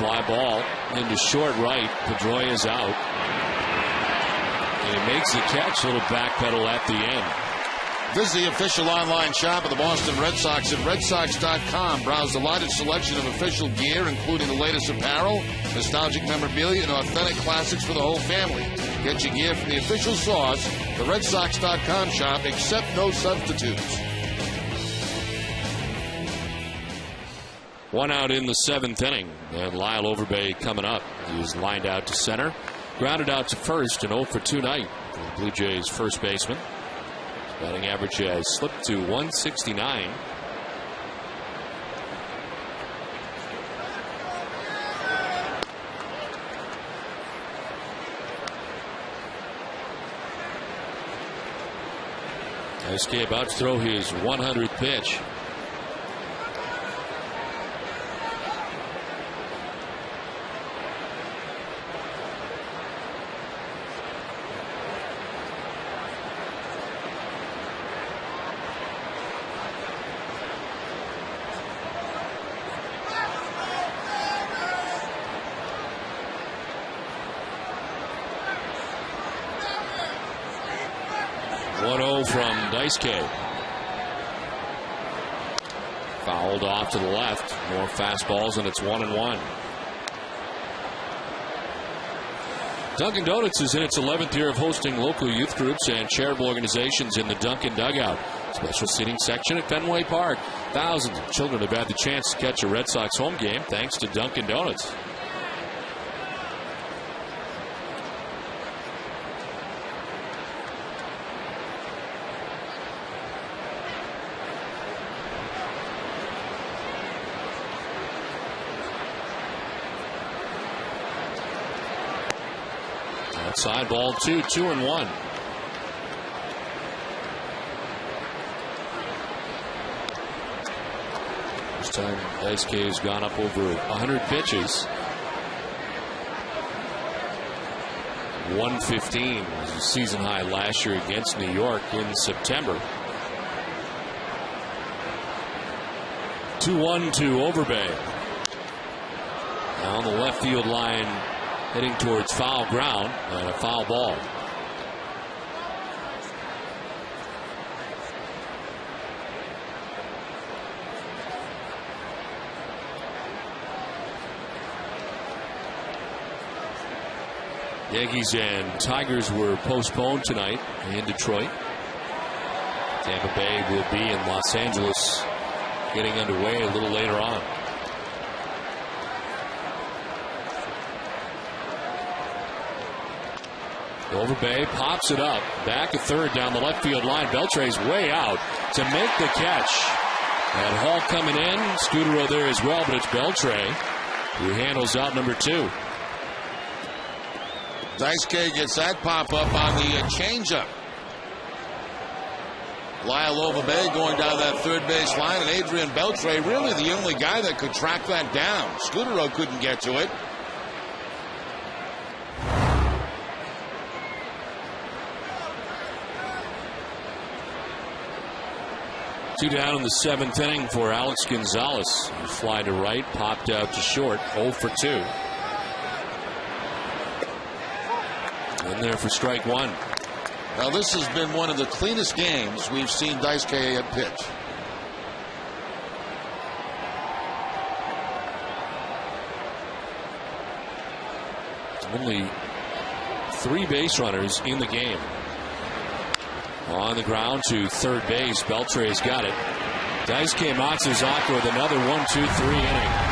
Fly ball into short right. Pedroia's out. And he makes the catch. Little backpedal at the end. Visit the official online shop of the Boston Red Sox at redsox.com. Browse the largest selection of official gear, including the latest apparel, nostalgic memorabilia, and authentic classics for the whole family. Get your gear from the official source, the redsox.com shop, accept no substitutes. One out in the 7th inning. And Lyle Overbay coming up. He was lined out to center. Grounded out to first. An 0 for 2 night for the Blue Jays first baseman. His batting average has slipped to 169. Daisuke about to throw his 100th pitch. From Daisuke. Fouled off to the left. More fastballs, and it's 1-1. Dunkin' Donuts is in its 11th year of hosting local youth groups and charitable organizations in the Dunkin' Dugout. Special seating section at Fenway Park. Thousands of children have had the chance to catch a Red Sox home game thanks to Dunkin' Donuts. Outside ball 2-1. This time Daisuke has gone up over 100 pitches. 115 was a season high last year against New York in September. 2-1 to Overbay. Down the left field line, heading towards foul ground, and a foul ball. Yankees and Tigers were postponed tonight in Detroit. Tampa Bay will be in Los Angeles getting underway a little later on. Overbay pops it up. Back at third down the left field line. Beltre's way out to make the catch. And Hall coming in. Scudero there as well, but it's Beltre who handles out number 2. Daisuke gets that pop up on the changeup. Lyle Overbay going down that third base line, and Adrian Beltre really the only guy that could track that down. Scudero couldn't get to it. Two down in the 7th inning for Alex Gonzalez. He fly to right, popped out to short, 0 for 2. In there for strike 1. Now this has been one of the cleanest games we've seen Daisuke pitch. Only 3 base runners in the game. On the ground to third base. Beltre's got it. Daisuke Matsuzaka with another 1-2-3 inning.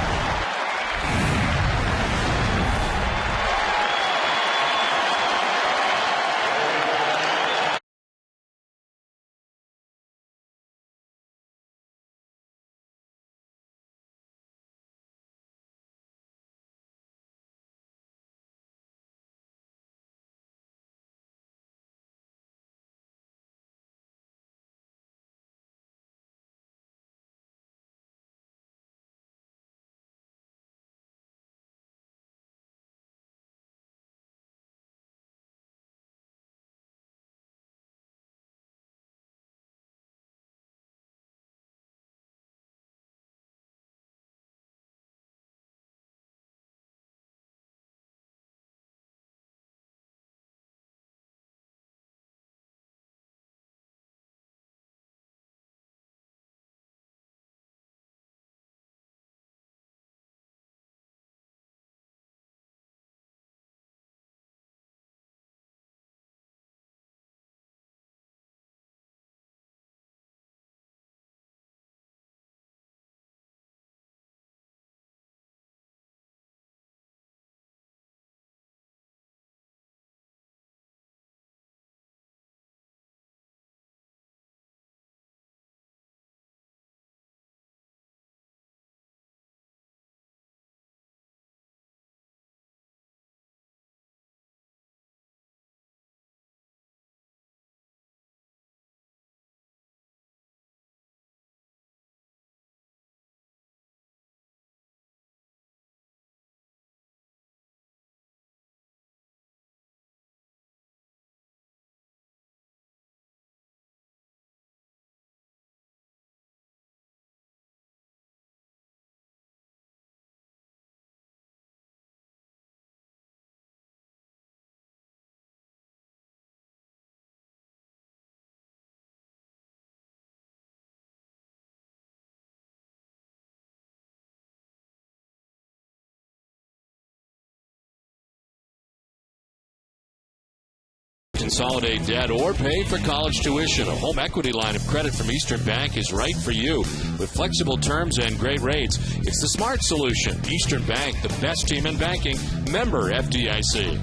consolidate debt, or pay for college tuition. A home equity line of credit from Eastern Bank is right for you. With flexible terms and great rates, it's the smart solution. Eastern Bank, the best team in banking. Member FDIC.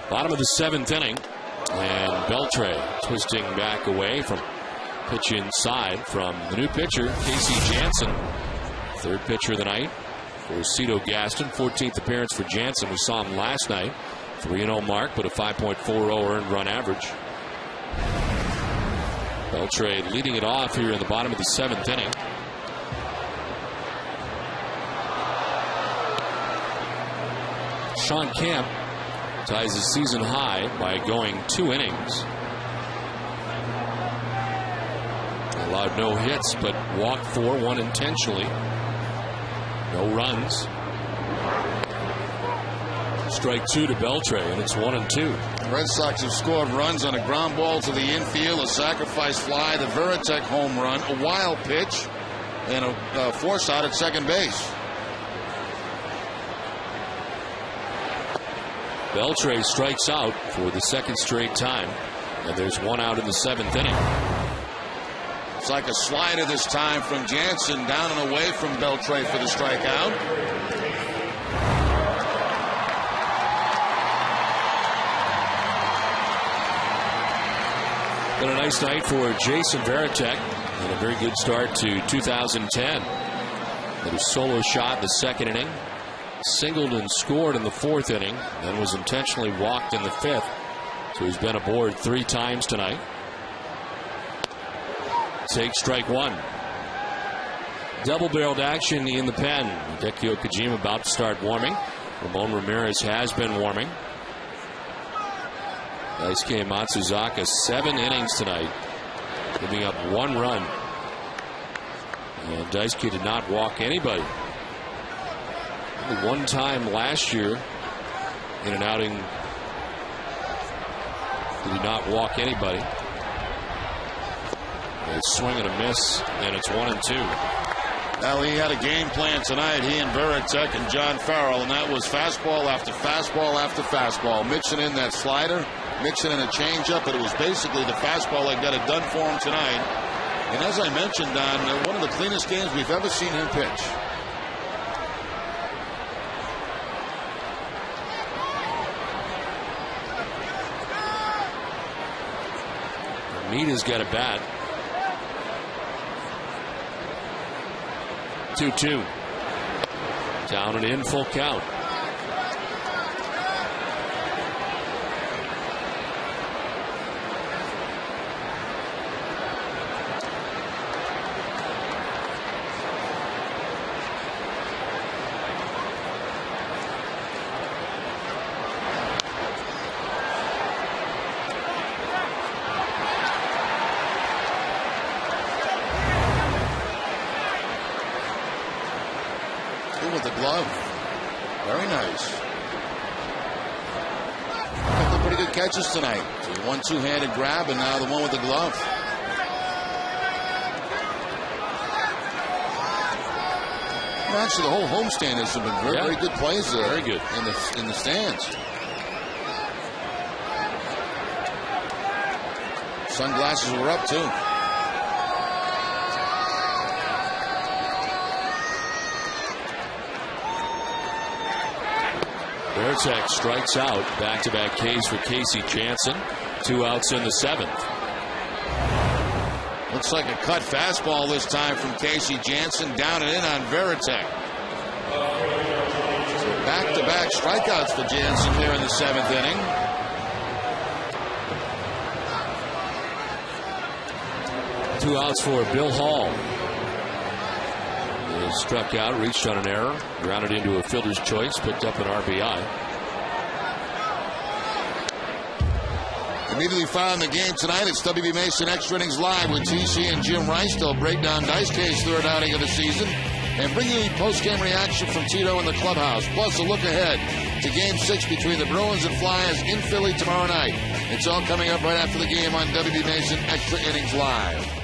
Bottom of the 7th inning. And Beltre twisting back away from pitch inside from the new pitcher, Casey Jansen. Third pitcher of the night for Cito Gaston. 14th appearance for Jansen. We saw him last night. 3-0 mark, but a 5.40 earned run average. Beltre leading it off here in the bottom of the 7th inning. Sean Camp ties his season high by going 2 innings. Allowed no hits, but walked 4, 1 intentionally. No runs. Strike 2 to Beltre, and it's 1-2. The Red Sox have scored runs on a ground ball to the infield, a sacrifice fly, the Veritek home run, a wild pitch, and a force out at second base. Beltre strikes out for the second straight time, and there's 1 out in the 7th inning. It's like a slider this time from Jansen, down and away from Beltre for the strikeout. Been a nice night for Jason Veritek, and a very good start to 2010. With a solo shot in the 2nd inning. Singled and scored in the 4th inning, then was intentionally walked in the 5th. So he's been aboard 3 times tonight. Take strike 1. Double-barreled action in the pen. Hideki Okajima about to start warming. Ramon Ramirez has been warming. Daisuke Matsuzaka, 7 innings tonight, giving up 1 run. And Daisuke did not walk anybody. Only 1 time last year in an outing did he not walk anybody. A swing and a miss, and it's 1-2. Well, he had a game plan tonight, he and Veritek and John Farrell, and that was fastball after fastball after fastball, mixing in that slider, mixing in a changeup, but it was basically the fastball that got it done for him tonight. And as I mentioned, Don, one of the cleanest games we've ever seen him pitch. Mita's got a bat. 2-2. Down and in, full count. With the glove. Very nice. A couple of pretty good catches tonight. One two-handed grab, and now the one with the glove. Well, actually, the whole homestand has been very good plays there. Very good. In the stands. Sunglasses were up, too. Veritek strikes out. Back-to-back Ks for Casey Jansen. 2 outs in the 7th. Looks like a cut fastball this time from Casey Jansen. Down and in on Veritek. So back-to-back strikeouts for Jansen here in the 7th inning. Two outs for Bill Hall. He struck out, reached on an error, grounded into a fielder's choice, picked up an RBI. Immediately following the game tonight, it's WB Mason Extra Innings Live with TC and Jim Rice. They'll break down Daisuke's 3rd outing of the season and bring you post-game reaction from Tito in the clubhouse. Plus a look ahead to Game 6 between the Bruins and Flyers in Philly tomorrow night. It's all coming up right after the game on WB Mason Extra Innings Live.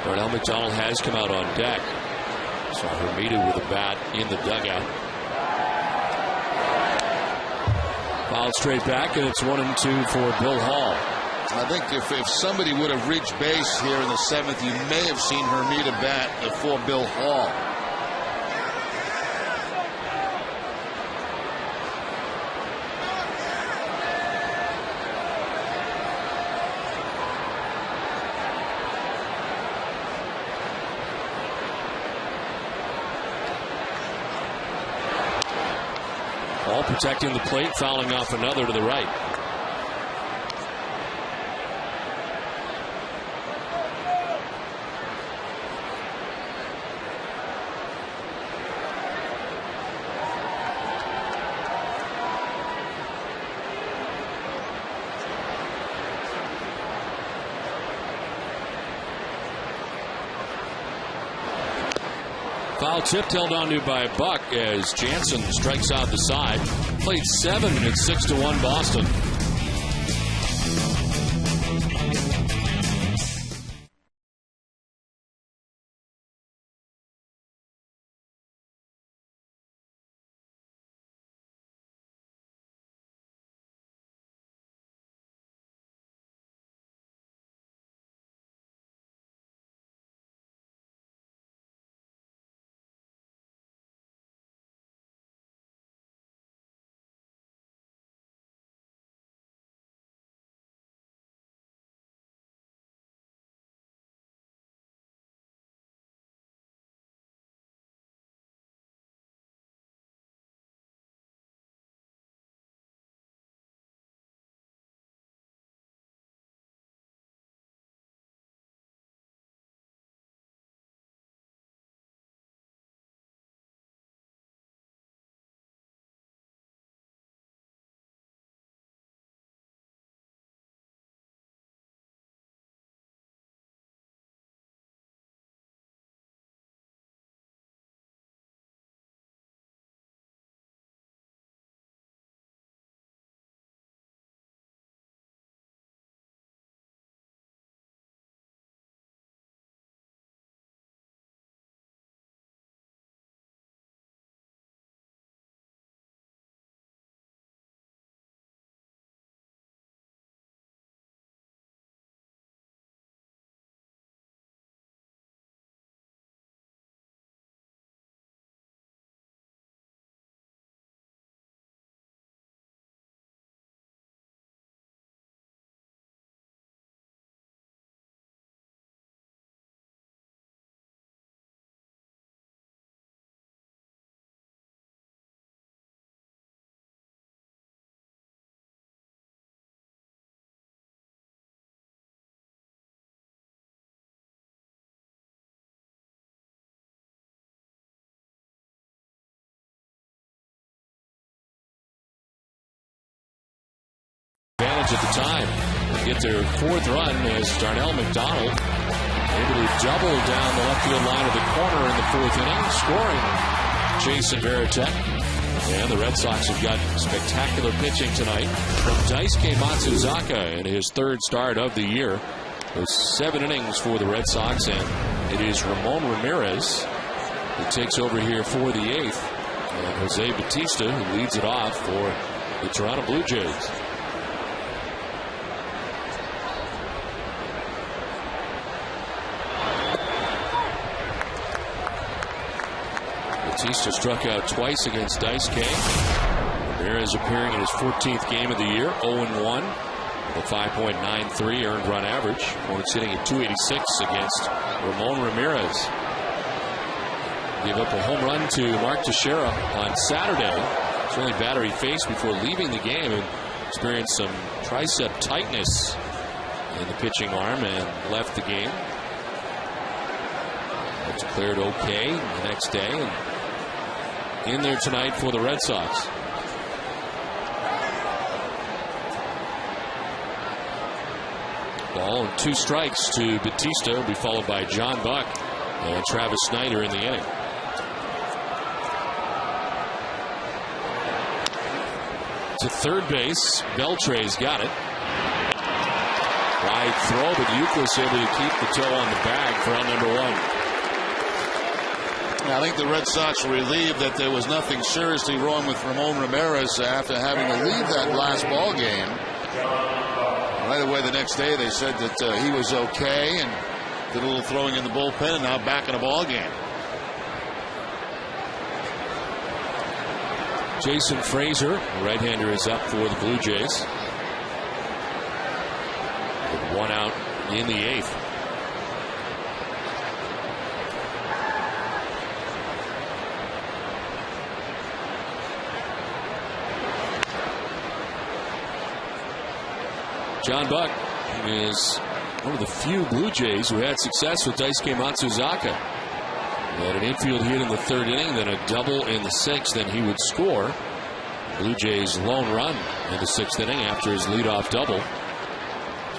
Darnell McDonald has come out on deck. Saw Hermida with a bat in the dugout. Fouled straight back, and it's 1-2 for Bill Hall. I think if somebody would have reached base here in the 7th, you may have seen Hermida bat for Bill Hall. All protecting the plate, fouling off another to the right. Foul tip held on to by Buck as Jansen strikes out the side. Played 7 and it's 6-1 Boston. Advantage at the time. They get their 4th run as Darnell McDonald able to double down the left field line of the corner in the 4th inning, scoring Jason Varitek. And the Red Sox have got spectacular pitching tonight from Daisuke Matsuzaka in his 3rd start of the year. There's 7 innings for the Red Sox, and it is Ramon Ramirez who takes over here for the 8th. And Jose Bautista who leads it off for the Toronto Blue Jays. Bautista struck out twice against Daisuke. Ramirez appearing in his 14th game of the year, 0-1 with a 5.93 earned run average. Hornets hitting at 286 against Ramon Ramirez. Give up a home run to Mark Teixeira on Saturday. His only batter he faced before leaving the game, and experienced some tricep tightness in the pitching arm and left the game. Declared okay the next day, and in there tonight for the Red Sox. Ball and 2 strikes to Bautista will be followed by John Buck and Travis Snyder in the inning. To third base, Beltre's got it. Wide throw, but Euclid able to keep the toe on the bag for out number 1. I think the Red Sox were relieved that there was nothing seriously wrong with Ramon Ramirez after having to leave that last ball game. Right away the next day they said that he was okay and did a little throwing in the bullpen and now back in a ball game. Jason Frazier, the right-hander, is up for the Blue Jays. With 1 out in the 8th. John Buck is one of the few Blue Jays who had success with Daisuke Matsuzaka. He had an infield hit in the 3rd inning, then a double in the 6th, then he would score. Blue Jays' lone run in the 6th inning after his leadoff double.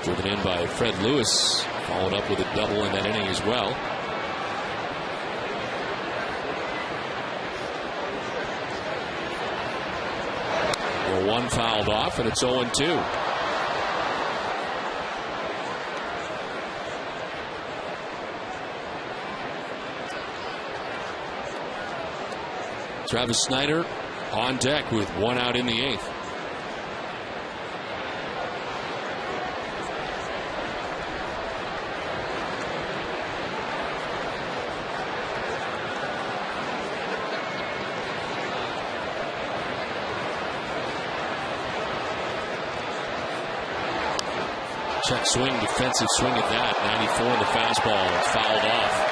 Driven in by Fred Lewis, followed up with a double in that inning as well. Well, 1 fouled off, and it's 0-2. Travis Snyder on deck with 1 out in the 8th. Check swing, defensive swing at that. 94 in the fastball. It's fouled off.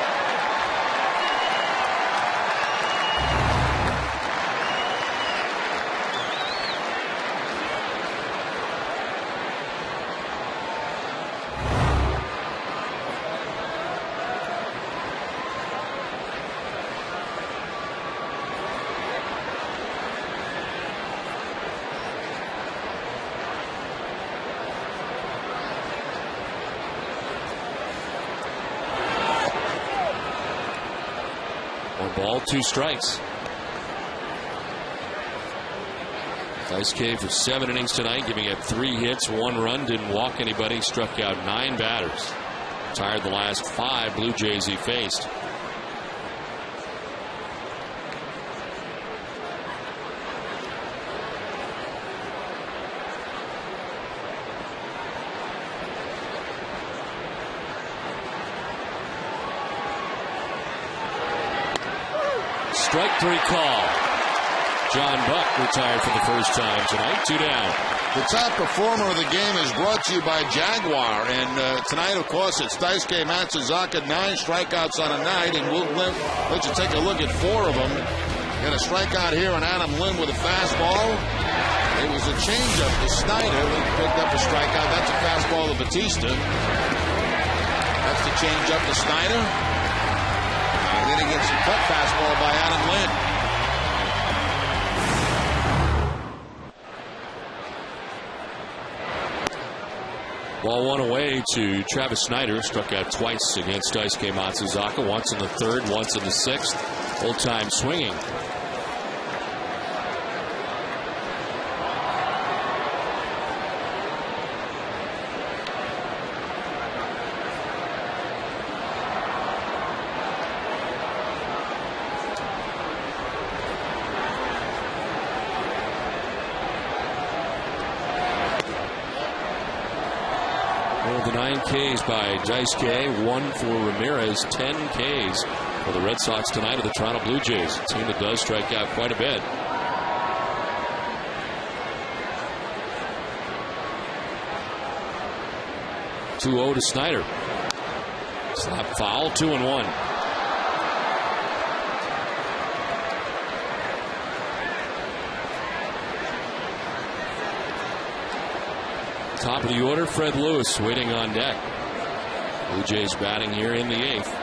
Ball, 2 strikes. Daisuke for 7 innings tonight, giving up 3 hits, 1 run, didn't walk anybody, struck out 9 batters. Retired the last 5 Blue Jays he faced. Strike 3 call. John Buck retired for the first time tonight. 2 down. The top performer of the game is brought to you by Jaguar. And tonight, of course, it's Daisuke Matsuzaka, 9 strikeouts on a night. And we'll let you take a look at 4 of them. Got a strikeout here on Adam Lynn with a fastball. It was a changeup to Snyder. He picked up a strikeout. That's a fastball to Batista. That's the changeup to Snyder. Then he gets a cut fastball by Adam Lynn. Ball 1 away to Travis Snyder. Struck out twice against Daisuke Matsuzaka. Once in the 3rd, once in the 6th. Full time swinging. The 9 Ks by Daisuke, 1 for Ramirez, 10 Ks for the Red Sox tonight of the Toronto Blue Jays. A team that does strike out quite a bit. (2-0) to Snyder. Slap foul, 2-1. Top of the order, Fred Lewis waiting on deck. Blue Jays batting here in the 8th.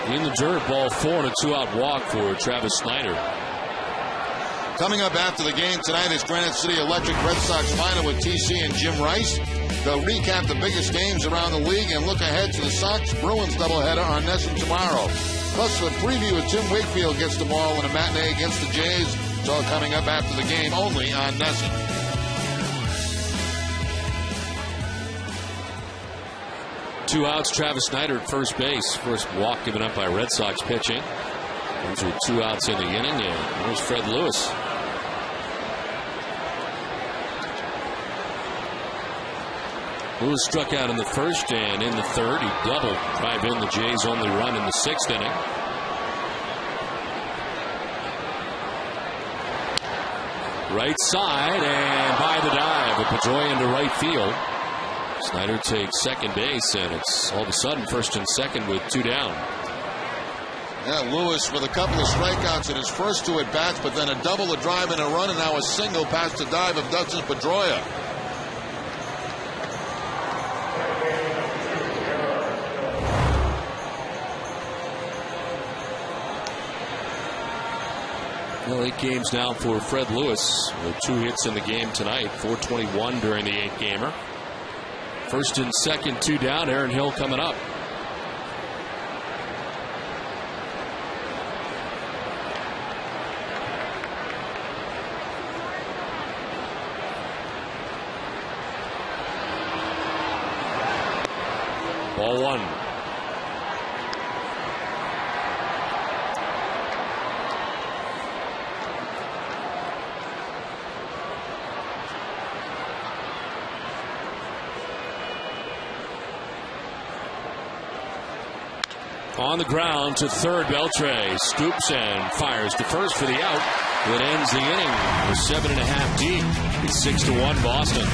In the dirt, ball 4 and a 2-out walk for Travis Snyder. Coming up after the game tonight is Granite City Electric Red Sox final with TC and Jim Rice. They'll recap the biggest games around the league and look ahead to the Sox-Bruins doubleheader on NESN tomorrow. Plus, the preview of Tim Wakefield gets the ball in a matinee against the Jays. It's all coming up after the game, only on NESN. 2 outs, Travis Snyder at first base. First walk given up by Red Sox pitching. Comes with 2 outs in the inning, and there's Fred Lewis. Lewis struck out in the first, and in the third, he doubled, drive in the Jays' only run in the 6th inning. Right side, and by the dive of Pedroia into right field. Snyder takes second base, and it's all of a sudden first and second with 2 down. Yeah, Lewis with a couple of strikeouts in his first 2 at-bats, but then a double, a drive, and a run, and now a single past the dive of Dustin Pedroia. Well, 8 games now for Fred Lewis with 2 hits in the game tonight. 421 during the 8-gamer. First and second, 2 down. Aaron Hill coming up. Ball 1. On the ground to third, Beltre scoops and fires to first for the out. It ends the inning with 7.5 deep. It's 6-1 Boston.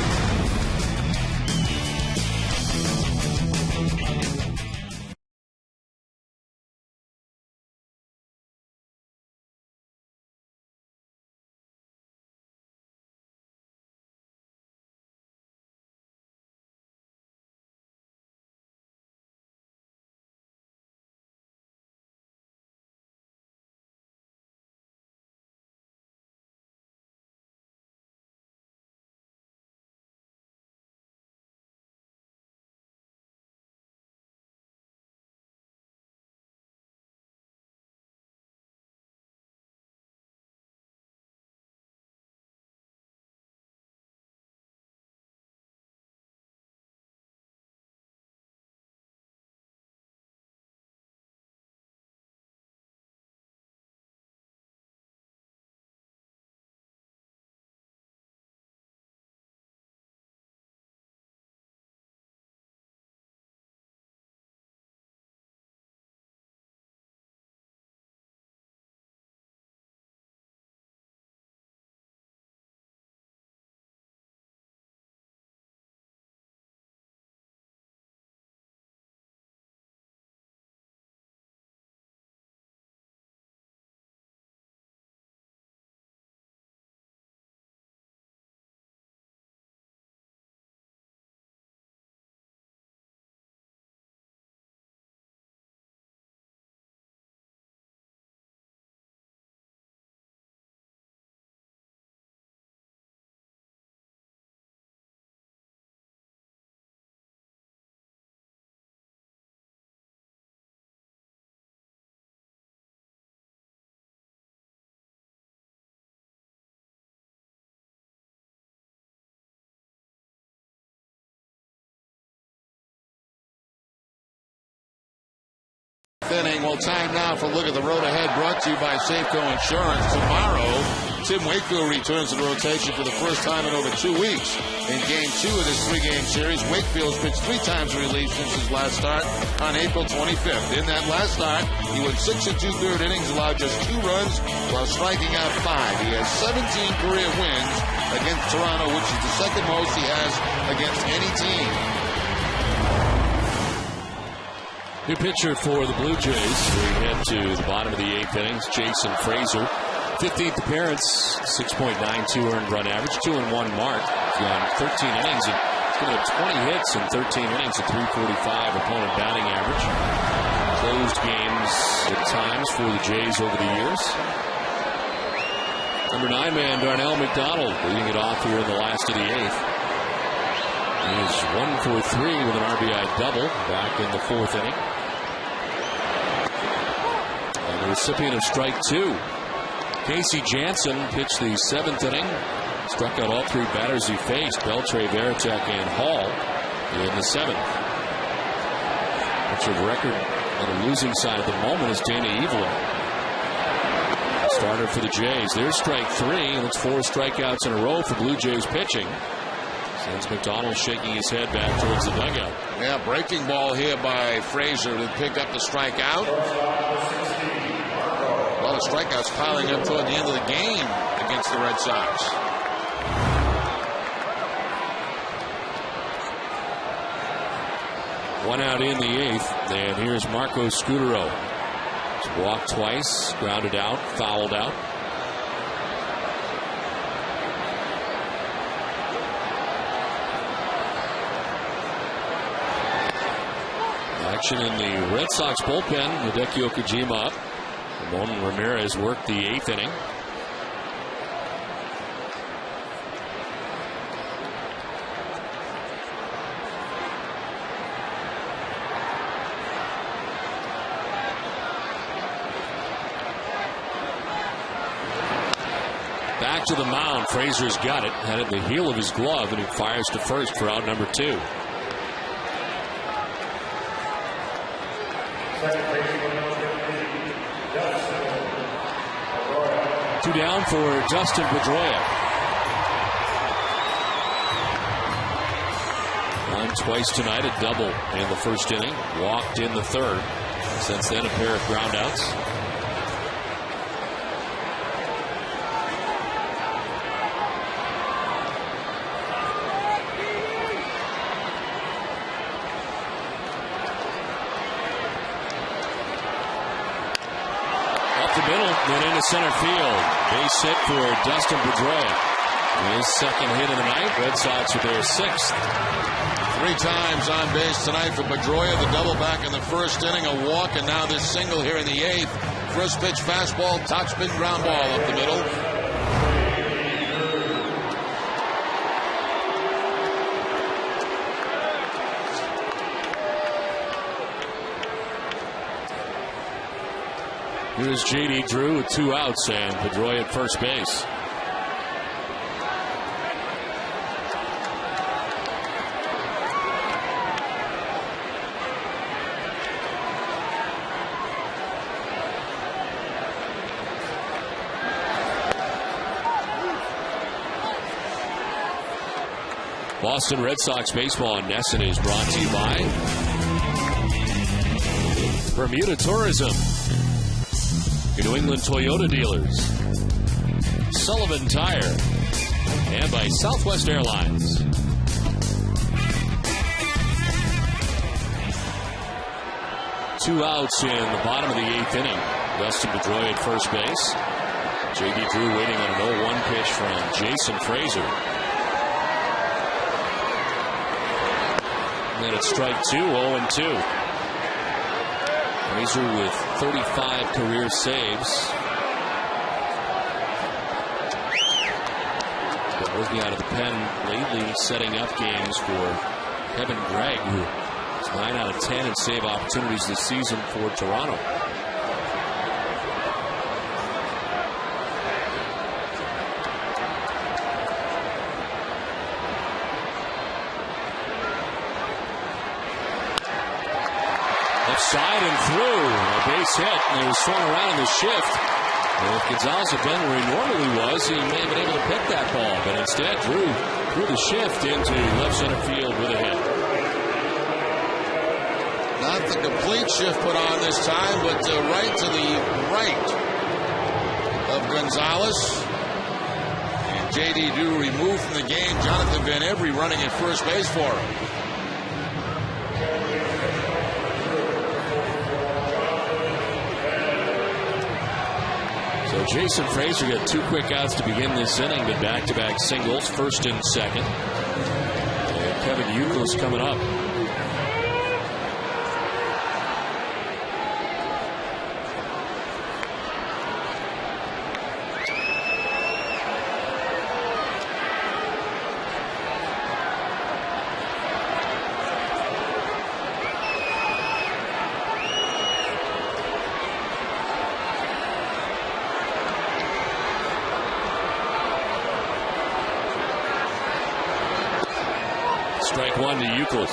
Inning. Well, time now for a look at the road ahead, brought to you by Safeco Insurance. Tomorrow, Tim Wakefield returns to the rotation for the first time in over 2 weeks. In Game 2 of this 3-game series, Wakefield's pitched 3 times relief since his last start on April 25th. In that last start, he went 6 2/3 innings, allowed just 2 runs while striking out 5. He has 17 career wins against Toronto, which is the second most he has against any team. New pitcher for the Blue Jays. We head to the bottom of the 8th innings. Jason Frazier, 15th appearance, 6.92 earned run average, 2-1 mark. He's gone 13 innings. He's got 20 hits in 13 innings, a 345 opponent batting average. closed games at times for the Jays over the years. Number 9 man Darnell McDonald leading it off here in the last of the 8th. He is 1 for 3 with an RBI double back in the 4th inning. And the recipient of strike 2. Casey Jansen pitched the 7th inning. Struck out all 3 batters he faced, Beltre, Varitek, and Hall in the 7th. Richard record on the losing side at the moment is Dana Evelyn. Starter for the Jays. There's strike 3, and it's 4 strikeouts in a row for Blue Jays pitching. Sends McDonald shaking his head back towards the dugout. Yeah, breaking ball here by Frazier to pick up the strikeout. A lot of strikeouts piling up toward the end of the game against the Red Sox. One out in the 8th, and here's Marco Scutaro. Walked twice, grounded out, fouled out. Action in the Red Sox bullpen. Hideki Okajima up. Ramon Ramirez worked the 8th inning. Back to the mound. Frazier's got it. Had it in the heel of his glove, and he fires to first for out number 2. Two down for Dustin Pedroia. Run twice tonight, a double in the 1st inning. Walked in the 3rd. Since then, a pair of groundouts. Then into center field. Base hit for Dustin Pedroia. His 2nd hit of the night. Red Sox with their 6th. 3 times on base tonight for Pedroia. The double back in the 1st inning, a walk, and now this single here in the 8th. First pitch fastball, topspin ground ball up the middle. Here's J.D. Drew with 2 outs and Pedroia at first base. Boston Red Sox baseball in Nesson is brought to you by Bermuda Tourism, New England Toyota dealers, Sullivan Tire, and by Southwest Airlines. Two outs in the bottom of the 8th inning. Dustin Pedroia at first base. J.D. Drew waiting on an 0-1 pitch from Jason Frazier. And then it's strike 2, 0-2. Frazier with 35 career saves. Been working out of the pen lately, setting up games for Kevin Gregg, who is 9 out of 10 in save opportunities this season for Toronto. Side and through. A base hit, and he was swung around in the shift. And if Gonzalez had been where he normally was, he may have been able to pick that ball. But instead, Drew threw the shift into left center field with a hit. Not the complete shift put on this time, but right to the right of Gonzalez. And J.D. Drew removed from the game. Jonathan Van Every running at first base for him. So Jason Frazier got 2 quick outs to begin this inning, but back-to-back singles, first and second. And Kevin Youkilis coming up. one to Euclid.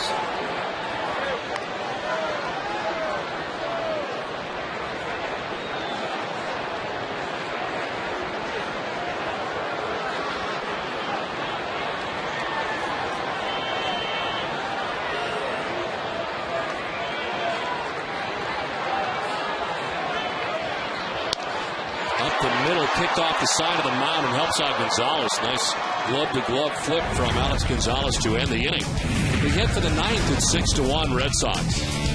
Kicked off the side of the mound and helps out Gonzalez. Nice glove-to-glove flip from Alex Gonzalez to end the inning. We hit for the ninth at 6-1 Red Sox.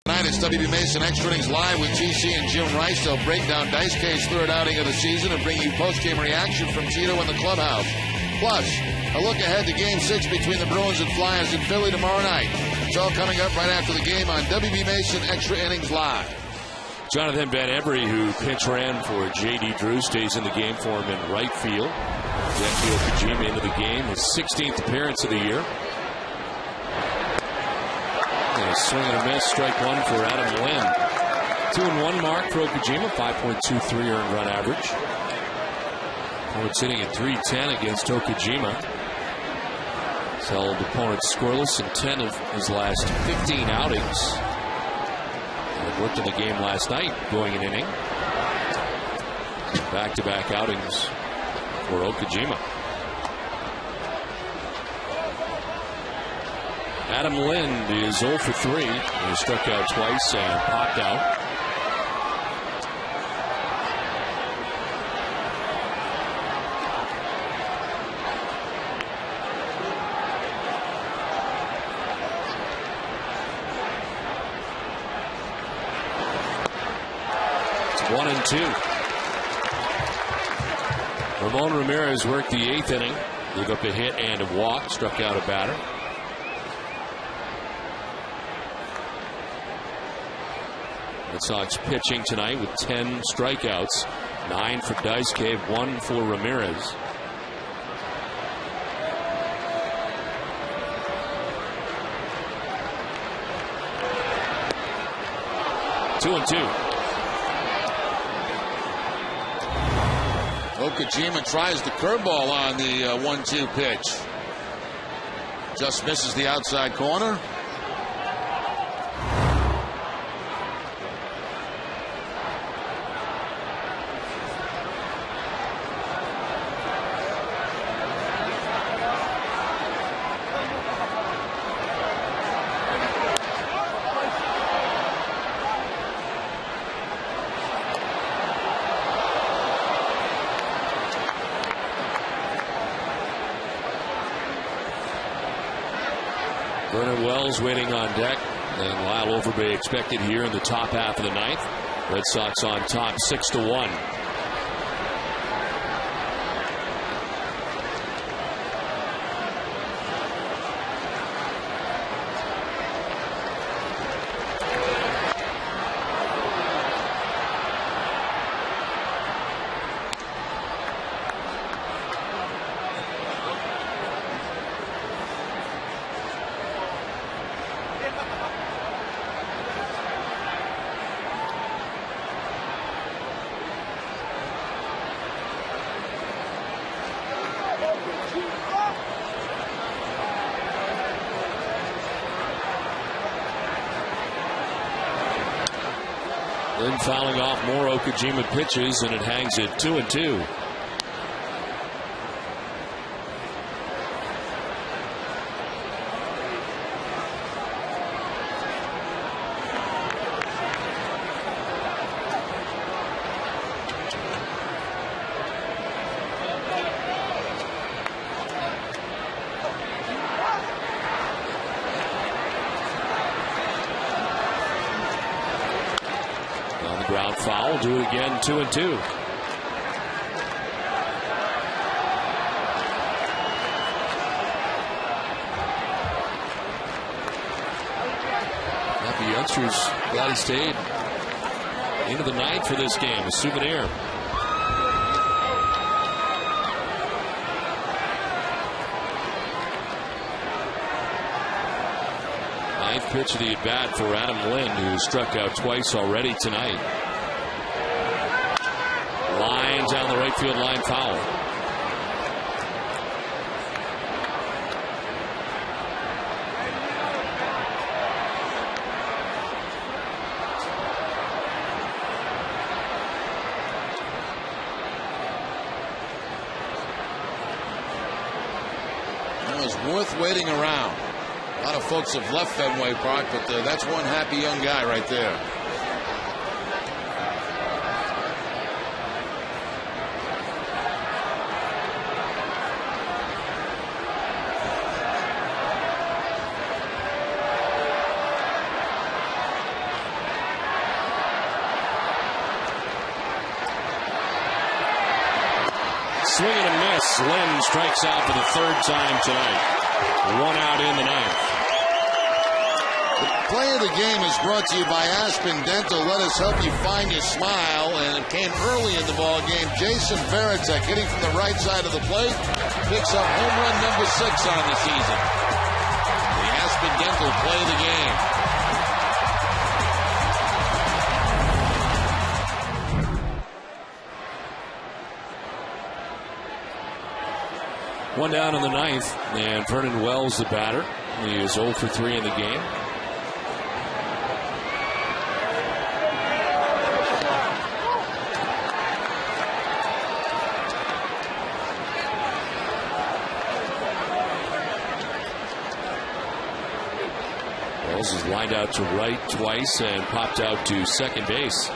Tonight it's WB Mason Extra Innings Live with GC and Jim Rice. They'll break down Dice K's third outing of the season and bring you post-game reaction from Tito in the clubhouse. Plus, a look ahead to Game 6 between the Bruins and Flyers in Philly tomorrow night. It's all coming up right after the game on WB Mason Extra Innings Live. Jonathan Van Embry, who pinch ran for J.D. Drew, stays in the game for him in right field. Genki Okajima into the game, his 16th appearance of the year. And a swing and a miss, strike one for Adam Lynn. 2-1 mark for Okajima, 5.23 earned run average. Opponent's hitting at .310 against Okajima. He's held opponents scoreless in 10 of his last 15 outings. And worked in the game last night, going an inning. Back-to-back outings for Okajima. Adam Lind is 0 for 3. He struck out twice and popped out. It's 1-2. Ramon Ramirez worked the 8th inning. Gave up a hit and a walk. Struck out a batter. Red Sox pitching tonight with 10 strikeouts, 9 for Dice Cave, 1 for Ramirez. Two and 2. Okajima tries the curveball on the 1-2 pitch. Just misses the outside corner. Vernon Wells waiting on deck, and Lyle Overbay expected here in the top half of the ninth. Red Sox on top 6-1. Then fouling off more Okajima pitches, and it hangs at 2-2. Ground foul, do it again, 2-2. Happy youngsters, glad he stayed into the ninth for this game, a souvenir. Ninth pitch of the at-bat for Adam Lind, who struck out twice already tonight. Line down the right field line, foul. It was worth waiting around. A lot of folks have left Fenway Park, but that's one happy young guy right there. Swing and a miss. Lynn strikes out for the third time tonight. One out in the ninth. The play of the game is brought to you by Aspen Dental. Let us help you find your smile. And it came early in the ball game. Jason Varitek hitting from the right side of the plate. Picks up home run number 6 on the season. The Aspen Dental play of the game. One down in the ninth, and Vernon Wells, the batter. He is 0 for 3 in the game. Wells is lined out to right twice and popped out to second base.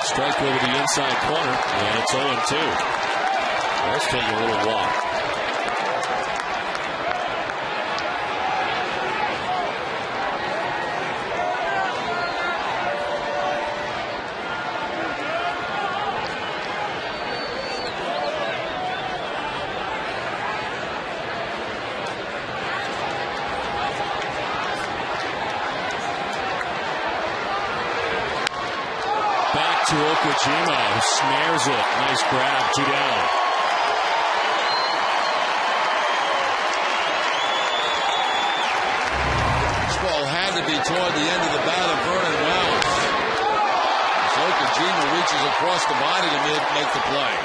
Strike over the inside corner, and it's 0-2. Let's take a little walk. To Okajima, who snares it. Nice grab, 2 down. This ball had to be toward the end of the bat of Vernon Wells. As Okajima reaches across the body to make the play.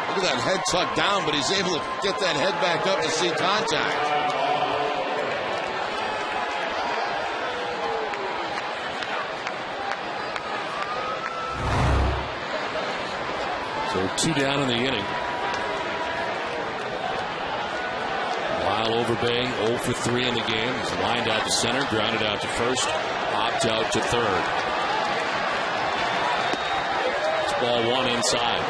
Look at that head tucked down, but he's able to get that head back up to see contact. So 2 down in the inning. While Lyle Overbay, 0 for 3 in the game. He's lined out to center, grounded out to first, popped out to third. It's ball 1 inside.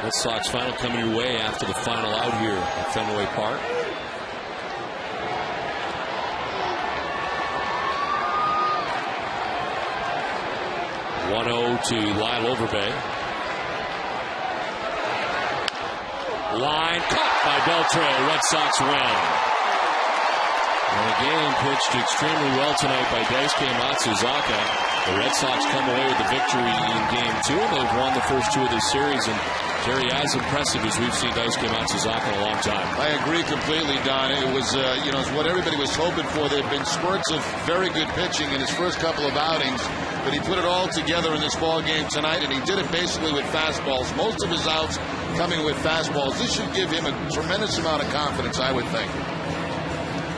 Red Sox final coming your way after the final out here at Fenway Park. To Lyle Overbay. Line caught by Beltre. Red Sox win. And the game pitched extremely well tonight by Daisuke Matsuzaka. The Red Sox come away with the victory in Game 2. They've won the first 2 of this series, and Jerry, as impressive as we've seen Daisuke Matsuzaka in a long time. I agree completely, Don. It was, it's what everybody was hoping for. There have been spurts of very good pitching in his first couple of outings, but he put it all together in this ball game tonight, and he did it basically with fastballs. Most of his outs coming with fastballs. This should give him a tremendous amount of confidence, I would think.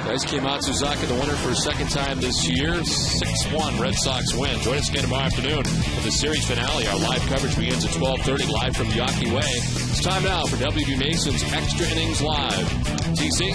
Daisuke Matsuzaka, the winner for a second time this year. 6-1 Red Sox win. Join us again tomorrow afternoon for the series finale. Our live coverage begins at 12:30 live from Yawkey Way. It's time now for WB Mason's Extra Innings Live. TC?